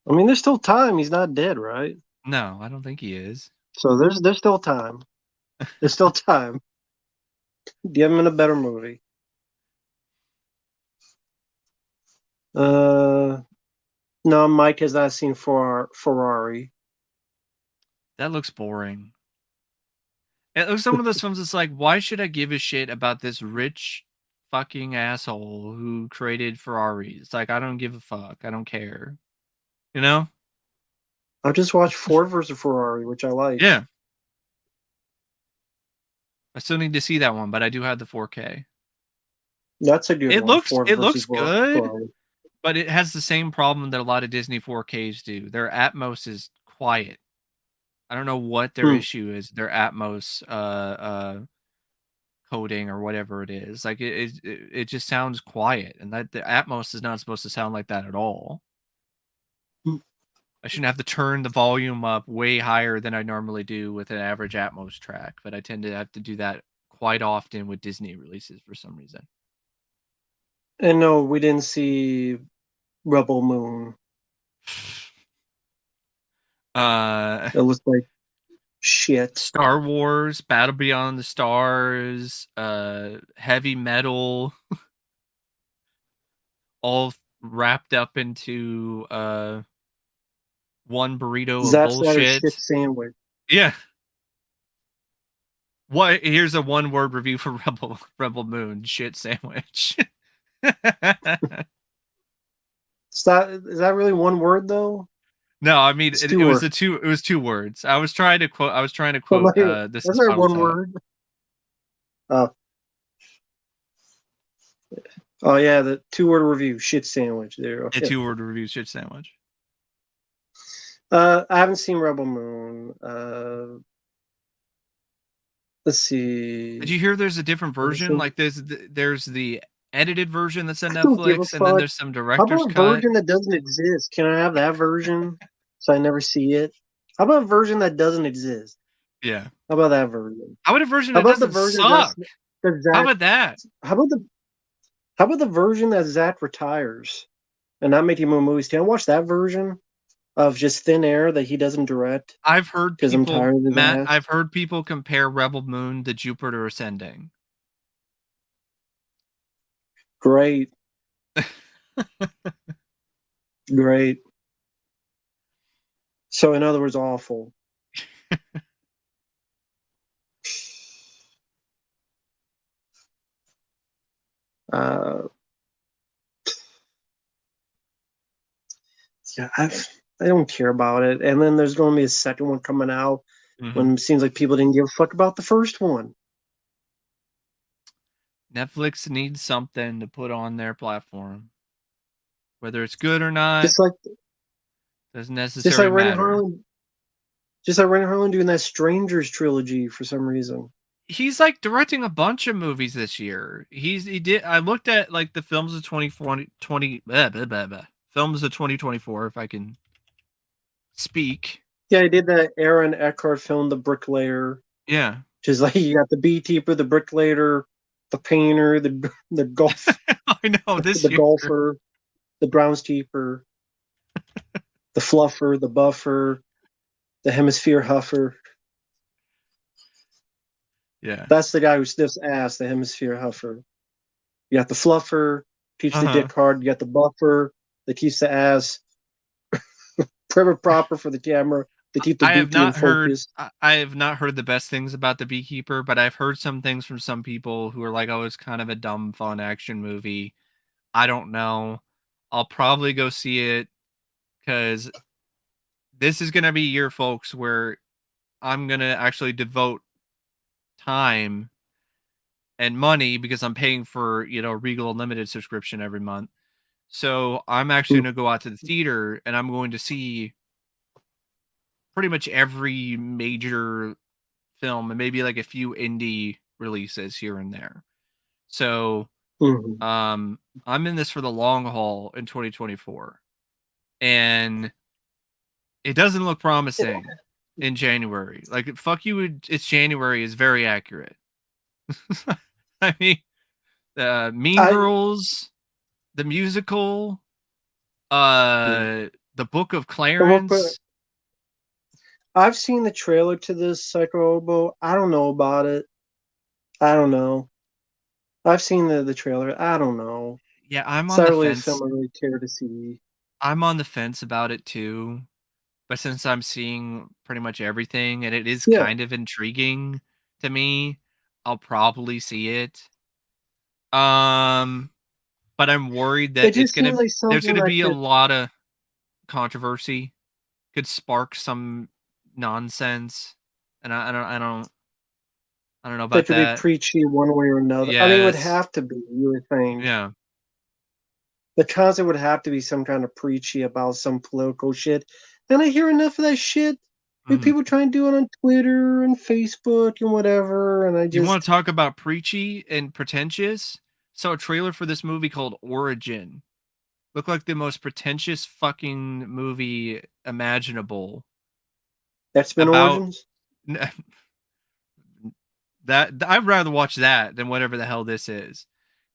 A: I mean, there's still time. He's not dead, right?
B: No, I don't think he is.
A: So there's still time. There's still time. Give him in a better movie. Uh, no, Mike has not seen Ferrari.
B: That looks boring. It looks some of those films. It's like, why should I give a shit about this rich fucking asshole who created Ferraris? Like, I don't give a fuck. I don't care. You know?
A: I just watched Ford versus Ferrari, which I liked.
B: Yeah. I still need to see that one, but I do have the 4K.
A: That's a good
B: It
A: one.
B: looks
A: Ford
B: it
A: versus
B: looks good,
A: Ferrari.
B: but it has the same problem that a lot of Disney 4Ks do. Their Atmos is quiet. I don't know what their
A: Hmm.
B: issue is. Their Atmos coding or whatever it is. Like it just sounds quiet, and that the Atmos is not supposed to sound like that at all. I shouldn't have to turn the volume up way higher than I normally do with an average Atmos track, but I tend to have to do that quite often with Disney releases for some reason.
A: And no, we didn't see Rebel Moon. It looks like shit.
B: Star Wars, Battle Beyond the Stars, heavy metal, all wrapped up into one burrito of
A: Zack Snyder's shit
B: bullshit.
A: sandwich.
B: Yeah. What? Here's a one-word review for Rebel Moon shit sandwich.
A: Is that really one word though?
B: No, I mean
A: It's
B: it,
A: two
B: it was
A: words.
B: the two. It was two words. I was trying to quote. I was trying to
A: I'm
B: quote.
A: like,
B: This
A: that's
B: is
A: not
B: Spinal
A: one
B: Tap.
A: word. Oh yeah, the 2 word review, shit sandwich. There you
B: A
A: go.
B: two-word review shit sandwich.
A: I haven't seen Rebel Moon. Let's see.
B: Did you hear there's a different version?
A: I
B: Like there's the edited version that's on
A: don't give a
B: Netflix, and then
A: fuck.
B: there's some
A: How
B: director's
A: about a
B: cut.
A: version that doesn't exist? Can I have that version so I never see it? How about a version that doesn't exist?
B: Yeah.
A: How about that version?
B: How about a version
A: How
B: that
A: about the
B: doesn't
A: version that's
B: suck?
A: that
B: How
A: Zach?
B: about that?
A: How about the version that Zach retires and not making more movies? Can I watch that version of just Thin Air that he doesn't direct
B: I've heard
A: because I'm
B: people,
A: tired of his
B: Matt.
A: ass?
B: I've heard people compare Rebel Moon to Jupiter Ascending.
A: Great, great. So in other words, awful. Uh, yeah, I don't care about it. And then there's going to be a second one coming out.
B: Hmm.
A: when it seems like people didn't give a fuck about the first one.
B: Netflix needs something to put on their platform, whether it's good or not
A: Just like
B: doesn't
A: just
B: necessarily
A: like Rennie
B: matter.
A: Harlan, just like Rennie Harlan doing that Strangers trilogy for some reason.
B: He's like directing a bunch of movies this year. He did. I looked at like the films of 2020, films of 2024, if I can speak.
A: Yeah, he did that Aaron Eckhart film, The Bricklayer,
B: Yeah.
A: which is like you got the beekeeper, the bricklayer, the painter, the golf,
B: I know this
A: the
B: year.
A: golfer, the groundskeeper, the fluffer, the buffer, the hemisphere huffer.
B: Yeah.
A: That's the guy who sniffs ass, the hemisphere huffer. You got the fluffer, keeps the
B: Uh-huh.
A: dick hard. You got the buffer that keeps the ass forever proper for the camera to keep the
B: I have
A: booty in
B: not heard
A: focus.
B: I have not heard the best things about The Beekeeper, but I've heard some things from some people who are like, "Oh, it's kind of a dumb fun action movie." I don't know. I'll probably go see it cuz this is going to be a year, folks, where I'm going to actually devote time and money because I'm paying for, Regal Unlimited subscription every month. So, I'm actually
A: Mm,
B: going to go out to the theater and I'm going to see pretty much every major film and maybe like a few indie releases here and there. So,
A: mm.
B: I'm in this for the long haul in 2024. And it doesn't look promising in January. Like fuck you, it's January is very accurate. I mean, Mean
A: I
B: Girls, the musical,
A: mm.
B: the Book of
A: Real quick,
B: Clarence.
A: I've seen the trailer to this Psycho Obo. I don't know about it. I don't know. I've seen the trailer. I don't know.
B: Yeah, I'm
A: It's
B: on
A: not
B: the
A: really a
B: fence.
A: film I really care to see.
B: I'm on the fence about it too. But since I'm seeing pretty much everything and it is
A: Yeah,
B: kind of intriguing to me, I'll probably see it. Um, but I'm worried
A: it
B: that
A: just seems like
B: there's
A: something
B: gonna
A: that
B: be a
A: could
B: lot of controversy, could spark some nonsense, and I don't know
A: that
B: about
A: could be
B: that.
A: preachy one way or another. I mean, it would
B: Yes,
A: have to be. You would think
B: yeah,
A: the concept would have to be some kind of preachy about some political shit. And I hear enough of that shit. With
B: mhm.
A: people trying to do it on Twitter and Facebook and whatever, and I
B: You want to
A: just
B: talk about preachy and pretentious? Saw a trailer for this movie called Origin. Looked like the most pretentious fucking movie imaginable
A: X-Men
B: about
A: Origins.
B: that. I'd rather watch that than whatever the hell this is,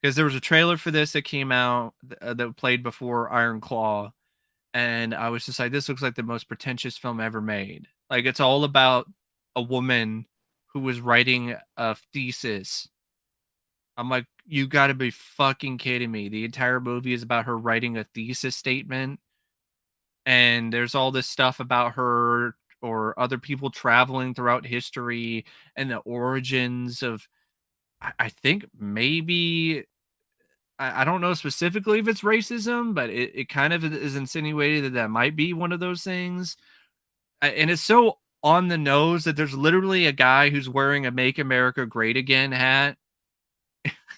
B: because there was a trailer for this that came out that played before Iron Claw, and I was just like, this looks like the most pretentious film ever made. Like it's all about a woman who was writing a thesis. I'm like, you got to be fucking kidding me. The entire movie is about her writing a thesis statement, and there's all this stuff about her or other people traveling throughout history and the origins of I think maybe I don't know specifically if it's racism, but it kind of is insinuated that that might be one of those things. And it's so on the nose that there's literally a guy who's wearing a Make America Great Again hat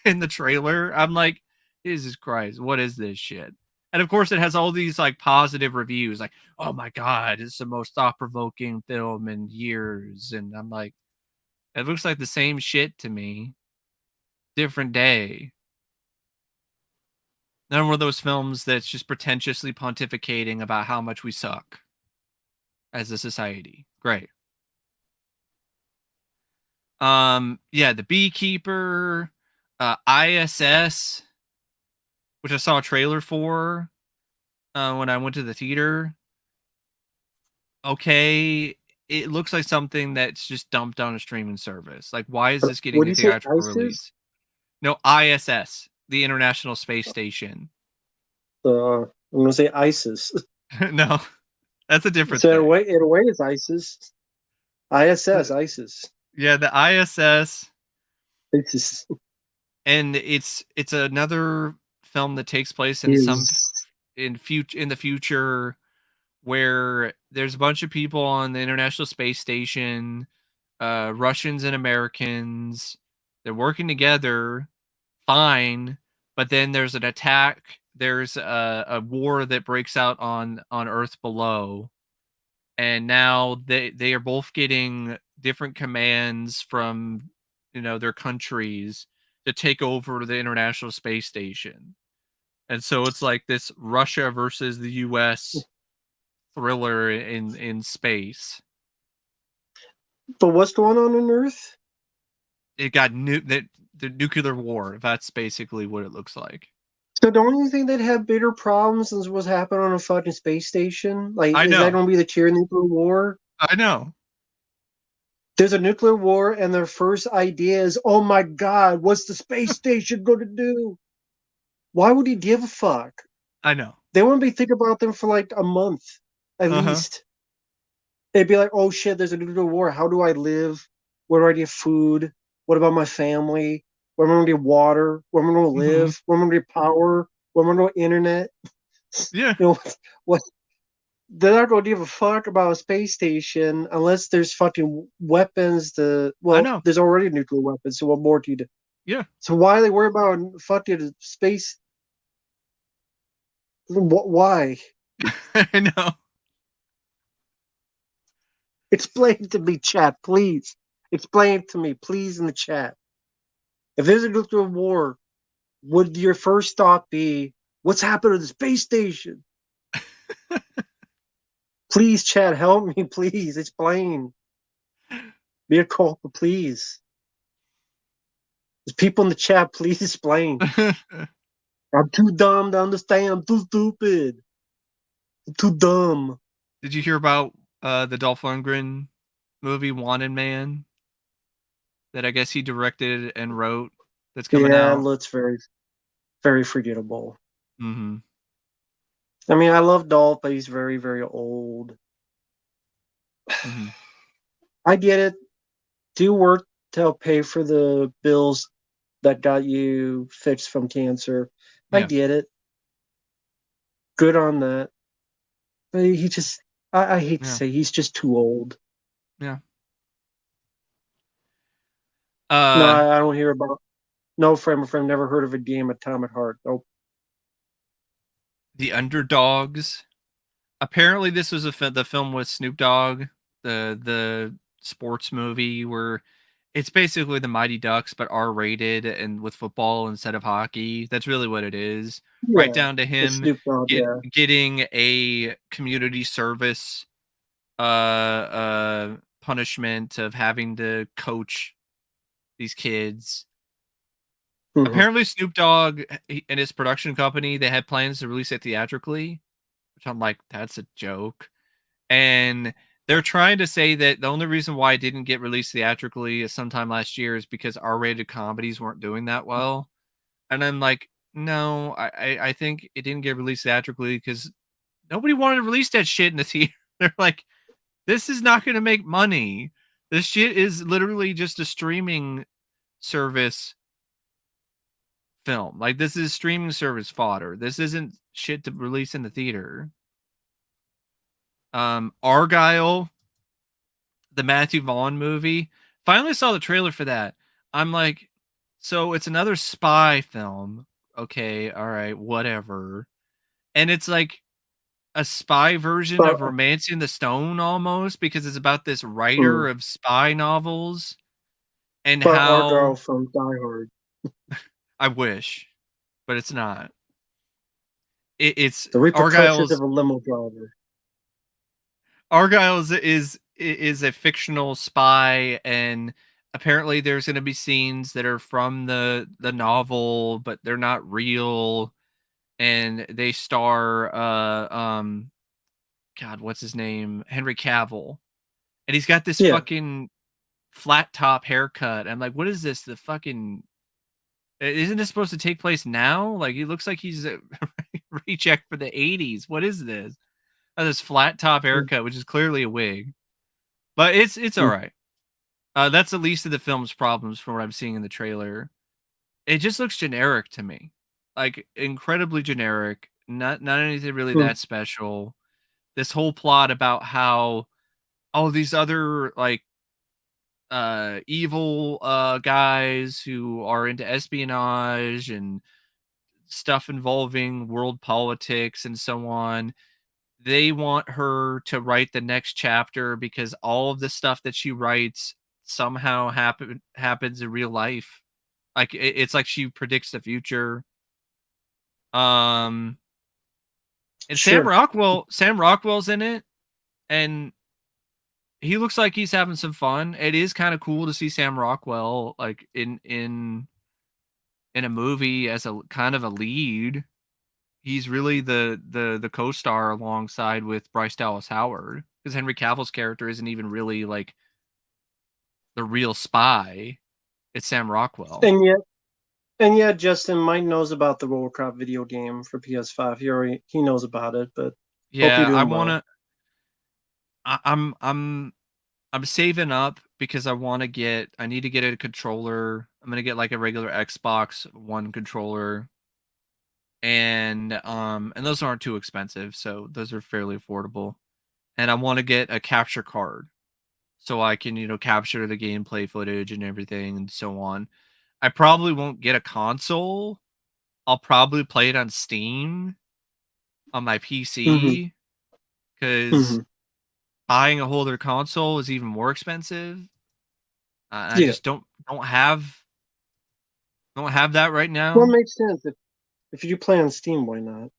B: in the trailer. I'm like, Jesus Christ, what is this shit? And of course, it has all these like positive reviews, like, oh my God, it's the most thought provoking film in years. And I'm like, it looks like the same shit to me, different day. None one of those films that's just pretentiously pontificating about how much we suck as a society. Great. Yeah, The Beekeeper, ISS, which I saw a trailer for when I went to the theater. Okay, it looks like something that's just dumped on a streaming service. Like, why is this
A: What
B: getting
A: do
B: a
A: you say?
B: theatrical
A: ISIS?
B: release? No, ISS, the International Space Station.
A: I'm gonna say ISIS.
B: No, that's a different
A: So
B: thing.
A: in a way, it's ISIS. ISS,
B: The,
A: ISIS.
B: yeah, the ISS,
A: ISIS
B: and it's another film that takes place in
A: is
B: in the future where there's a bunch of people on the International Space Station, Russians and Americans. They're working together, fine, but then there's an attack. There's a war that breaks out on Earth below, and now they are both getting different commands from their countries to take over the International Space Station. And so it's like this Russia versus the US thriller in space.
A: But what's going on Earth?
B: It got the nuclear war. That's basically what it looks like.
A: So don't you think they'd have bigger problems than what's happening on a fucking space station? Like,
B: I
A: is that
B: know.
A: going to be the cheer nuclear war?
B: I know.
A: There's a nuclear war, and their first idea is, "Oh my God, what's the space station going to do?" Why would he give a fuck?
B: I know.
A: They wouldn't be thinking about them for like a month, at
B: Uh-huh.
A: least. They'd be like, "Oh shit, there's a nuclear war. How do I live? Where do I get food? What about my family? Where am I going to get water? Where am I going to
B: Mhm.
A: live? Where am I going to get power? Where am I going to get internet?"
B: Yeah.
A: You know what? They're not going to give a fuck about a space station unless there's fucking weapons.
B: I
A: Well,
B: know.
A: there's already nuclear weapons, so what more do you do?
B: Yeah.
A: So why are they worried about fucking space? Why?
B: I know.
A: Explain to me, chat, please. Explain to me, please, in the chat. If there's a nuclear war, would your first thought be, "What's happened to the space station?" Please, chat, help me, please. Explain. Be a culpa, please. There's people in the chat, please explain. I'm too dumb to understand. I'm too stupid. I'm too dumb.
B: Did you hear about the Dolph Lundgren movie Wanted Man that I guess he directed and wrote that's coming
A: Yeah, it
B: out?
A: looks very, very forgettable.
B: Mhm.
A: I mean, I love Dolph, but he's very, very old.
B: Mhm.
A: I get it. Do work to help pay for the bills that got you fixed from cancer. I
B: Yeah.
A: get it. Good on that. But he just, I hate to
B: Yeah.
A: say, he's just too old.
B: Yeah.
A: No,
B: Uh
A: I don't hear about. No frame of frame. Never heard of a game Atomic Heart. Nope.
B: The Underdogs. Apparently this was the film with Snoop Dogg, the sports movie where it's basically the Mighty Ducks but R-rated and with football instead of hockey. That's really what it is. Right
A: Yeah,
B: down to
A: it's
B: him
A: Snoop Dogg. Yeah.
B: getting a community service punishment of having to coach these kids.
A: Hmm.
B: Apparently Snoop Dogg and his production company, they had plans to release it theatrically, which I'm like, that's a joke. And they're trying to say that the only reason why it didn't get released theatrically sometime last year is because R-rated comedies weren't doing that well. And I'm like, no, I think it didn't get released theatrically because nobody wanted to release that shit in the theater. They're like, this is not going to make money. This shit is literally just a streaming service film. Like, this is streaming service fodder. This isn't shit to release in the theater. Argyle, the Matthew Vaughn movie. Finally saw the trailer for that. I'm like, so it's another spy film. Okay, all right, whatever. And it's like a spy version
A: But
B: of Romancing the Stone almost because it's about this writer
A: mm,
B: of spy novels and
A: but Argyle
B: how
A: from Die Hard.
B: I wish, but it's not. It's
A: The repercussions of
B: Argyle's
A: a limo driver.
B: Argyle's is a fictional spy, and apparently there's going to be scenes that are from the novel, but they're not real, and they star God, what's his name? Henry Cavill, and he's got this
A: Yeah.
B: fucking flat top haircut. I'm like, what is this? The fucking isn't this supposed to take place now? Like, he looks like he's a recheck for the 80s. What is this? This flat top
A: Mm,
B: haircut, which is clearly a wig. But it's all
A: mm,
B: right. That's the least of the film's problems from what I'm seeing in the trailer. It just looks generic to me, like incredibly generic. Not anything really
A: mm.
B: that special. this whole plot about how these other like evil guys who are into espionage and stuff involving world politics and so on, they want her to write the next chapter because all of the stuff that she writes somehow happens in real life. Like it's like she predicts the future. Um and
A: Sure.
B: Sam Rockwell's in it, and he looks like he's having some fun. It is kind of cool to see Sam Rockwell like in a movie as a kind of a lead. He's really the co-star alongside with Bryce Dallas Howard, because Henry Cavill's character isn't even really like the real spy. It's Sam Rockwell.
A: And yet, and yeah, Justin Mike knows about the RoboCop video game for PS5. He knows about it, but hope you're
B: Yeah, I
A: doing
B: want
A: well.
B: to I'm saving up because I need to get a controller. I'm going to get like a regular Xbox One controller, and those aren't too expensive, so those are fairly affordable. And I want to get a capture card so I can, capture the gameplay footage and everything and so on. I probably won't get a console. I'll probably play it on Steam on my
A: Hmm.
B: PC because
A: Hmm.
B: buying a whole other console is even more expensive. I
A: Yeah.
B: just don't have that right
A: Well, it
B: now.
A: makes sense. If you play on Steam, why not?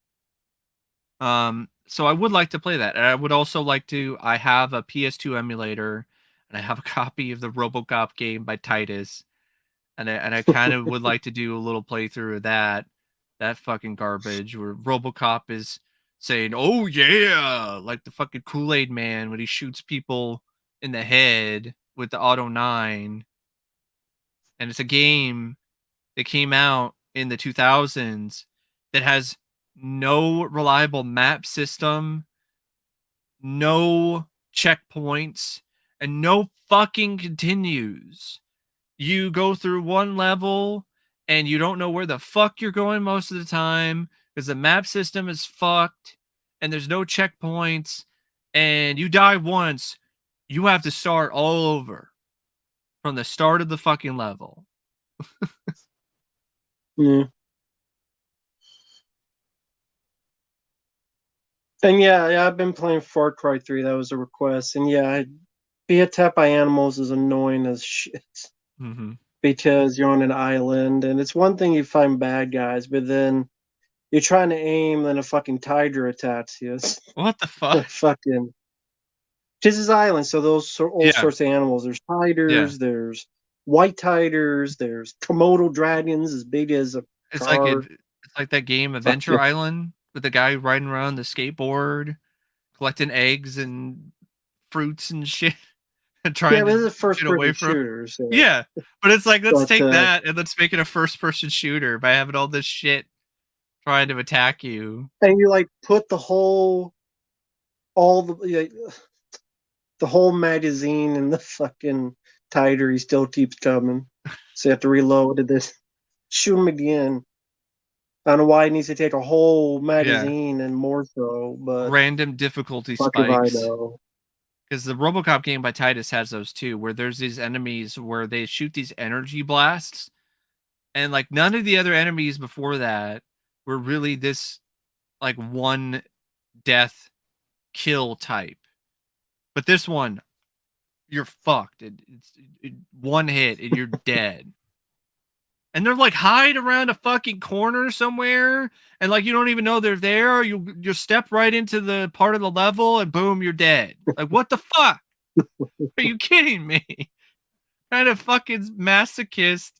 B: So I would like to play that. And I would also like to. I have a PS2 emulator, and I have a copy of the RoboCop game by Titus, and I kind of would like to do a little playthrough of that fucking garbage where RoboCop is saying, "Oh yeah," like the fucking Kool-Aid man when he shoots people in the head with the Auto 9. And it's a game that came out in the 2000s that has no reliable map system, no checkpoints, and no fucking continues. You go through one level and you don't know where the fuck you're going most of the time because the map system is fucked and there's no checkpoints, and you die once, you have to start all over from the start of the fucking level.
A: Yeah. And yeah, I've been playing Far Cry 3. That was a request. And yeah, being attacked by animals is annoying as shit
B: Mhm.
A: because you're on an island, and it's one thing you find bad guys, but then you're trying to aim, then a fucking tiger attacks you. It's
B: What the fuck?
A: like fucking. This is island, so all
B: Yeah,
A: sorts of animals. There's
B: yeah.
A: tigers, there's white tigers, there's Komodo dragons as big as a car.
B: It's like that game Adventure
A: Fucking
B: Island with the guy riding around the skateboard, collecting eggs and fruits and shit, and
A: yeah,
B: trying
A: but
B: to
A: this is a first
B: get
A: person
B: away from.
A: shooter, so
B: Yeah, but it's like let's
A: but
B: take that and let's make it a first person shooter by having all this shit trying to attack you.
A: and you like put all the whole magazine in the fucking titer. He still keeps coming, so you have to reload it. This shoot him again. I don't know why he needs to take a whole
B: Yeah,
A: magazine and more so, but
B: random difficulty
A: fuck if I
B: spikes.
A: know.
B: Because the RoboCop game by Titus has those too, where there's these enemies where they shoot these energy blasts, and like none of the other enemies before that were really this like one death kill type. But this one, you're fucked. One hit and you're dead. And they're like hide around a fucking corner somewhere, and like you don't even know they're there. You step right into the part of the level, and boom, you're dead. Like what the fuck? Are you kidding me? Kind of fucking masochist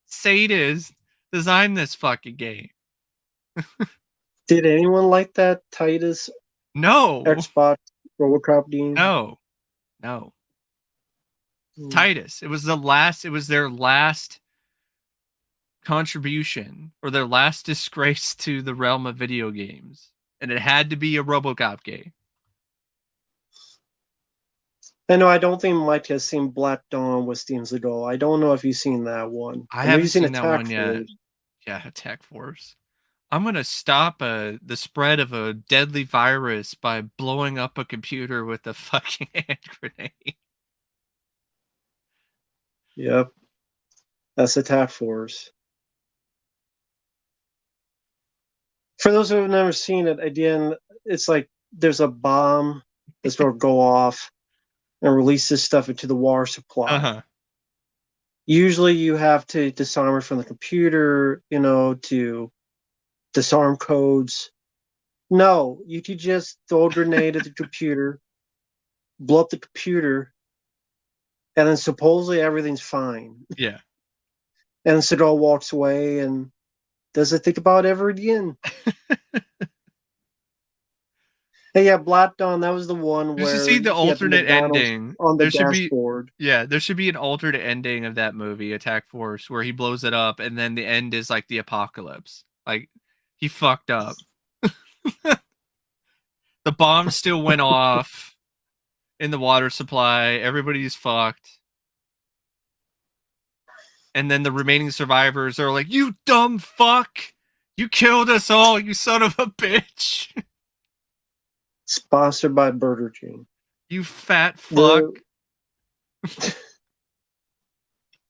B: sadist designed this fucking game.
A: Did anyone like that Titus
B: No,
A: Xbox RoboCop game?
B: no, no.
A: Hmm.
B: Titus. It was the last. It was their last contribution or their last disgrace to the realm of video games, and it had to be a RoboCop game.
A: I know I don't think Mike has seen Black Dawn with Steven Seagal. I don't know if he's seen that one.
B: I
A: I know
B: haven't
A: you've seen
B: seen that
A: Attack
B: one yet.
A: Force.
B: Yeah, Attack Force. I'm gonna stop the spread of a deadly virus by blowing up a computer with a fucking hand grenade.
A: Yep, that's Attack Force. For those who have never seen it, again, it's like there's a bomb that's going to go off and release this stuff into the water
B: Uh
A: supply.
B: huh.
A: Usually, you have to disarm it from the computer, to disarm codes. No, you could just throw a grenade at the computer, blow up the computer, and then supposedly everything's fine.
B: Yeah.
A: And Seagal walks away and doesn't think about it ever again. Hey, yeah, Black Dawn, that was the one
B: You should
A: where
B: see the
A: he had the
B: alternate
A: McDonald's
B: ending.
A: on the
B: There should be,
A: dashboard.
B: yeah, there should be an alternate ending of that movie, Attack Force, where he blows it up, and then the end is like the apocalypse. Like he fucked up. The bomb still went off in the water supply. Everybody's fucked. And then the remaining survivors are like, "You dumb fuck! You killed us all, you son of a bitch!
A: Sponsored by Burger King.
B: You fat fuck!"
A: The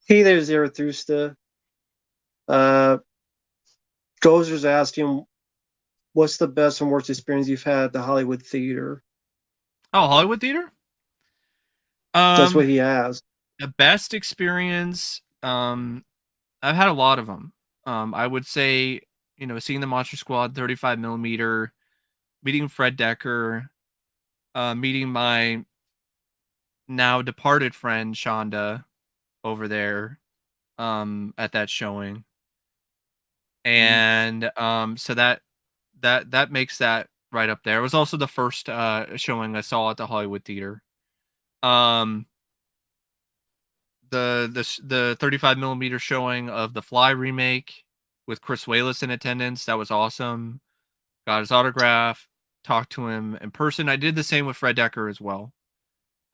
A: Hey there, Zarathustra. Uh, Gozer's asking, what's the best and worst experience you've had at the Hollywood theater?
B: Oh, Hollywood theater.
A: That's
B: Um,
A: what he asked.
B: the best experience. I've had a lot of them. I would say, seeing the Monster Squad 35 millimeter, meeting Fred Decker, meeting my now departed friend Shonda over there, at that showing, and so that makes that right up there. It was also the first showing I saw at the Hollywood Theater. Um, the 35 millimeter showing of the Fly remake with Chris Walas in attendance. That was awesome. Got his autograph. Talked to him in person. I did the same with Fred Decker as well.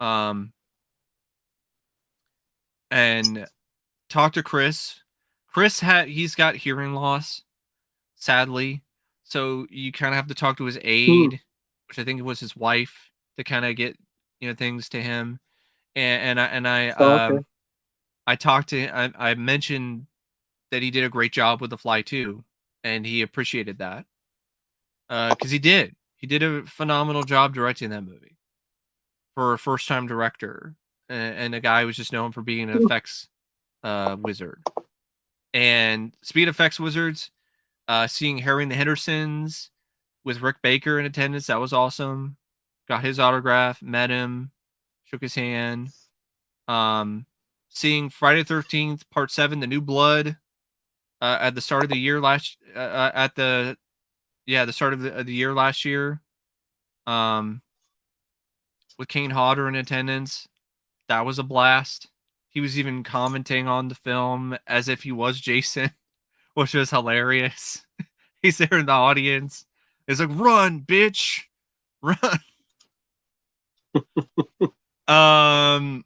B: Um, and talked to Chris. He's got hearing loss, sadly. So you kind of have to talk to his
A: Hmm.
B: aide, which I think was his wife, to kind of get things to him.
A: Oh, okay.
B: I talked to I mentioned that he did a great job with the Fly too, and he appreciated that because he did a phenomenal job directing that movie for a first time director, and a guy who was just known for being an effects wizard. And speed effects wizards, seeing Harry and the Hendersons with Rick Baker in attendance, that was awesome. Got his autograph, met him, shook his hand. Um, Seeing Friday the 13th Part 7, The New Blood, at the start of the year at the start of the year last year, um, with Kane Hodder in attendance. That was a blast. He was even commenting on the film as if he was Jason, which was hilarious. He's there in the audience. He's like, "Run, bitch, run." Um,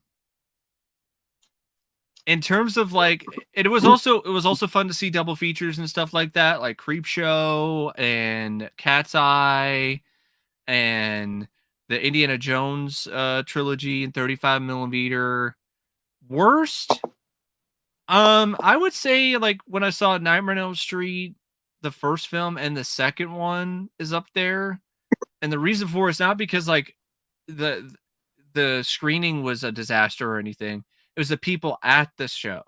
B: in terms of like, it was also fun to see double features and stuff like that, like Creep Show and Cat's Eye and the Indiana Jones trilogy in 35 millimeter. Worst, I would say like when I saw Nightmare on Elm Street, the first film and the second one is up there. And the reason for it's not because like the the screening was a disaster or anything. It was the people at the show.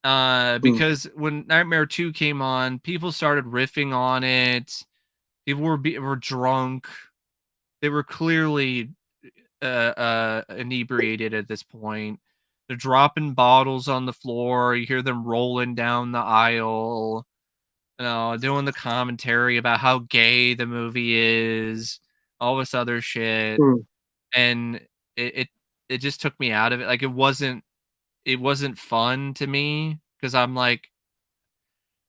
A: Hmm.
B: Because when Nightmare 2 came on, people started riffing on it. People were drunk. They were clearly inebriated at this point. They're dropping bottles on the floor. You hear them rolling down the aisle, doing the commentary about how gay the movie is, all this other shit,
A: Hmm.
B: and it it, it just took me out of it. Like it wasn't fun to me because I'm like,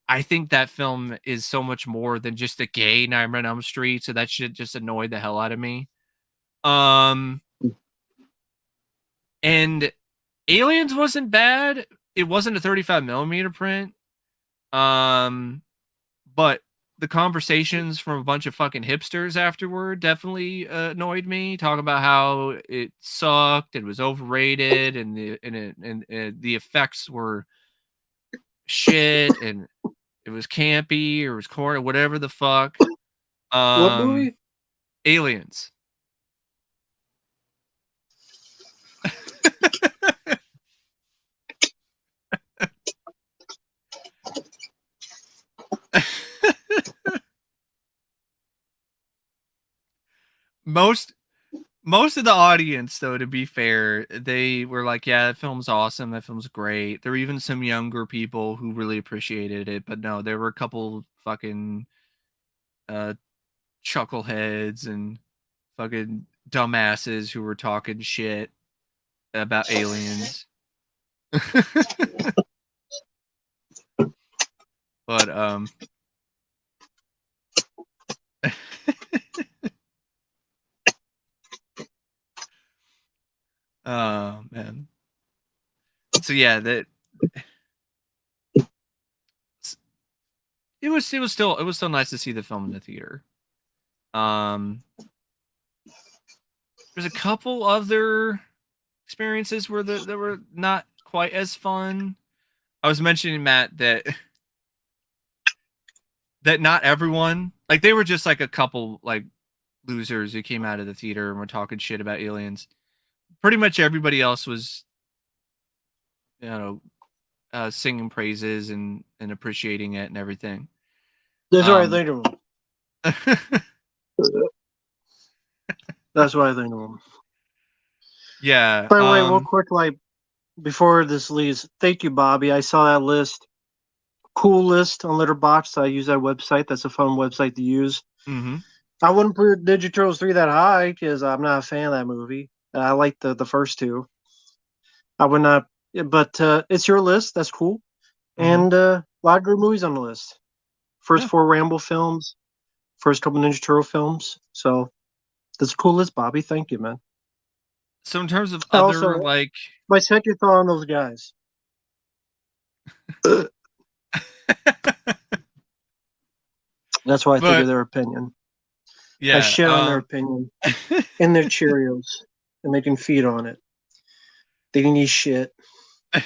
B: I think that film is so much more than just a gay Nightmare on Elm Street, so that shit just annoyed the hell out of me. Um, and Aliens wasn't bad. It wasn't a 35 millimeter print. Um, but the conversations from a bunch of fucking hipsters afterward definitely annoyed me. Talking about how it sucked, it was overrated, and the effects were shit, and it was campy or it was corny, whatever the fuck.
A: What
B: Um,
A: movie?
B: Aliens. most most of the audience, though, to be fair, they were like, yeah, that film's awesome, that film's great. There were even some younger people who really appreciated it, but no, there were a couple fucking uh chuckleheads and fucking dumbasses who were talking shit about aliens. But oh man. So yeah, that it was still nice to see the film in the theater. Um there's a couple other experiences where that were not quite as fun. I was mentioning, Matt, that not everyone, like, they were just like a couple like losers who came out of the theater and were talking shit about aliens. Pretty much everybody else was, you know, singing praises and appreciating it and everything.
A: That's what I
B: Um,
A: think of him. That's what I think of him.
B: yeah.
A: By the way, real quick, like before this leaves, thank you, Bobby. I saw that list. Cool list on Letterboxd. I use that website. That's a fun website to use.
B: Mm-hmm.
A: I wouldn't put Ninja Turtles 3 that high because I'm not a fan of that movie. I like the first two. I would not, but it's your list. That's cool.
B: Mm-hmm.
A: And a lot of good movies on the list. First
B: Yeah.
A: four Rambo films, first couple Ninja Turtle films. So that's a cool list, Bobby. Thank you, man.
B: So in terms of other,
A: Also,
B: like,
A: my second thought on those guys. That's why I think of
B: but
A: their opinion. I
B: yeah.
A: shit on their opinion and their Cheerios, and they can feed on it. They didn't eat shit.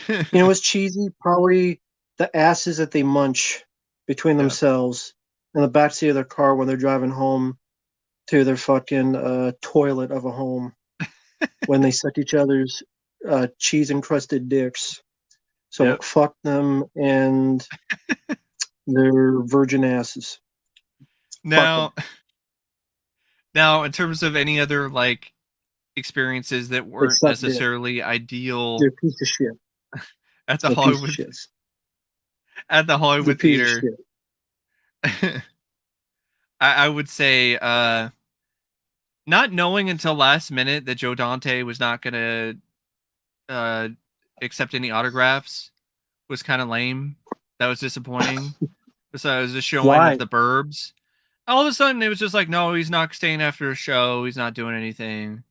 A: You know what's cheesy? Probably the asses that they munch between
B: yeah.
A: themselves in the backseat of their car when they're driving home to their fucking toilet of a home when they suck each other's cheese encrusted dicks. So
B: Yep.
A: fuck them and their virgin asses. Fuck them.
B: Now, now, in terms of any other, like, experiences that
A: They
B: weren't
A: suck dick.
B: necessarily
A: They're
B: ideal
A: a piece of shit.
B: at the
A: They're a piece of
B: Hollywood
A: shit. They're a piece of
B: Theater,
A: shit.
B: I would say, not knowing until last minute that Joe Dante was not gonna uh, accept any autographs was kind of lame. That was disappointing. So it was a showing of
A: Why?
B: the Burbs. All of a sudden, it was just like, no, he's not staying after a show. He's not doing anything.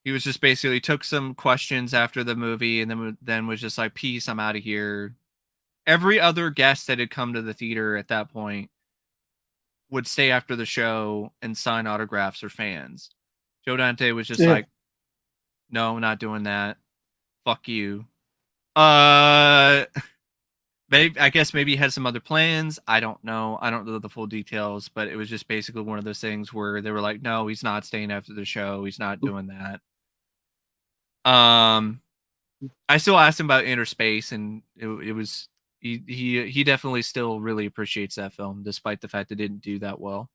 B: He was just basically took some questions after the movie and then was just like, peace, I'm out of here. Every other guest that had come to the theater at that point would stay after the show and sign autographs for fans. Joe Dante was just
A: Yeah.
B: like, no, I'm not doing that. Fuck you. Uh Maybe, I guess maybe he had some other plans. I don't know. I don't know the full details, but it was just basically one of those things where they were like, "No, he's not staying after the show. He's not doing that." Um, I still asked him about Inner Space, and it was he definitely still really appreciates that film, despite the fact it didn't do that well.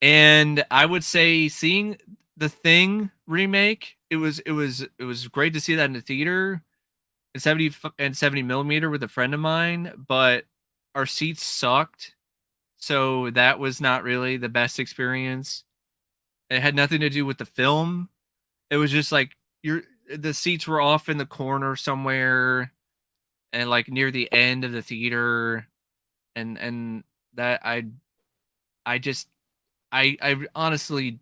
B: And I would say seeing the Thing remake, it was great to see that in the theater and 70 millimeter with a friend of mine, but our seats sucked, so that was not really the best experience. It had nothing to do with the film. It was just like the seats were off in the corner somewhere and like near the end of the theater, and that I just I honestly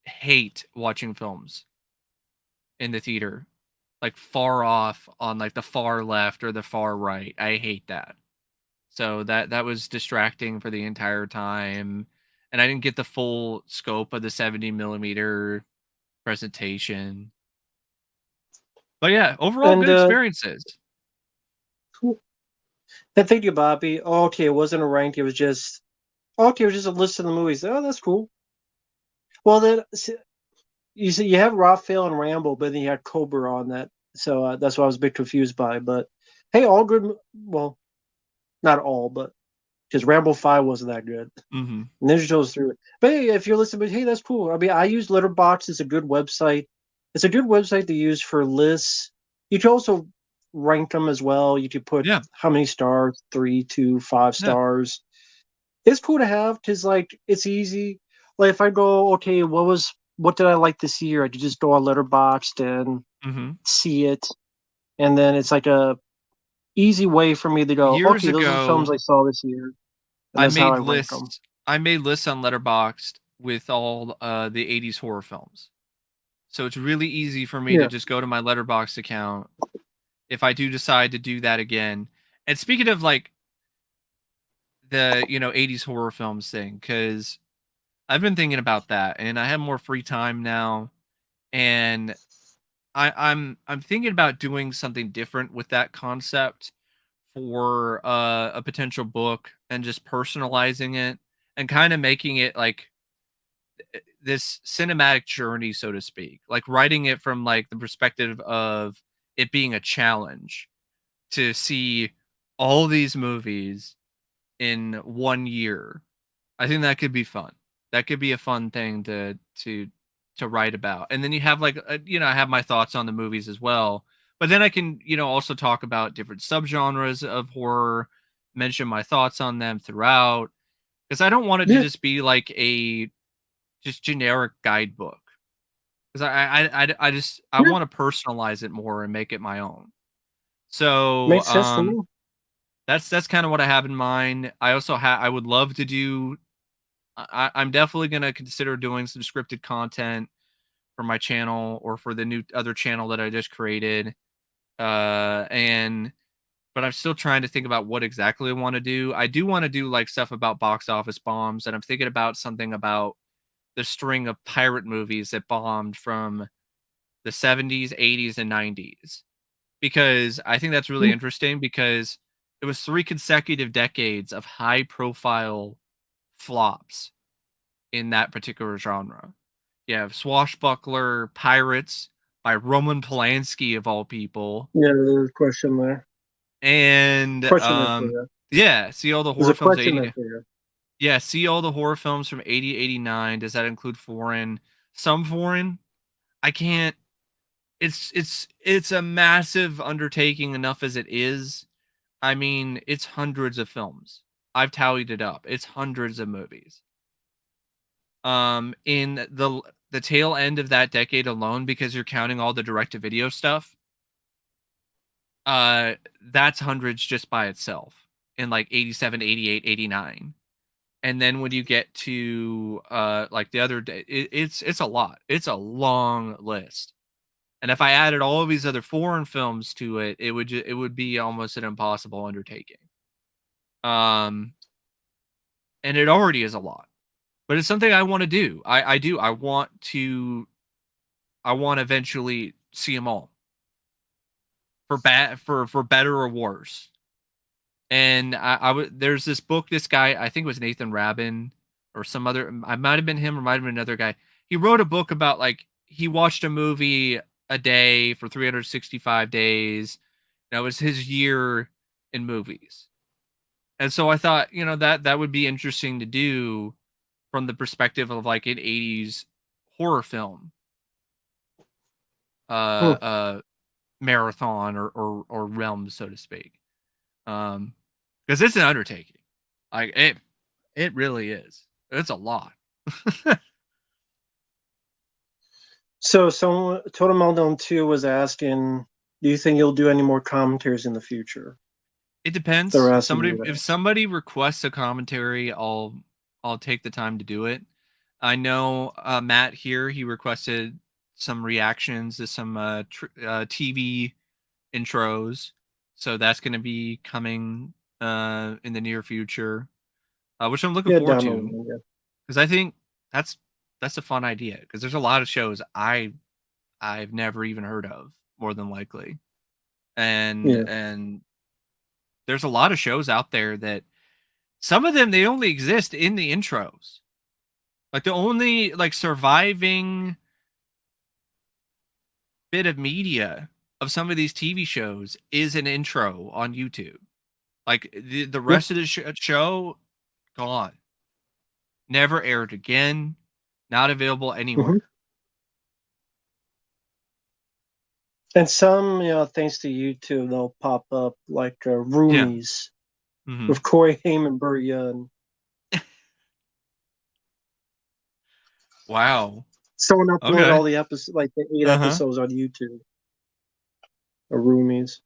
B: hate watching films in the theater, like far off on like the far left or the far right. I hate that. So that was distracting for the entire time, and I didn't get the full scope of the 70 millimeter presentation. But yeah, overall
A: And
B: good experiences.
A: and thank you, Bobby. Oh, okay, it wasn't a rank. It was just okay. It was just a list of the movies. Oh, that's cool. Well, then you see, you have Raphael and Rambo, but then you had Cobra on that. So that's what I was a bit confused by. But hey, all good. Well, not all, but because Rambo 5 wasn't that good.
B: Mhm.
A: Ninja Turtles through it. But hey, if you're listening, but hey, that's cool. I mean, I use Letterboxd. It's a good website. It's a good website to use for lists. You can also rank them as well. You can put
B: Yeah.
A: how many stars, 3, 2, 5
B: Yeah.
A: stars. It's cool to have because like it's easy. Like if I go, okay, what did I like this year? I could just go on Letterboxd and
B: Mhm.
A: see it, and then it's like a easy way for me to go,
B: Years
A: okay, those are the films
B: ago,
A: I saw this year, and
B: I
A: that's how I
B: made
A: rank them.
B: lists I made lists on Letterboxd with all the 80s horror films. So it's really easy for me to
A: Yeah.
B: just go to my Letterboxd account if I do decide to do that again. And speaking of like the, 80s horror films thing, cuz I've been thinking about that and I have more free time now, and I'm thinking about doing something different with that concept for a potential book and just personalizing it and kind of making it like this cinematic journey, so to speak, like writing it from like the perspective of it being a challenge to see all these movies in 1 year. I think that could be fun. That could be a fun thing to write about. And then you have like I have my thoughts on the movies as well. But then I can, also talk about different subgenres of horror, mention my thoughts on them throughout, because I don't want it to
A: Yeah.
B: just be like a just generic guidebook. Because I
A: Yeah.
B: want to personalize it more and make it my own. So
A: Makes sense to me.
B: that's kind of what I have in mind. I also I would love to do. I'm definitely gonna consider doing some scripted content for my channel or for the new other channel that I just created. And but I'm still trying to think about what exactly I want to do. I do want to do like stuff about box office bombs, and I'm thinking about something about the string of pirate movies that bombed from the 70s, 80s, and 90s. Because I think that's really
A: Yeah.
B: interesting because it was 3 consecutive decades of high profile flops in that particular genre. You have Swashbuckler Pirates by Roman Polanski of all people,
A: Yeah, there's a question there.
B: and
A: Question there for you.
B: yeah, see all the
A: There's
B: horror
A: a
B: films
A: question
B: 80
A: there
B: to
A: for you.
B: yeah, see all the horror films from 80 89. Does that include foreign? Some foreign? I can't. It's a massive undertaking enough as it is. I mean, it's hundreds of films. I've tallied it up. It's hundreds of movies. In the tail end of that decade alone, because you're counting all the direct to video stuff, uh that's hundreds just by itself in like 87, 88, 89. And then when you get to like the other day, it's a lot. It's a long list. And if I added all of these other foreign films to it, it would be almost an impossible undertaking. Um and it already is a lot. But it's something I want to do. I do. I want to eventually see them all for better or worse. And I would there's this book, this guy, I think it was Nathan Rabin or some other, I might have been him or might have been another guy. He wrote a book about like he watched a movie a day for 365 days. That was his year in movies. And so I thought, that would be interesting to do from the perspective of like an 80s horror film
A: Hmm.
B: marathon or realm, so to speak. Um, because it's an undertaking. Like it really is. It's a lot.
A: So, someone Total Meltdown 2 was asking, do you think you'll do any more commentaries in the future?
B: It
A: They're
B: depends.
A: asking you
B: If
A: that.
B: somebody requests a commentary, I'll take the time to do it. I know Matt here. He requested some reactions to some TV intros, so that's going to be coming in the near future, which I'm looking
A: Yeah,
B: forward
A: down the
B: to
A: line. Yeah.
B: because I think that's that's a fun idea because there's a lot of shows I've never even heard of, more than likely,
A: Yeah.
B: and there's a lot of shows out there that some of them they only exist in the intros. Like the only like surviving bit of media of some of these TV shows is an intro on YouTube. Like the
A: Yeah.
B: rest of the show gone, never aired again, not available
A: Hmm.
B: anywhere.
A: And some, thanks to YouTube, they'll pop up like
B: Yeah.
A: Roomies
B: Hmm.
A: with Corey Haim and Burt Young.
B: Wow.
A: Someone uploaded
B: Okay.
A: all the episodes, like the eight
B: Uh huh.
A: episodes on YouTube of Roomies.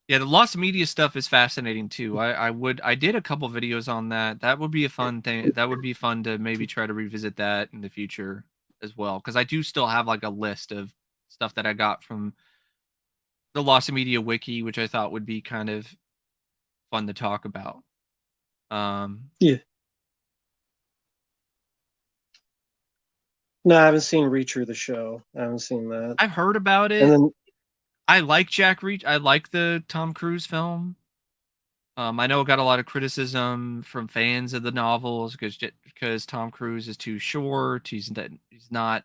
B: Yeah, the lost media stuff is fascinating too. I did a couple videos on that. That would be a fun thing. That would be fun to maybe try to revisit that in the future as well. Because I do still have like a list of stuff that I got from the lost media wiki, which I thought would be kind of fun to talk about. Um,
A: Yeah. No, I haven't seen Reacher the show. I haven't seen that.
B: I've heard about
A: And
B: it.
A: then,
B: I like Jack Reach. I like the Tom Cruise film. I know it got a lot of criticism from fans of the novels because Tom Cruise is too short. He's not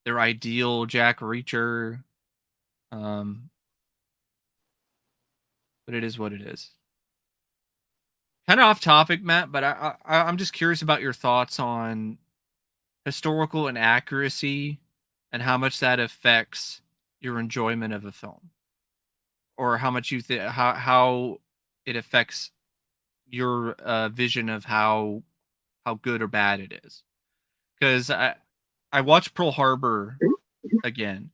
B: their ideal Jack Reacher. Um, but it is what it is. Kind of off topic, Matt. But I'm just curious about your thoughts on historical inaccuracy and how much that affects your enjoyment of a film, or how much you think how it affects your vision of how good or bad it is. Because I watched Pearl Harbor again.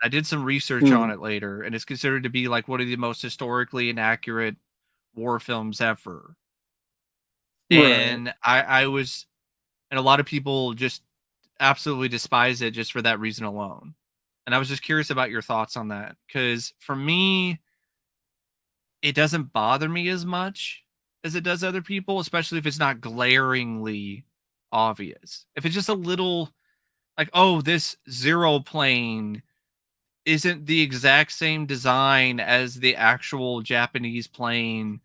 B: I did some research
A: hmm,
B: on it later, and it's considered to be like one of the most historically inaccurate war films ever.
A: right.
B: And and a lot of people just absolutely despise it just for that reason alone. And I was just curious about your thoughts on that because for me, it doesn't bother me as much as it does other people, especially if it's not glaringly obvious. If it's just a little like, oh, this zero plane isn't the exact same design as the actual Japanese plane.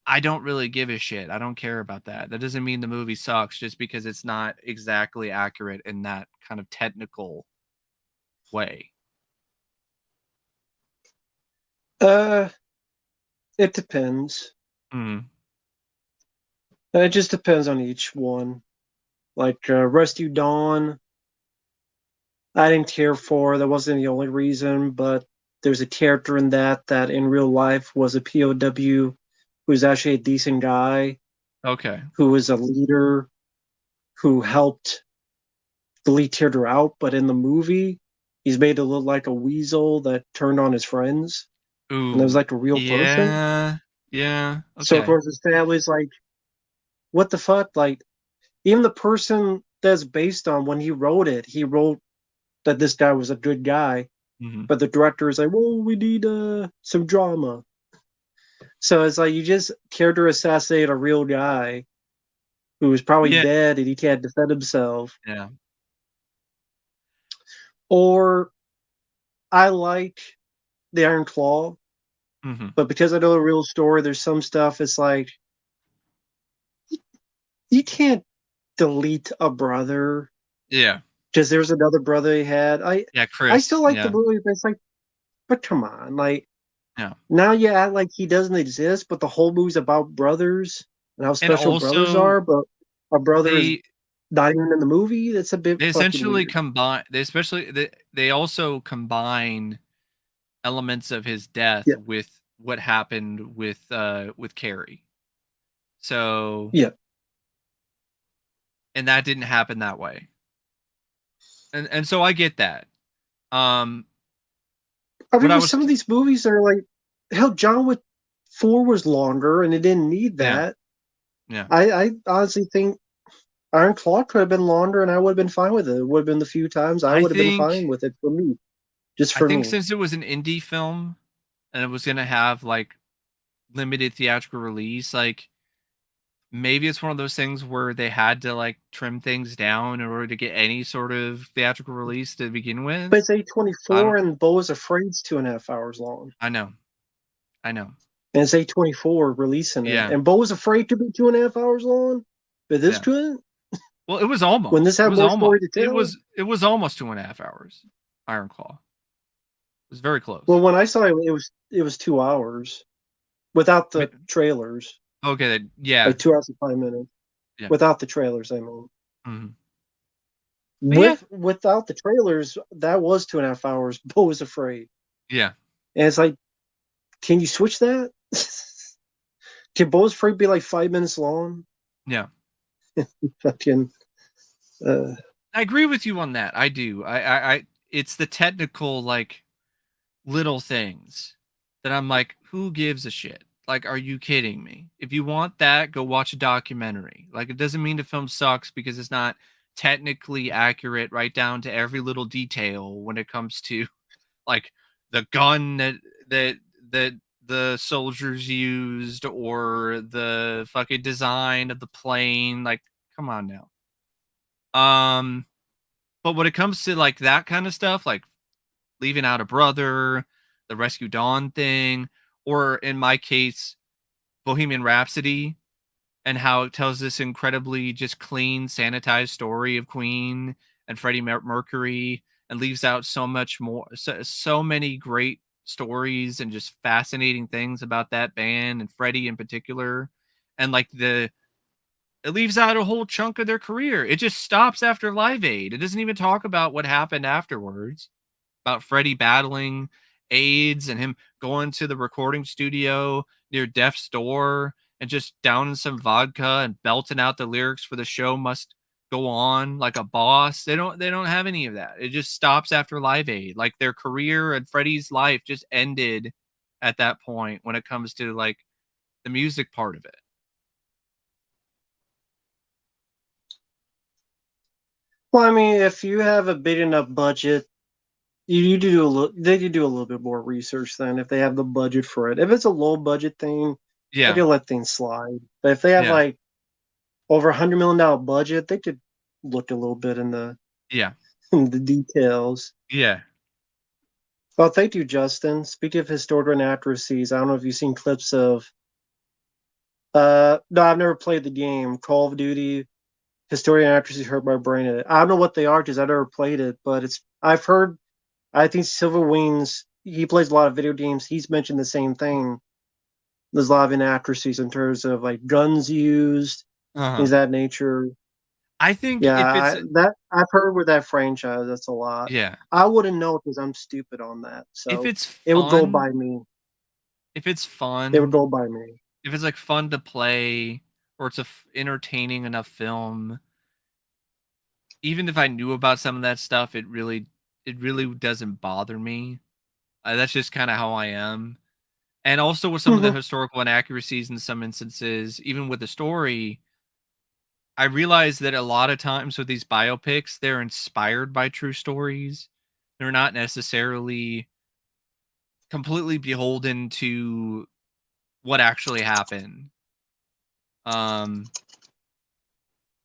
B: I don't really give a shit. I don't care about that. That doesn't mean the movie sucks just because it's not exactly accurate in that kind of technical way.
A: Uh, it depends.
B: Mm.
A: It just depends on each one. Like Rescue Dawn, I didn't care for. That wasn't the only reason, but there's a character in that in real life was a POW who's actually a decent guy,
B: Okay.
A: who was a leader, who helped the lead character out. But in the movie, he's made to look like a weasel that turned on his friends, and that was
B: Ooh.
A: like a real person.
B: Yeah. Yeah.
A: So of
B: Okay.
A: course his family's like, "What the fuck?" Like even the person that's based on when he wrote it, he wrote that this guy was a good guy,
B: Mhm.
A: but the director is like, "Well, we need some drama." So it's like you just character assassinate a real guy who was probably
B: Yeah.
A: dead and he can't defend himself.
B: Yeah.
A: Or I like the Iron Claw,
B: Mhm.
A: but because I know the real story, there's some stuff it's like you can't delete a brother
B: Yeah.
A: because there's another brother he had.
B: Yeah,
A: I still
B: Chris.
A: like the
B: Yeah.
A: movie, but it's like, but come on, like
B: Yeah.
A: now you act like he doesn't exist, but the whole movie's about brothers and how
B: And
A: special brothers
B: also
A: are, but a brother is
B: they
A: not even in the movie. That's a bit
B: they
A: fucking
B: essentially
A: weird.
B: combine they also combine elements of his death
A: Yeah,
B: with what happened with Carrie. So
A: yeah.
B: and that didn't happen that way. And so I get that. Um
A: I
B: what
A: mean,
B: I
A: with
B: was
A: some of these movies, are like, hell, John Wick 4 was longer and it didn't need
B: yeah,
A: that.
B: yeah.
A: I honestly think Iron Claw could have been longer and I would have been fine with it. It would have been the few times I
B: I
A: would have been
B: think
A: fine with it for me, just
B: I
A: for
B: think
A: me.
B: since it was an indie film, and it was gonna have like limited theatrical release, like maybe it's one of those things where they had to like trim things down in order to get any sort of theatrical release to begin with.
A: But it's
B: I don't.
A: A24 and Beau is Afraid's 2.5 hours long.
B: I know. I know.
A: And it's A24 releasing it.
B: Yeah.
A: And Beau was Afraid to be 2.5 hours long. But this
B: Yeah.
A: couldn't.
B: Well, it was
A: When this
B: almost. It
A: had
B: was
A: more
B: almost.
A: story to tell.
B: It was almost 2.5 hours. Iron Claw. It was very close.
A: Well, when I saw it, it was 2 hours without the trailers.
B: Okay. Yeah.
A: Like 2 hours and 5 minutes.
B: Yeah.
A: Without the trailers, I mean.
B: Mhm. But yeah.
A: Without the trailers, that was 2.5 hours. Beau was Afraid.
B: Yeah.
A: And it's like, can you switch that? Can Beau was Afraid be like 5 minutes long?
B: Yeah.
A: Fucking uh,
B: I agree with you on that. I do. It's the technical like little things that I'm like, who gives a shit? Like, are you kidding me? If you want that, go watch a documentary. Like, it doesn't mean the film sucks because it's not technically accurate right down to every little detail when it comes to like the gun that that the soldiers used or the fucking design of the plane. Like, come on now. Um, but when it comes to like that kind of stuff, like leaving out a brother, the Rescue Dawn thing, or in my case, Bohemian Rhapsody, and how it tells this incredibly just clean, sanitized story of Queen and Freddie Mercury, and leaves out so much more, so many great stories and just fascinating things about that band and Freddie in particular, and like it leaves out a whole chunk of their career. It just stops after Live Aid. It doesn't even talk about what happened afterwards, about Freddie battling AIDS and him going to the recording studio near Death's Door and just downing some vodka and belting out the lyrics for the show must go on like a boss. They don't have any of that. It just stops after Live Aid. Like their career and Freddie's life just ended at that point when it comes to like the music part of it.
A: well, I mean, if you have a big enough budget, you do a little. They could do a little bit more research then if they have the budget for it. If it's a low budget thing, they
B: Yeah.
A: could let things slide. But if they have
B: Yeah.
A: like over $100 million budget, they could look a little bit in the
B: Yeah.
A: in the details.
B: Yeah.
A: Well, thank you, Justin. Speaking of historical inaccuracies, I don't know if you've seen clips of. No, I've never played the game. Call of Duty historical inaccuracies hurt my brain. I don't know what they are because I've never played it, but it's. I've heard. I think Silver Wings. He plays a lot of video games. He's mentioned the same thing. There's a lot of inaccuracies in terms of like guns used,
B: Uh-huh.
A: things of that nature.
B: I think
A: Yeah,
B: if it's
A: that I've heard with that franchise, that's a lot.
B: yeah,
A: I wouldn't know because I'm stupid on that.
B: if
A: So
B: it's
A: it would go
B: fun,
A: by me.
B: if it's
A: It would
B: fun,
A: go by me.
B: if it's like fun to play or it's a entertaining enough film, even if I knew about some of that stuff, it really doesn't bother me. That's just kind of how I am. And also with some of the
A: Mhm.
B: historical inaccuracies in some instances, even with the story, I realize that a lot of times with these biopics, they're inspired by true stories. They're not necessarily completely beholden to what actually happened. Um,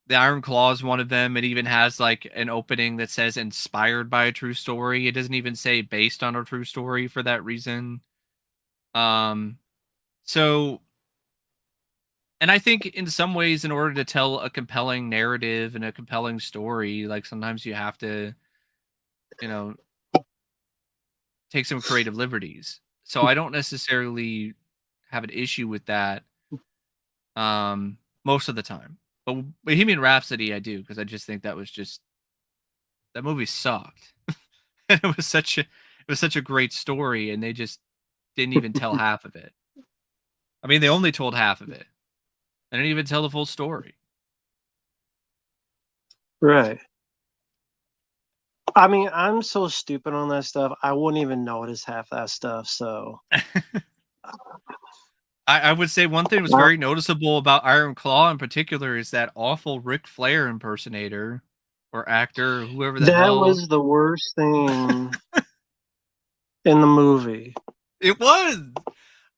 B: the Iron Claw is one of them. It even has like an opening that says inspired by a true story. It doesn't even say based on a true story for that reason. Um, so, and I think in some ways, in order to tell a compelling narrative and a compelling story, like sometimes you have to, you know, take some creative liberties. So I don't necessarily have an issue with that most of the time. But Bohemian Rhapsody, I do because I just think that movie sucked. It was such a great story, and they just didn't even tell half of it. I mean, they only told half of it. They didn't even tell the full story.
A: Right. I mean, I'm so stupid on that stuff. I wouldn't even notice half that stuff. So,
B: I would say one thing that was
A: well,
B: very noticeable about Iron Claw in particular is that awful Ric Flair impersonator or actor, whoever the
A: that
B: hell.
A: was the worst thing in the movie.
B: It was.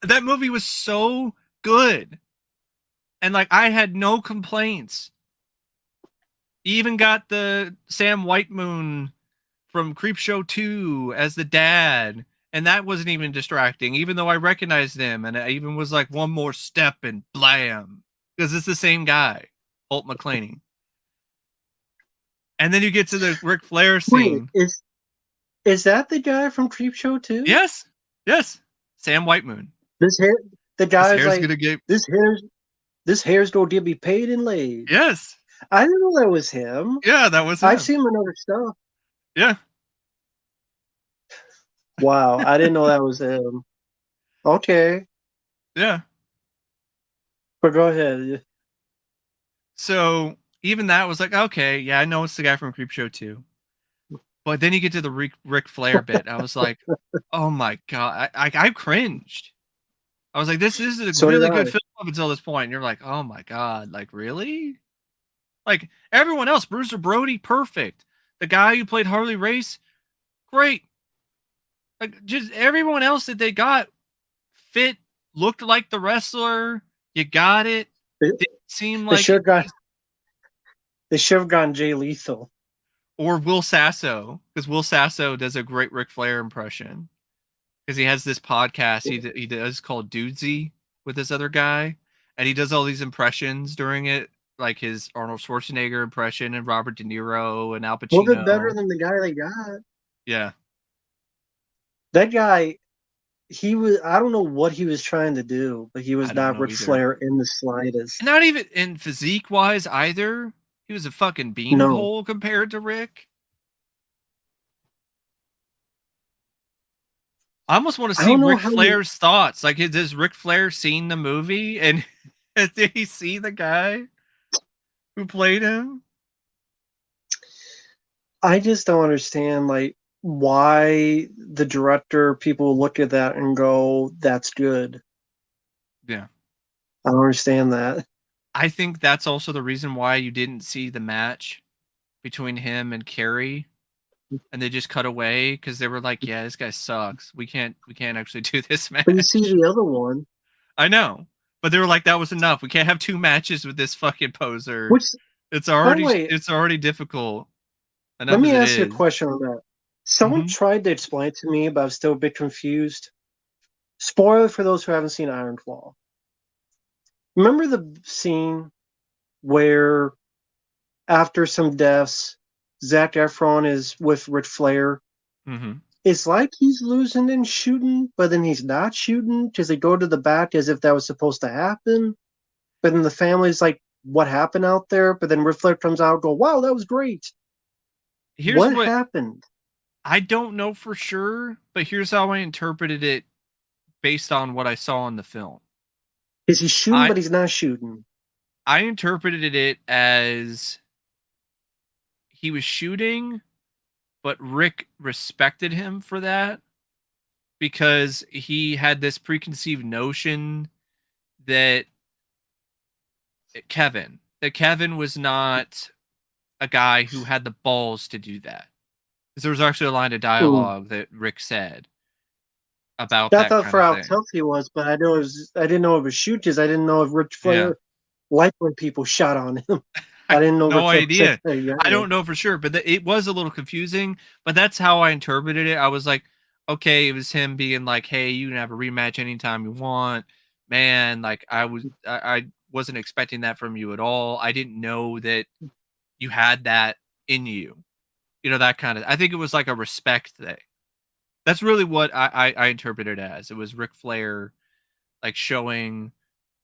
B: That movie was so good. And like I had no complaints. Even got the Sam Whitemoon from Creepshow 2 as the dad. And that wasn't even distracting, even though I recognized him. And I even was like, one more step and blam. Because it's the same guy, Holt McClaney. And then you get to the Ric Flair
A: Wait,
B: scene.
A: is that the guy from Creepshow too?
B: Yes. Yes. Sam Whitemoon.
A: This hair, the
B: His
A: guy's
B: hair's
A: like
B: gonna get.
A: this hair's gonna get me paid and laid.
B: Yes.
A: I didn't know that was him.
B: Yeah, that was
A: I've
B: him.
A: seen him in other stuff.
B: Yeah.
A: Wow, I didn't know that was him. Okay,
B: Yeah.
A: but go ahead.
B: So even that was like, okay, yeah, I know it's the guy from Creepshow 2. But then you get to the Ric Flair bit. I was like, oh my god, I cringed. I was like, this is a
A: So did
B: really
A: I.
B: good film up until this point. And you're like, oh my god, like really? Like everyone else, Bruiser Brody, perfect. The guy who played Harley Race, great. Like just everyone else that they got fit, looked like the wrestler. You got it.
A: They,
B: Didn't seem
A: they
B: like
A: should have got they should have gone Jay Lethal.
B: or Will Sasso, because Will Sasso does a great Ric Flair impression. Because he has this podcast he does called Dudesy with this other guy, and he does all these impressions during it, like his Arnold Schwarzenegger impression and Robert De Niro and Al
A: Was it better
B: Pacino.
A: than the guy they got?
B: Yeah,
A: That guy, he was. I don't know what he was trying to do, but he
B: I
A: was
B: don't
A: not
B: know
A: Ric
B: either.
A: Flair in the slightest.
B: Not even in physique wise either. He was a fucking
A: No,
B: beanpole compared to Rick. I almost want to
A: I
B: see
A: don't know
B: Ric
A: how you.
B: Flair's thoughts. Like, has Ric Flair seen the movie and did he see the guy who played him?
A: I just don't understand, like, why the director people look at that and go, "That's good."
B: Yeah.
A: I don't understand that.
B: I think that's also the reason why you didn't see the match between him and Carrie, and they just cut away because they were like, "Yeah, this guy sucks. We can't actually do this
A: But you see
B: match."
A: the other one,
B: I know, but they were like, "That was enough. We can't have two matches with this fucking poser.
A: which,
B: It's
A: by the
B: already
A: way,
B: it's already difficult
A: let
B: enough as
A: me
B: it
A: ask you a
B: is."
A: question on that. Someone
B: Mm-hmm.
A: tried to explain it to me, but I'm still a bit confused. Spoiler for those who haven't seen Iron Claw. Remember the scene where after some deaths, Zac Efron is with Ric Flair.
B: Mm-hmm.
A: It's like he's losing and shooting, but then he's not shooting because they go to the back as if that was supposed to happen. But then the family's like, "What happened out there?" But then Ric Flair comes out and go, "Wow, that was great."
B: Here's
A: What
B: what
A: happened?
B: I don't know for sure, but here's how I interpreted it based on what I saw in the film.
A: Is he shooting,
B: I
A: but he's not shooting?
B: I interpreted it as he was shooting, but Rick respected him for that because he had this preconceived notion that Kevin was not a guy who had the balls to do that. Because there was actually a line of
A: Mm.
B: dialogue that Rick said about
A: I
B: that
A: thought
B: kind
A: for
B: of
A: how
B: thing.
A: tough he was, but I didn't know it was shoot because I didn't know if Ric
B: Yeah.
A: Flair liked when people shot on him.
B: I
A: I
B: have
A: didn't know
B: no
A: Ric Flair was that
B: idea.
A: kind of
B: I
A: guy.
B: don't know for sure, but it was a little confusing. But that's how I interpreted it. I was like, okay, it was him being like, "Hey, you can have a rematch anytime you want." Man, like I wasn't expecting that from you at all. I didn't know that you had that in you. You know, that kind of. I think it was like a respect thing. That's really what I interpreted it as. It was Ric Flair like showing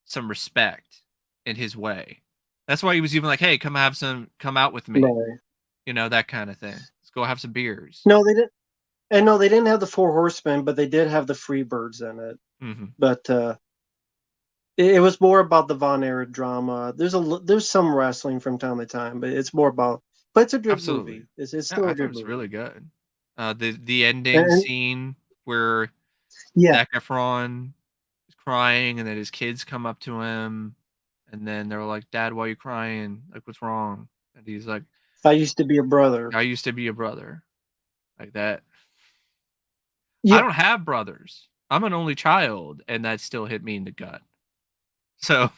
B: some respect in his way. That's why he was even like, "Hey, come out with me."
A: No,
B: You know, that kind of thing. Let's go have some beers.
A: no, they didn't. And no, they didn't have the Four Horsemen, but they did have the Freebirds in it.
B: Hmm.
A: But it was more about the Von Erich drama. There's some wrestling from time to time, but it's more about. But it's a good
B: Absolutely.
A: movie. It's
B: Yeah,
A: still
B: I
A: a
B: thought it
A: good
B: was
A: movie.
B: really good. The ending
A: And
B: scene where
A: yeah,
B: Zac Efron is crying and then his kids come up to him and then they're like, "Dad, why are you crying? Like, what's wrong?" And he's like,
A: I used to be a brother.
B: "I used to be a brother." Like that. I
A: Yeah,
B: don't have brothers. I'm an only child, and that still hit me in the gut. So,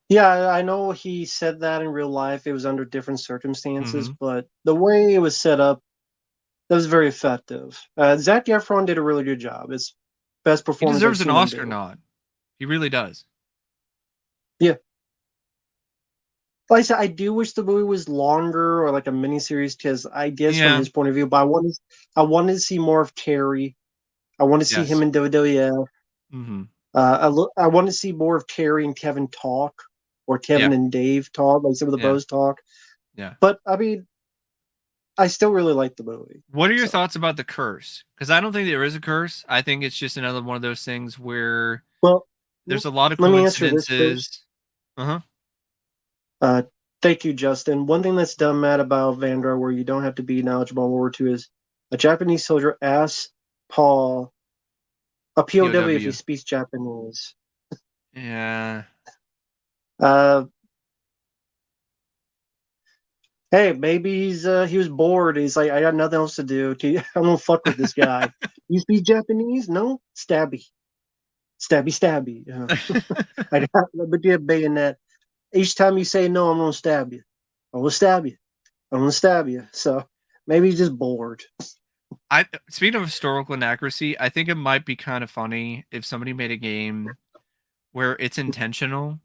A: Yeah, I know he said that in real life. It was under different circumstances,
B: mhm.
A: but the way it was set up, that was very effective. Zac Efron did a really good job. It's best
B: He
A: performance I've
B: deserves an
A: seen him
B: Oscar
A: do.
B: nod. He really does.
A: Yeah. Like I said, I do wish the movie was longer or like a miniseries because I guess from
B: Yeah.
A: his point of view, but I wanted to see more of Terry. I want to see him
B: Yes.
A: in WWF.
B: Mhm.
A: I want to see more of Terry and Kevin talk, or
B: Yeah.
A: Kevin and Dave talk, like some of the
B: Yeah.
A: Bros talk.
B: Yeah.
A: But I mean, I still really like the movie.
B: What are your
A: So,
B: thoughts about the curse? Because I don't think there is a curse. I think it's just another one of those things where
A: well,
B: there's a lot of
A: let me answer this first.
B: coincidences. Uh-huh.
A: Uh, Thank you, Justin. One thing that's done mad about Vandra, where you don't have to be knowledgeable in World War II, is a Japanese soldier asks Paul, a POW, if he
B: POW.
A: speaks Japanese.
B: Yeah.
A: Uh, hey, maybe he was bored. He's like, I got nothing else to do. I'm gonna fuck with this guy. You speak Japanese? No, stabby, stabby, stabby. I got but you have bayonet. Each time you say no, I'm gonna stab you. I'm gonna stab you. I'm gonna stab you. So maybe he's just bored.
B: I speaking of historical inaccuracy, I think it might be kind of funny if somebody made a game where it's intentional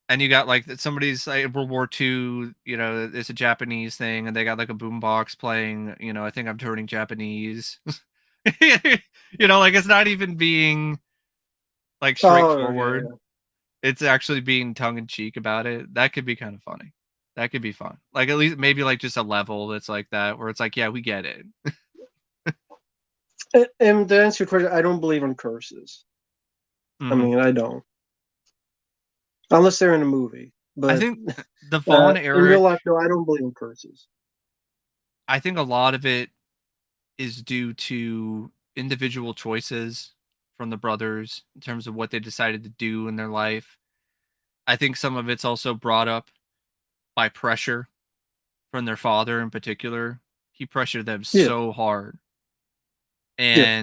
B: and you got like somebody's like World War II, it's a Japanese thing and they got like a boombox playing, I think I'm turning Japanese. Like it's not even being like
A: Oh
B: straightforward.
A: yeah,
B: It's actually being tongue in cheek about it. That could be kind of funny. That could be fun. Like at least maybe like just a level that's like that where it's like, yeah, we get it.
A: yeah. And to answer your question, I don't believe in curses. I
B: Mhm.
A: mean, I don't, unless they're in a movie.
B: I
A: But
B: think the fallen
A: in real
B: Eric,
A: life, no, I don't believe in curses.
B: I think a lot of it is due to individual choices from the brothers in terms of what they decided to do in their life. I think some of it's also brought up by pressure from their father in particular. He pressured them
A: Yeah,
B: so hard.
A: yeah.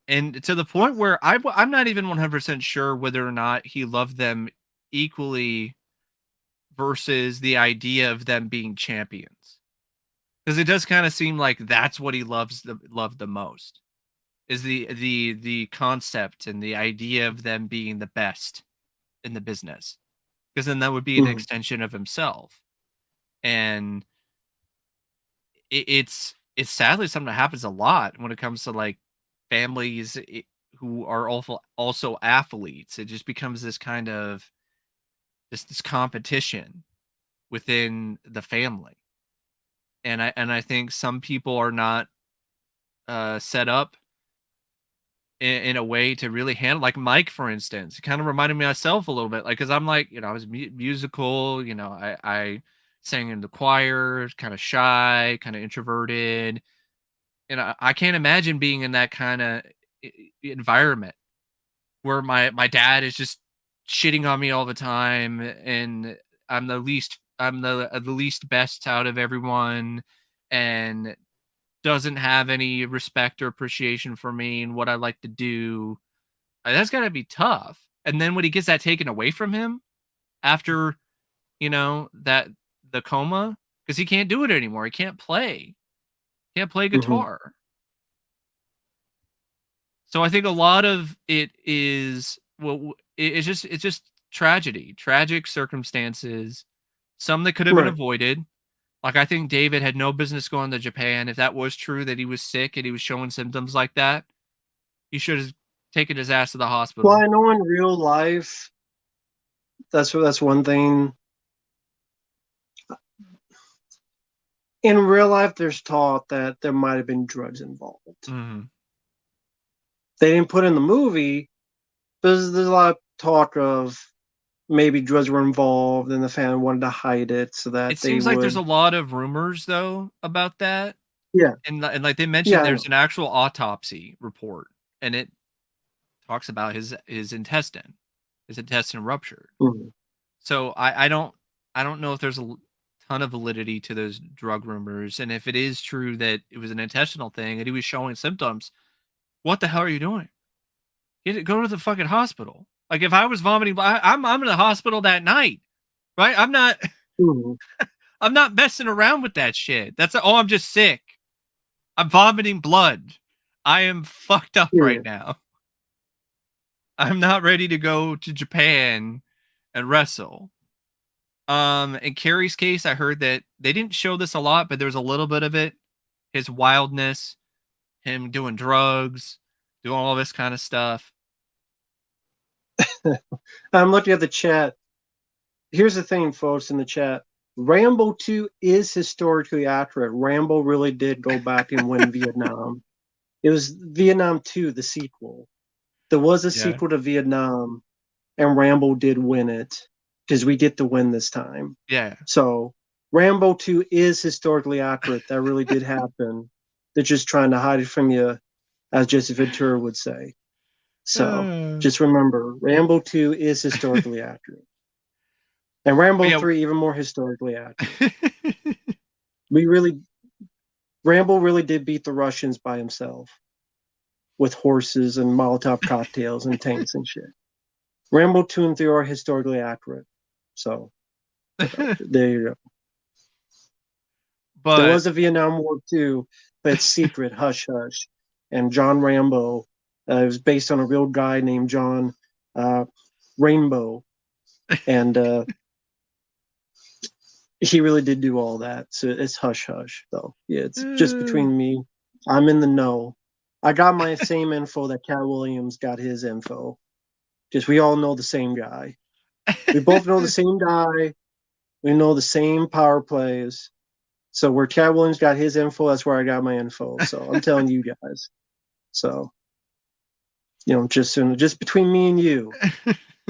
B: And to the point where I'm not even 100% sure whether or not he loved them equally versus the idea of them being champions. Because it does kind of seem like that's what he loved the most is the concept and the idea of them being the best in the business. Because then that would be an
A: Mhm.
B: extension of himself. And it's sadly something that happens a lot when it comes to like families who are also athletes. It just becomes this kind of this competition within the family, and I think some people are not set up in a way to really handle like Mike, for instance. It kind of reminded me of myself a little bit, like because I'm like I was musical, I sang in the choir, kind of shy, kind of introverted. And I can't imagine being in that kinda environment where my dad is just shitting on me all the time, and I'm the least best out of everyone, and doesn't have any respect or appreciation for me and what I like to do. That's gotta be tough. And then when he gets that taken away from him after, that the coma, because he can't do it anymore. He can't play
A: Mhm.
B: guitar. So I think a lot of it is it's just tragedy, tragic circumstances, some that could have been
A: Right.
B: avoided. Like I think David had no business going to Japan. If that was true that he was sick and he was showing symptoms like that, he should have taken his ass to the
A: Well,
B: hospital.
A: I know in real life, that's one thing. In real life, there's talk that there might have been drugs involved.
B: Mhm.
A: They didn't put in the movie. There's a lot of talk of maybe drugs were involved, and the family wanted to hide it so
B: It
A: that they
B: seems like there's
A: would.
B: a lot of rumors though about that,
A: Yeah,
B: and like they
A: yeah,
B: mentioned,
A: I
B: there's
A: know.
B: an actual autopsy report, and it talks about his intestine ruptured.
A: Mhm.
B: So I don't know if there's a ton of validity to those drug rumors, and if it is true that it was an intestinal thing and he was showing symptoms, what the hell are you doing? Go to the fucking hospital. Like if I was vomiting, I'm in the hospital that night, right?
A: Mhm.
B: I'm not messing around with that shit. I'm just sick. I'm vomiting blood. I am fucked up right
A: Yeah.
B: now. I'm not ready to go to Japan and wrestle. In Kerry's case, I heard that they didn't show this a lot, but there was a little bit of it. His wildness, him doing drugs, doing all this kind of stuff.
A: I'm looking at the chat. Here's the thing, folks, in the chat. Rambo 2 is historically accurate. Rambo really did go back and win Vietnam. It was Vietnam 2, the sequel. There was a
B: Yeah.
A: sequel to Vietnam, and Rambo did win it because we get to win this time.
B: Yeah.
A: So Rambo 2 is historically accurate. That really did happen. They're just trying to hide it from you, as Jesse Ventura would say. So
B: Uh,
A: just remember, Rambo 2 is historically accurate. And
B: but
A: Rambo
B: yeah.
A: 3 even more historically accurate. We really Rambo really did beat the Russians by himself with horses and Molotov cocktails and tanks and shit. Rambo 2 and 3 are historically accurate. So there you go. There
B: but
A: was a Vietnam War too, but it's secret, hush hush. And John Rambo was based on a real guy named John uh, Rainbow, and he really did do all that. So it's hush hush, though. Yeah, it's just between me. I'm in the know. I got my same info that Cat Williams got his info. Just we all know the same guy. We both know the same guy. We know the same power plays. So where Cat Williams got his info, that's where I got my info. So I'm telling you guys. So just between me and you,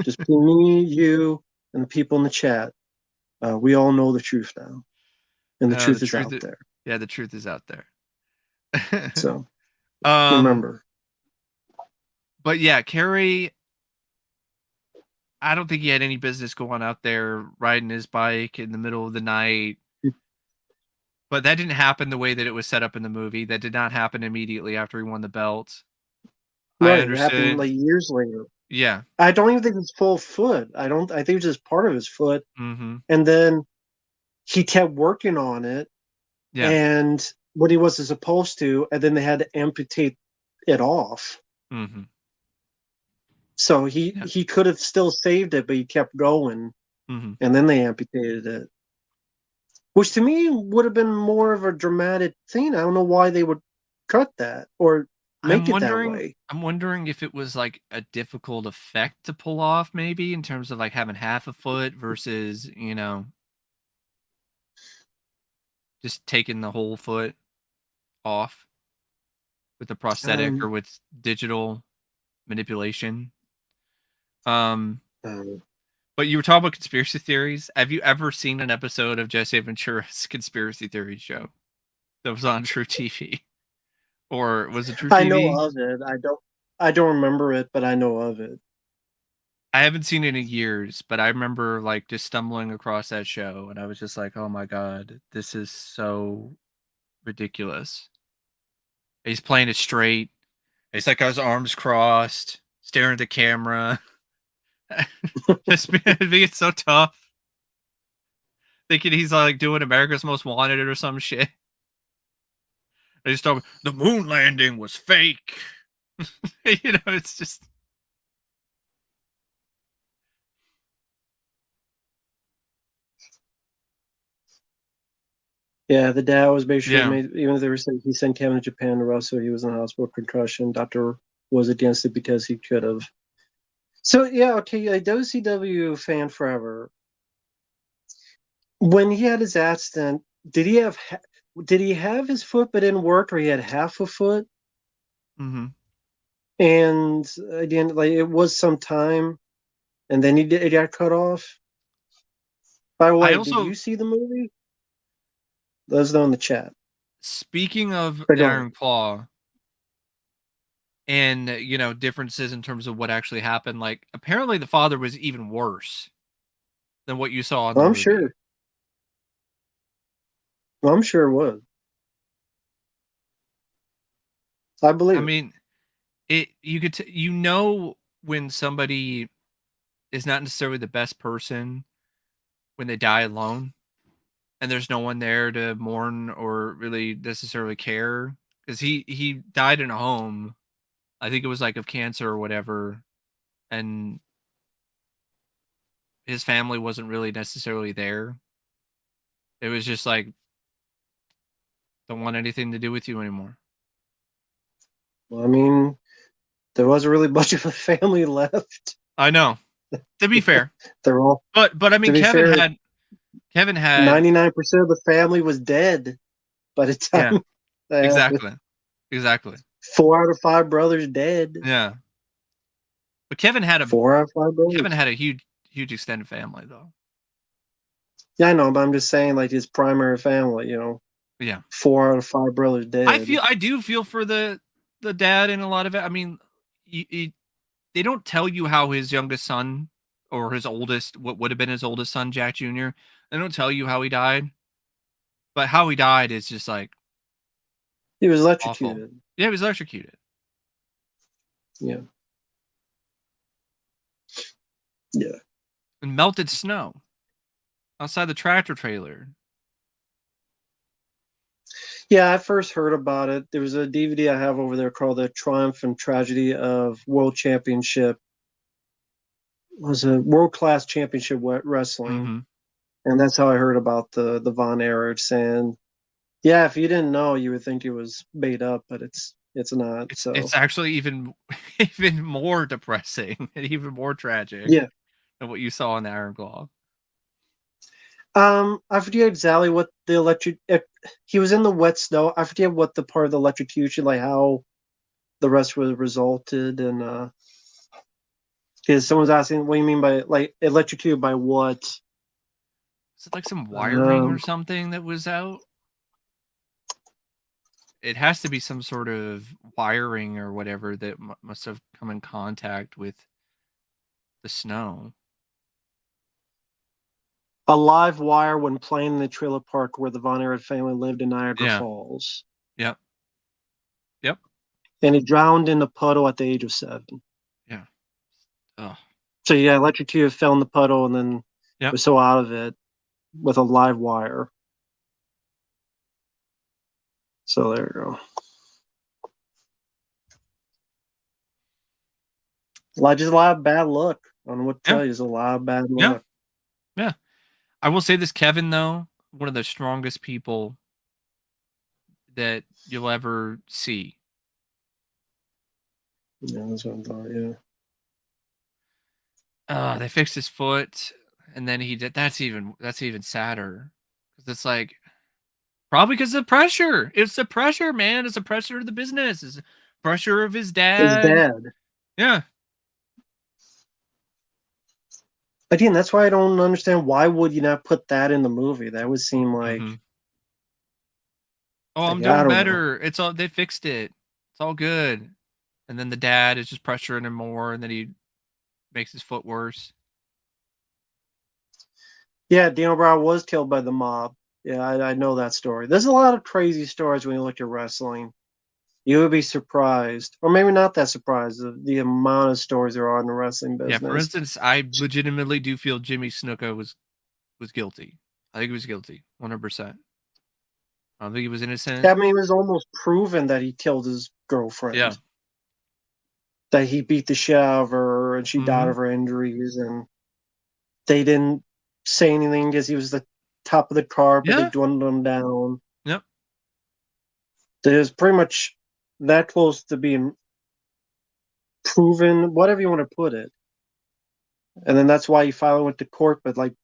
A: just between me, you, and the people in the chat, we all know the truth now, and the
B: the
A: truth is
B: truth
A: out
B: is,
A: there.
B: yeah, the truth is out there.
A: So
B: um
A: remember,
B: but yeah, Kerry, I don't think he had any business going out there riding his bike in the middle of the night. But that didn't happen the way that it was set up in the movie. That did not happen immediately after he won the belt. I
A: right? It happened
B: understood.
A: like years later.
B: Yeah.
A: I don't even think it's full foot. I don't. I think it's just part of his foot,
B: Mm-hmm.
A: and then he kept working on it,
B: Yeah.
A: and what he wasn't supposed to, and then they had to amputate it off.
B: Mm-hmm.
A: So he
B: Yeah.
A: he could have still saved it, but he kept going,
B: Mm-hmm.
A: and then they amputated it, which to me would have been more of a dramatic thing. I don't know why they would cut that or make it that way.
B: I'm wondering if it was like a difficult effect to pull off, maybe in terms of like having half a foot versus, just taking the whole foot off with a prosthetic
A: Um,
B: or with digital manipulation. Um,
A: um,
B: but you were talking about conspiracy theories. Have you ever seen an episode of Jesse Ventura's conspiracy theory show that was on True TV? Or was it True
A: I know
B: TV?
A: of it. I don't remember it, but I know of it.
B: I haven't seen it in years, but I remember like just stumbling across that show and I was just like, "Oh my god, this is so ridiculous." He's playing it straight. He's like got his arms crossed, staring at the camera. Just being so tough, thinking he's like doing America's Most Wanted or some shit. They just talk. The moon landing was fake. It's just
A: Yeah, the dad was basically
B: yeah.
A: made. Even if they were saying he sent Kevin to Japan to wrestle, he was in the hospital with concussion. Doctor was against it because he could have. So yeah, okay, a WCW fan forever. When he had his accident, did he have his foot but didn't work, or he had half a foot?
B: Mm-hmm.
A: And again, like it was some time, and then it got cut off. By the
B: I
A: way, did you
B: also,
A: see the movie? Let us know in the chat.
B: speaking of
A: But
B: the
A: go ahead.
B: Iron Claw, and differences in terms of what actually happened, like apparently the father was even worse than what you saw in the
A: I'm
B: movie.
A: sure. I'm sure it was. I
B: I
A: believe it.
B: mean, you could you know when somebody is not necessarily the best person when they die alone, and there's no one there to mourn or really necessarily care, because he died in a home. I think it was like of cancer or whatever, and his family wasn't really necessarily there. It was just like, don't want anything to do with you anymore.
A: Well, I mean, there wasn't really much of a family left.
B: I know. To be fair,
A: They're all,
B: but I
A: to
B: mean,
A: be fair,
B: Kevin had
A: 99% of the family was dead by the
B: yeah,
A: time that happened.
B: exactly, exactly,
A: 4 out of 5 brothers dead.
B: yeah. But
A: 4 out of 5 brothers.
B: Kevin had a huge extended family though.
A: Yeah, I know, but I'm just saying, like his primary family. 4 out of 5 brothers dead.
B: I do feel for the dad in a lot of it. I mean, they don't tell you how his youngest son or his oldest, what would have been his oldest son, Jack Jr. They don't tell you how he died, but how he died is just like
A: He was
B: awful.
A: electrocuted.
B: Yeah, he was electrocuted
A: Yeah, yeah,
B: and melted snow outside the tractor trailer.
A: yeah. I first heard about it. There was a DVD I have over there called "The Triumph and Tragedy of World Championship." It was a world class championship wrestling,
B: Mm-hmm.
A: and that's how I heard about the Von Erichs. And yeah, if you didn't know, you would think it was made up, but it's not.
B: It's
A: So
B: actually even even more depressing and even more tragic
A: yeah.
B: than what you saw in the Iron Claw.
A: I forget exactly what the electric. He was in the wet snow. I forget what the part of the electrocution, like how the rest was resulted, and because someone's asking, what do you mean by like electrocuted by what?
B: Is it like some wiring or
A: Um,
B: something that was out? It has to be some sort of wiring or whatever that must have come in contact with the snow.
A: a live wire when playing in the trailer park where the Von Erich family lived in Niagara
B: Yeah.
A: Falls,
B: Yep. Yep.
A: and he drowned in a puddle at the age of 7.
B: Yeah. Oh.
A: So yeah, electrocuted, fell in the puddle, and then
B: Yep.
A: was so out of it with a live wire. So there you go. Just a lot of bad luck. I don't know what to
B: Yeah.
A: tell you. It's a lot of bad
B: Yeah.
A: luck.
B: Yeah. I will say this, Kevin, though, one of the strongest people that you'll ever see.
A: Yeah, that's what I thought. Yeah.
B: They fixed his foot, and then he did. That's even sadder because it's like probably because of pressure. It's the pressure, man. It's the pressure of the business. It's the pressure of his
A: His
B: dad.
A: dad.
B: Yeah.
A: Again, that's why I don't understand why would you not put that in the movie? That would seem
B: Mm-hmm. Oh, I'm
A: like I
B: doing
A: don't know.
B: better. It's all they fixed it. It's all good. And then the dad is just pressuring him more, and then he makes his foot worse.
A: Yeah, Daniel Bryan was killed by the mob. Yeah, I know that story. There's a lot of crazy stories when you look at wrestling. You would be surprised, or maybe not that surprised, the amount of stories there are in the wrestling
B: Yeah, for
A: business.
B: instance, I legitimately do feel Jimmy Snuka was guilty. I think he was guilty, 100%. I don't think he was innocent.
A: I mean, it was almost proven that he killed his
B: Yeah.
A: girlfriend, that he beat the shit out of her, and she died
B: Mhm.
A: of her injuries, and they didn't say anything because he was the top of the card, but they
B: Yeah.
A: dwindled him down.
B: Yep.
A: There's pretty much that close to being proven, whatever you want to put it. And then that's why he finally went to court, but like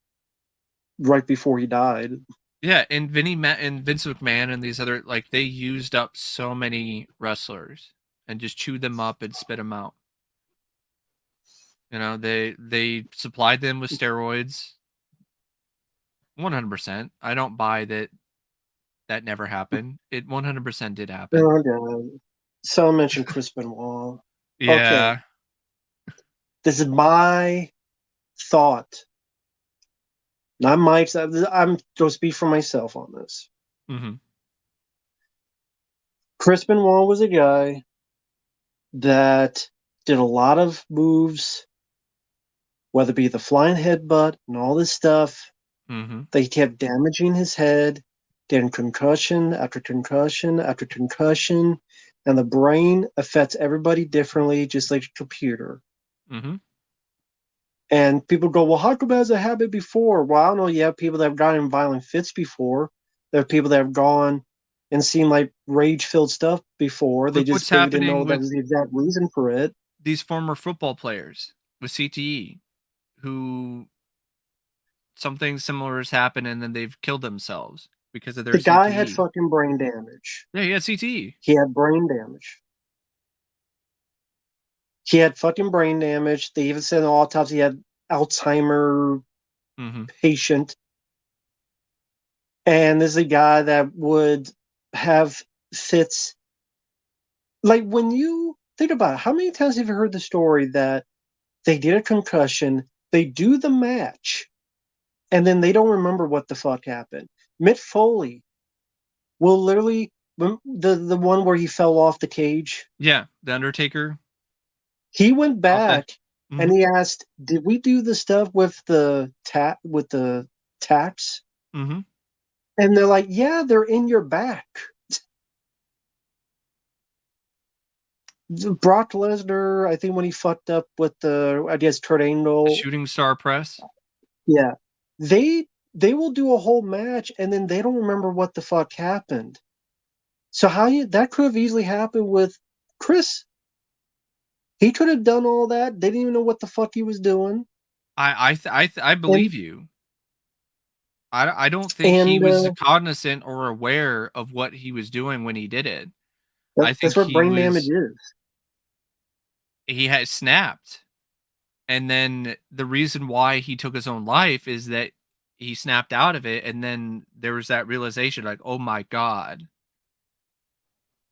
A: right before he died.
B: Yeah, and and Vince McMahon and these other, like, they used up so many wrestlers and just chewed them up and spit them out. You know, they supplied them with steroids. 100%. I don't buy that that never happened. It 100% did happen.
A: Oh, God. Someone mentioned Chris Benoit. Okay,
B: Yeah.
A: this is my thought. Not Mike's. I'm going to speak for myself on this.
B: Mhm.
A: Chris Benoit was a guy that did a lot of moves, whether it be the flying headbutt and all this stuff.
B: Mm-hmm.
A: They kept damaging his head, getting concussion after concussion after concussion, and the brain affects everybody differently, just like a computer.
B: Mm-hmm.
A: And people go, well, how come it hasn't happened before? Well, I don't know. You have people that have gotten in violent fits before. There are people that have gone and seen like rage filled stuff before. They
B: Look what's
A: just maybe didn't
B: happening
A: know that
B: with
A: was the exact reason for it.
B: these former football players with CTE who something similar has happened and then they've killed themselves because of their
A: The guy had
B: CTE.
A: fucking brain damage.
B: Yeah, he had CTE.
A: He had brain damage. He had fucking brain damage. They even said in the autopsy he had Alzheimer
B: Mm-hmm.
A: patient. And this is a guy that would have fits. Like when you think about it, how many times have you heard the story that they get a concussion, they do the match, and then they don't remember what the fuck happened? Mick Foley will literally the one where he fell off the cage.
B: Yeah, the Undertaker
A: He went
B: off the.
A: back and
B: Mm-hmm.
A: he asked, "Did we do the stuff with the tacks?"
B: Mm-hmm.
A: And they're like, "Yeah, they're in your back." Brock Lesnar, I think when he fucked up with I guess Kurt
B: The
A: Angle,
B: Shooting Star Press.
A: yeah, they they will do a whole match and then they don't remember what the fuck happened. So how you that could have easily happened with Chris. He could have done all that. They didn't even know what the fuck he was doing.
B: I
A: And
B: believe you. I don't think he
A: and
B: was cognizant or aware of what he was doing when he did it. I
A: that's
B: think
A: what brain damage is.
B: he had snapped. And then the reason why he took his own life is that he snapped out of it and then there was that realization like, "Oh my god,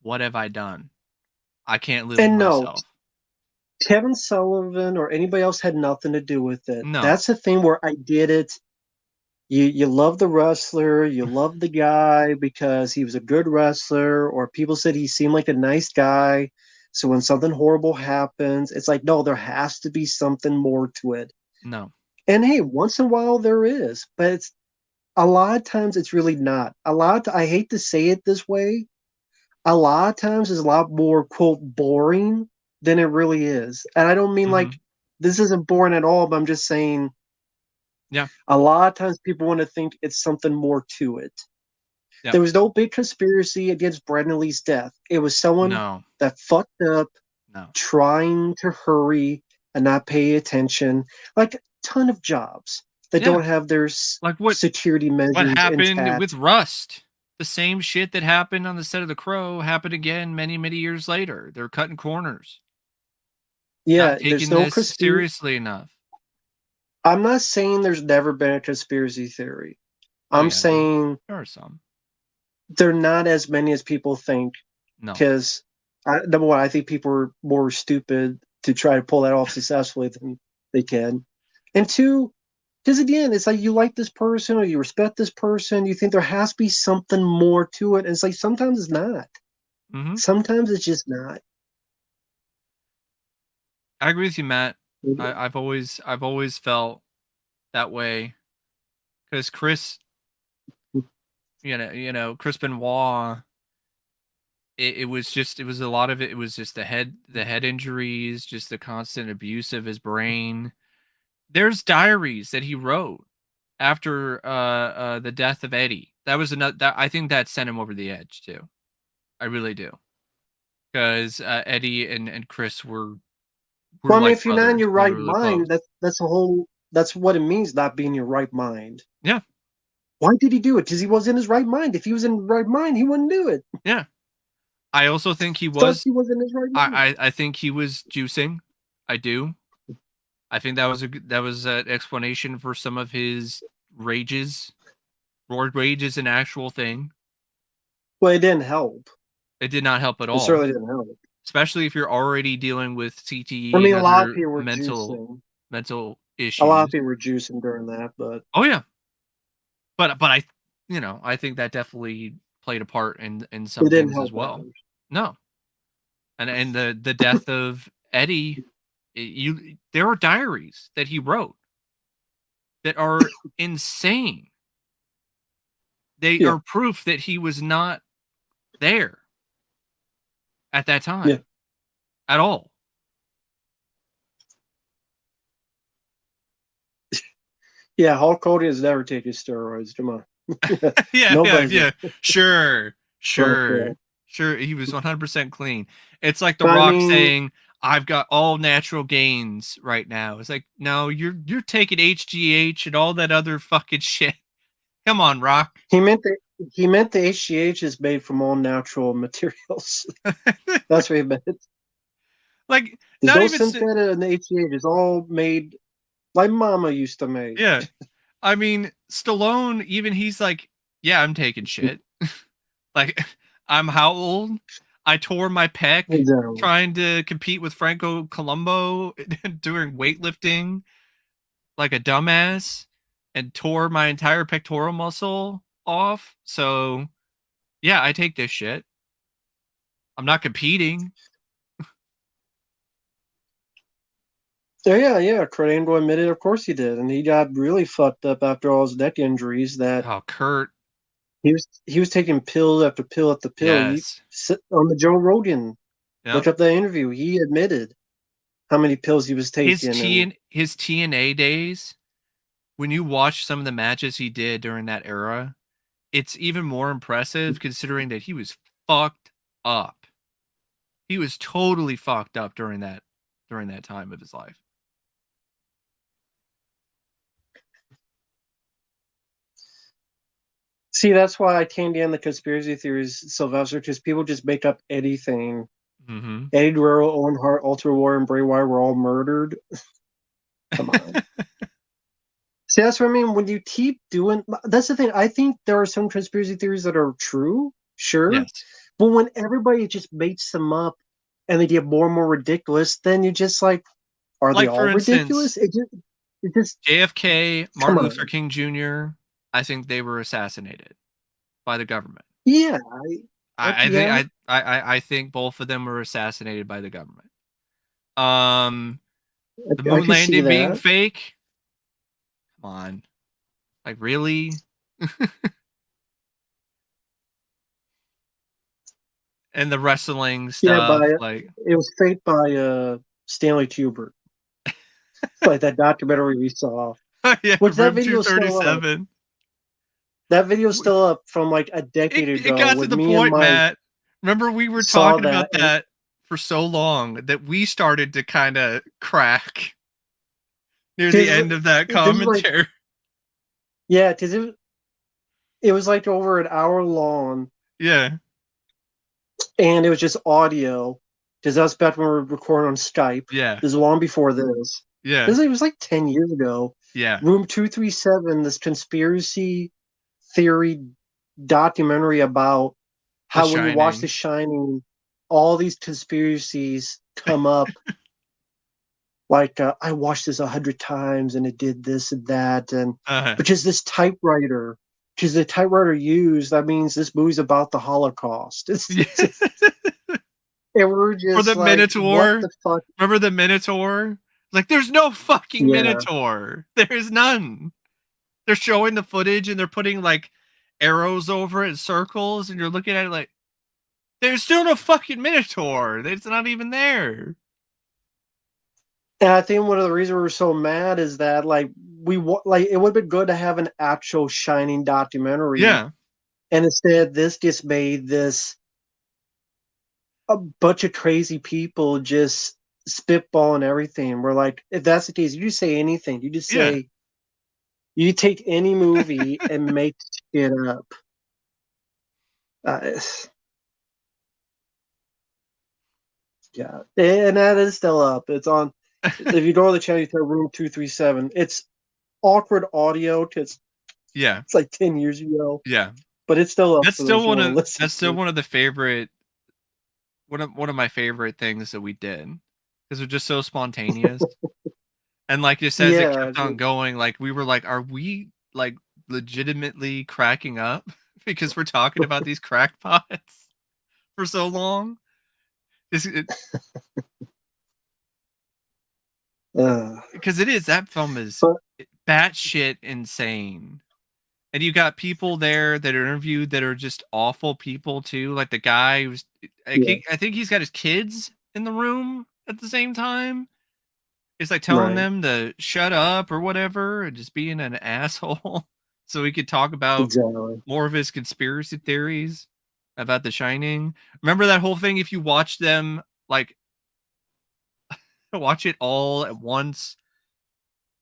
B: what have I done? I can't live with
A: And no,
B: myself."
A: Kevin Sullivan or anybody else had nothing to do with it.
B: No.
A: That's the thing where I get it. You love the wrestler, you love the guy because he was a good wrestler, or people said he seemed like a nice guy. So when something horrible happens, it's like, no, there has to be something more to it.
B: No.
A: And hey, once in a while there is, but it's a lot of times it's really not. I hate to say it this way, a lot of times is a lot more quote boring than it really is. And I don't mean like
B: Mhm.
A: this isn't boring at all, but I'm just saying
B: Yeah.
A: a lot of times people want to think it's something more to it.
B: Yeah.
A: There was no big conspiracy against Brandon Lee's death. It was someone
B: No.
A: that fucked up
B: No.
A: trying to hurry and not pay attention. Like a ton of jobs that
B: Yeah.
A: don't have their
B: Like
A: security
B: what
A: measures
B: happened with
A: intact.
B: Rust? The same shit that happened on the set of The Crow happened again many, many years later. They're cutting corners, not
A: Yeah, there's
B: taking
A: no
B: this
A: conspiracy.
B: seriously enough.
A: I'm not saying there's never been a conspiracy theory.
B: Oh
A: I'm
B: yeah, there
A: saying
B: there are some.
A: they're not as many as people think.
B: No.
A: Because number one, I think people are more stupid to try to pull that off successfully than they can. And two, because again, it's like you like this person or you respect this person, you think there has to be something more to it. And it's like sometimes it's not.
B: Mhm.
A: Sometimes it's just not.
B: I agree with you, Matt. I've always felt that way because Chris, Chris Benoit. It was a lot of it. It was just the head injuries, just the constant abuse of his brain. There's diaries that he wrote after the death of Eddie. That was another that I think that sent him over the edge too. I really do. Because Eddie and Chris were
A: Well, I mean,
B: like
A: if you're not in
B: brothers.
A: your
B: We're
A: right
B: really close.
A: mind, that's a whole that's what it means not being in your right mind.
B: Yeah.
A: Why did he do it? Because he was in his right mind. If he was in the right mind, he wouldn't do it.
B: Yeah. I also think he
A: Thus,
B: was
A: he was in his right mind.
B: I think he was juicing. I do. I think that was an explanation for some of his rages. Roid rage is an actual thing.
A: Well, it didn't help.
B: It did not help at
A: It
B: all,
A: certainly didn't help.
B: especially if you're already dealing with
A: I
B: CTE and
A: mean, a lot of
B: other
A: people were
B: mental
A: juicing.
B: mental
A: A lot of
B: issues.
A: people were juicing during that, but
B: Oh yeah, but I think that definitely played a part in some
A: it didn't
B: things as
A: help
B: well.
A: matters.
B: No, and the death of Eddie, there are diaries that he wrote that are insane. They
A: Yeah,
B: are proof that he was not there at that
A: yeah,
B: time at all.
A: yeah. Hulk Hogan has never taken steroids. Come on,
B: Yeah, yeah,
A: nobody's
B: yeah. Sure,
A: gonna say.
B: sure, sure. He was 100% clean. It's like The
A: I
B: Rock
A: mean,
B: saying, "I've got all natural gains right now." It's like, no, you're taking HGH and all that other fucking shit. Come on, Rock.
A: he meant that he meant the HGH is made from all natural materials. That's what he meant.
B: Like,
A: There's
B: not
A: no
B: even.
A: synthetic in the HGH. It's all made like Mama used to make.
B: Yeah, I mean, Stallone. Even he's like, yeah, I'm taking shit. Like, I'm how old? I tore my pec
A: Exactly.
B: trying to compete with Franco Columbo doing weightlifting like a dumbass and tore my entire pectoral muscle off. So, yeah, I take this shit. I'm not competing.
A: Yeah, yeah. Kurt Angle admitted, of course he did, and he got really fucked up after all his neck injuries. That
B: Oh, Kurt.
A: he was taking pill after pill after pill. You
B: Yes.
A: sit on the Joe Rogan, look
B: Yep.
A: up that interview. He admitted how many pills he was taking, and
B: His TNA days, when you watch some of the matches he did during that era, it's even more impressive considering that he was fucked up. He was totally fucked up during that time of his life.
A: see that's why I can't stand the conspiracy theories, Sylvester, because people just make up anything.
B: Mm-hmm.
A: Eddie Guerrero, Owen Hart, Ultra War, and Bray Wyatt were all murdered. Come on. See, that's what I mean. When you keep doing, that's the thing. I think there are some conspiracy theories that are true, sure,
B: Yes.
A: but when everybody just makes them up and they get more and more ridiculous, then you're just like, are they
B: Like for
A: all
B: instance,
A: ridiculous? It just
B: JFK,
A: come
B: Martin Luther
A: on.
B: King Jr., I think they were assassinated by the government.
A: Yeah,
B: I think
A: yeah.
B: I think both of them were assassinated by the government. Um the
A: I
B: moon
A: could see
B: landing being
A: that.
B: fake? Come on. Like really? And the wrestling
A: Yeah,
B: stuff, like
A: it was faked by Stanley Kubert, like that documentary we saw.
B: yeah,
A: Which that
B: room
A: video is still up.
B: 237.
A: That video's still up from like a decade
B: It
A: ago
B: got to
A: when
B: the
A: me and
B: point,
A: Mike
B: Matt. Remember we were
A: saw
B: talking about
A: that, and
B: that for so long that we started to kind of crack near the
A: because
B: end of that
A: this is like,
B: commentary.
A: yeah, because it was like over an hour long,
B: Yeah,
A: and it was just audio. Because that was back when we were recording on Skype.
B: yeah,
A: This is long before this.
B: yeah,
A: It was like 10 years ago.
B: yeah.
A: Room 237, this conspiracy theory documentary about
B: The
A: how when you watch The
B: Shining.
A: Shining, all these conspiracies come up. Like I watched this 100 times, and it did this and that, and
B: Uh,
A: because this typewriter, because the typewriter used, that means this movie's about the Holocaust.
B: yeah.
A: It's just, and we're
B: For
A: just
B: the
A: like, what
B: Minotaur.
A: the fuck?
B: Remember the Minotaur? Like, there's no fucking
A: Yeah,
B: Minotaur. There's none. They're showing the footage and they're putting like arrows over it, circles, and you're looking at it like, there's still no fucking Minotaur. It's not even there.
A: and I think one of the reasons we're so mad is that like like it would have been good to have an actual Shining documentary,
B: Yeah,
A: and instead this just made this a bunch of crazy people just spitballing everything. We're like, if that's the case, you just say anything. You just
B: yeah.
A: say, you take any movie and make it up. Uh, yeah, and that is still up. It's on. If you go to the channel, you tell Room 237. It's awkward audio because
B: Yeah,
A: it's like 10 years ago,
B: yeah.
A: but it's still up for those who want to listen
B: That's still
A: to it.
B: one of the favorite one of my favorite things that we did because it was just so spontaneous. And like just as it
A: Yeah,
B: kept on going, like we were like, are we like legitimately cracking up because we're talking about these crackpots for so long? Because it is, that film is
A: But
B: batshit insane. And you got people there that are interviewed that are just awful people too. Like the guy who's,
A: yeah,
B: I think he's got his kids in the room at the same time. It's like telling
A: right,
B: them to shut up or whatever and just being an asshole so he could talk about
A: exactly.
B: more of his conspiracy theories about The Shining. Remember that whole thing? If you watch them, like, watch it all at once,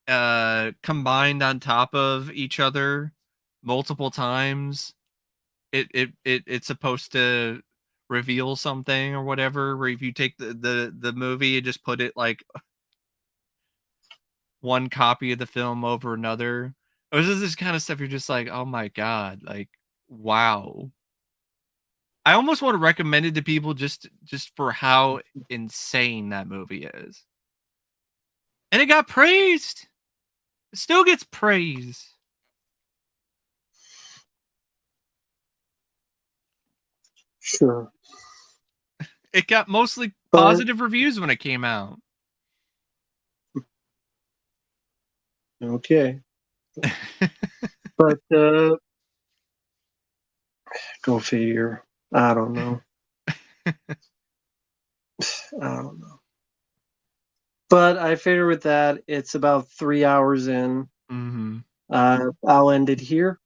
B: combined on top of each other multiple times, it's supposed to reveal something or whatever. Where if you take the movie and just put it like one copy of the film over another, or this kind of stuff, you're just like, oh my god, like, wow. I almost want to recommend it to people just for how insane that movie is. And it got praised. It still gets praise.
A: Sure.
B: It got mostly
A: But
B: positive reviews when it came out.
A: okay. But go figure. I don't know. I don't know. But I figure with that, it's about 3 hours in.
B: Hmm.
A: I'll end it here.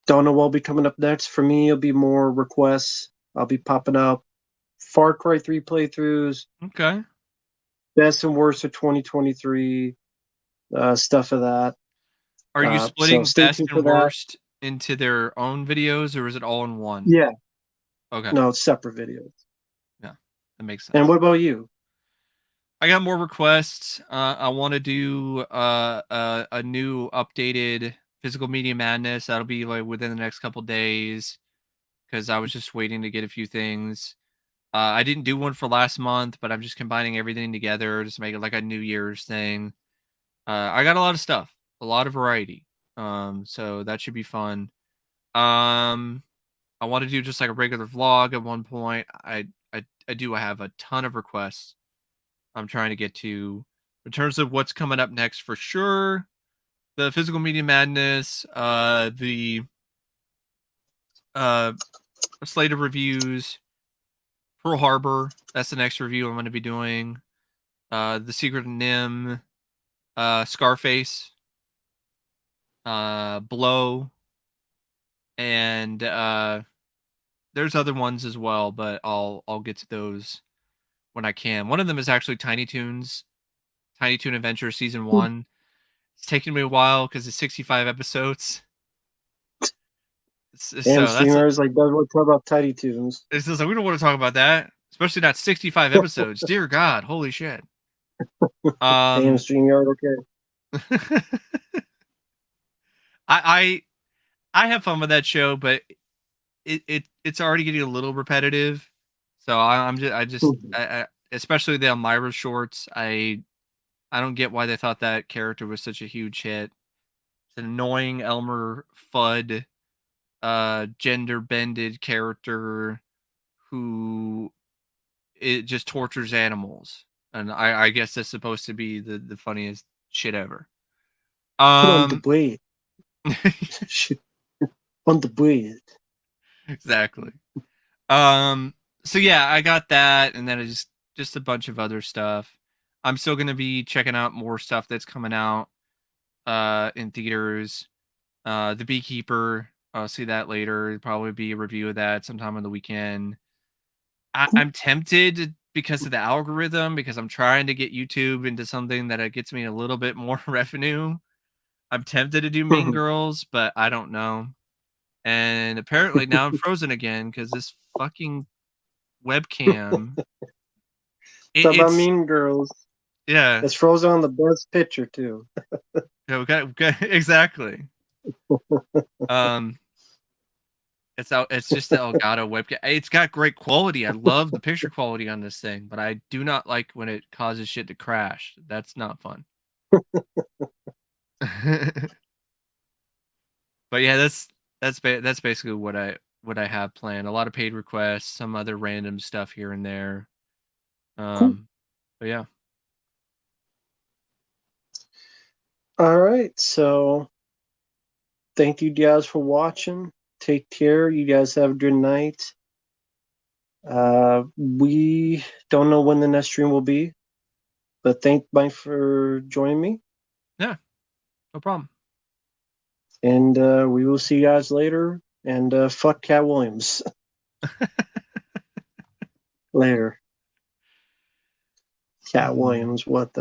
A: Don't know what'll be coming up next. For me, it'll be more requests. I'll be popping up Far Cry 3 playthroughs,
B: Okay.
A: best and worst of 2023, stuff of that.
B: Are you
A: So
B: splitting
A: stay
B: best
A: tuned for
B: and
A: that.
B: worst into their own videos, or is it all in one?
A: Yeah,
B: Okay.
A: no, it's separate videos.
B: Yeah, that makes
A: And
B: sense.
A: what about you?
B: I got more requests. I want to do a new updated physical media madness. That'll be like within the next couple days because I was just waiting to get a few things. I didn't do one for last month, but I'm just combining everything together just to make it like a New Year's thing. I got a lot of stuff, a lot of variety. So that should be fun. Um, I want to do just like a regular vlog at one point. I do have a ton of requests I'm trying to get to. In terms of what's coming up next, for sure, the physical media madness, the uh slate of reviews, Pearl Harbor. That's the next review I'm going to be doing. The Secret of Nim, Scarface, Blow, and there's other ones as well, but I'll get to those when I can. One of them is actually Tiny Toon Adventure Season 1. It's taken me a while because it's 65 episodes.
A: Damn,
B: So that's
A: streamers like does want to talk about Tidy Tunes.
B: it's just like we don't want to talk about that, especially not 65 episodes. Dear God, holy shit.
A: Damn,
B: Um,
A: StreamYard, okay.
B: I I have fun with that show, but it's already getting a little repetitive. So I especially the Elmira shorts. I don't get why they thought that character was such a huge hit. It's an annoying Elmer Fudd, gender bended character who it just tortures animals, and I guess that's supposed to be the funniest shit ever.
A: Put on the
B: Um,
A: blade. Shit, on the blade.
B: exactly. Um, so yeah, I got that, and then I just a bunch of other stuff. I'm still gonna be checking out more stuff that's coming out in theaters. The Beekeeper, I'll see that later. It'll probably be a review of that sometime on the weekend. I'm tempted because of the algorithm, because I'm trying to get YouTube into something that it gets me a little bit more revenue. I'm tempted to do Mean Girls, but I don't know. And apparently now I'm frozen again because this fucking webcam.
A: Talk about
B: It's
A: Mean Girls.
B: yeah.
A: It's frozen on the best picture too.
B: Exactly. Um, it's just the Elgato webcam. It's got great quality. I love the picture quality on this thing, but I do not like when it causes shit to crash. That's not fun. But yeah, that's basically what I what I have planned. A lot of paid requests, some other random stuff here and there.
A: Cool.
B: But yeah.
A: All right. So thank you guys for watching. Take care. You guys have a good night. We don't know when the next stream will be, but thank Mike for joining me.
B: Yeah, no problem.
A: And we will see you guys later. And fuck Cat Williams. Later. Cat
B: Hmm.
A: Williams, what the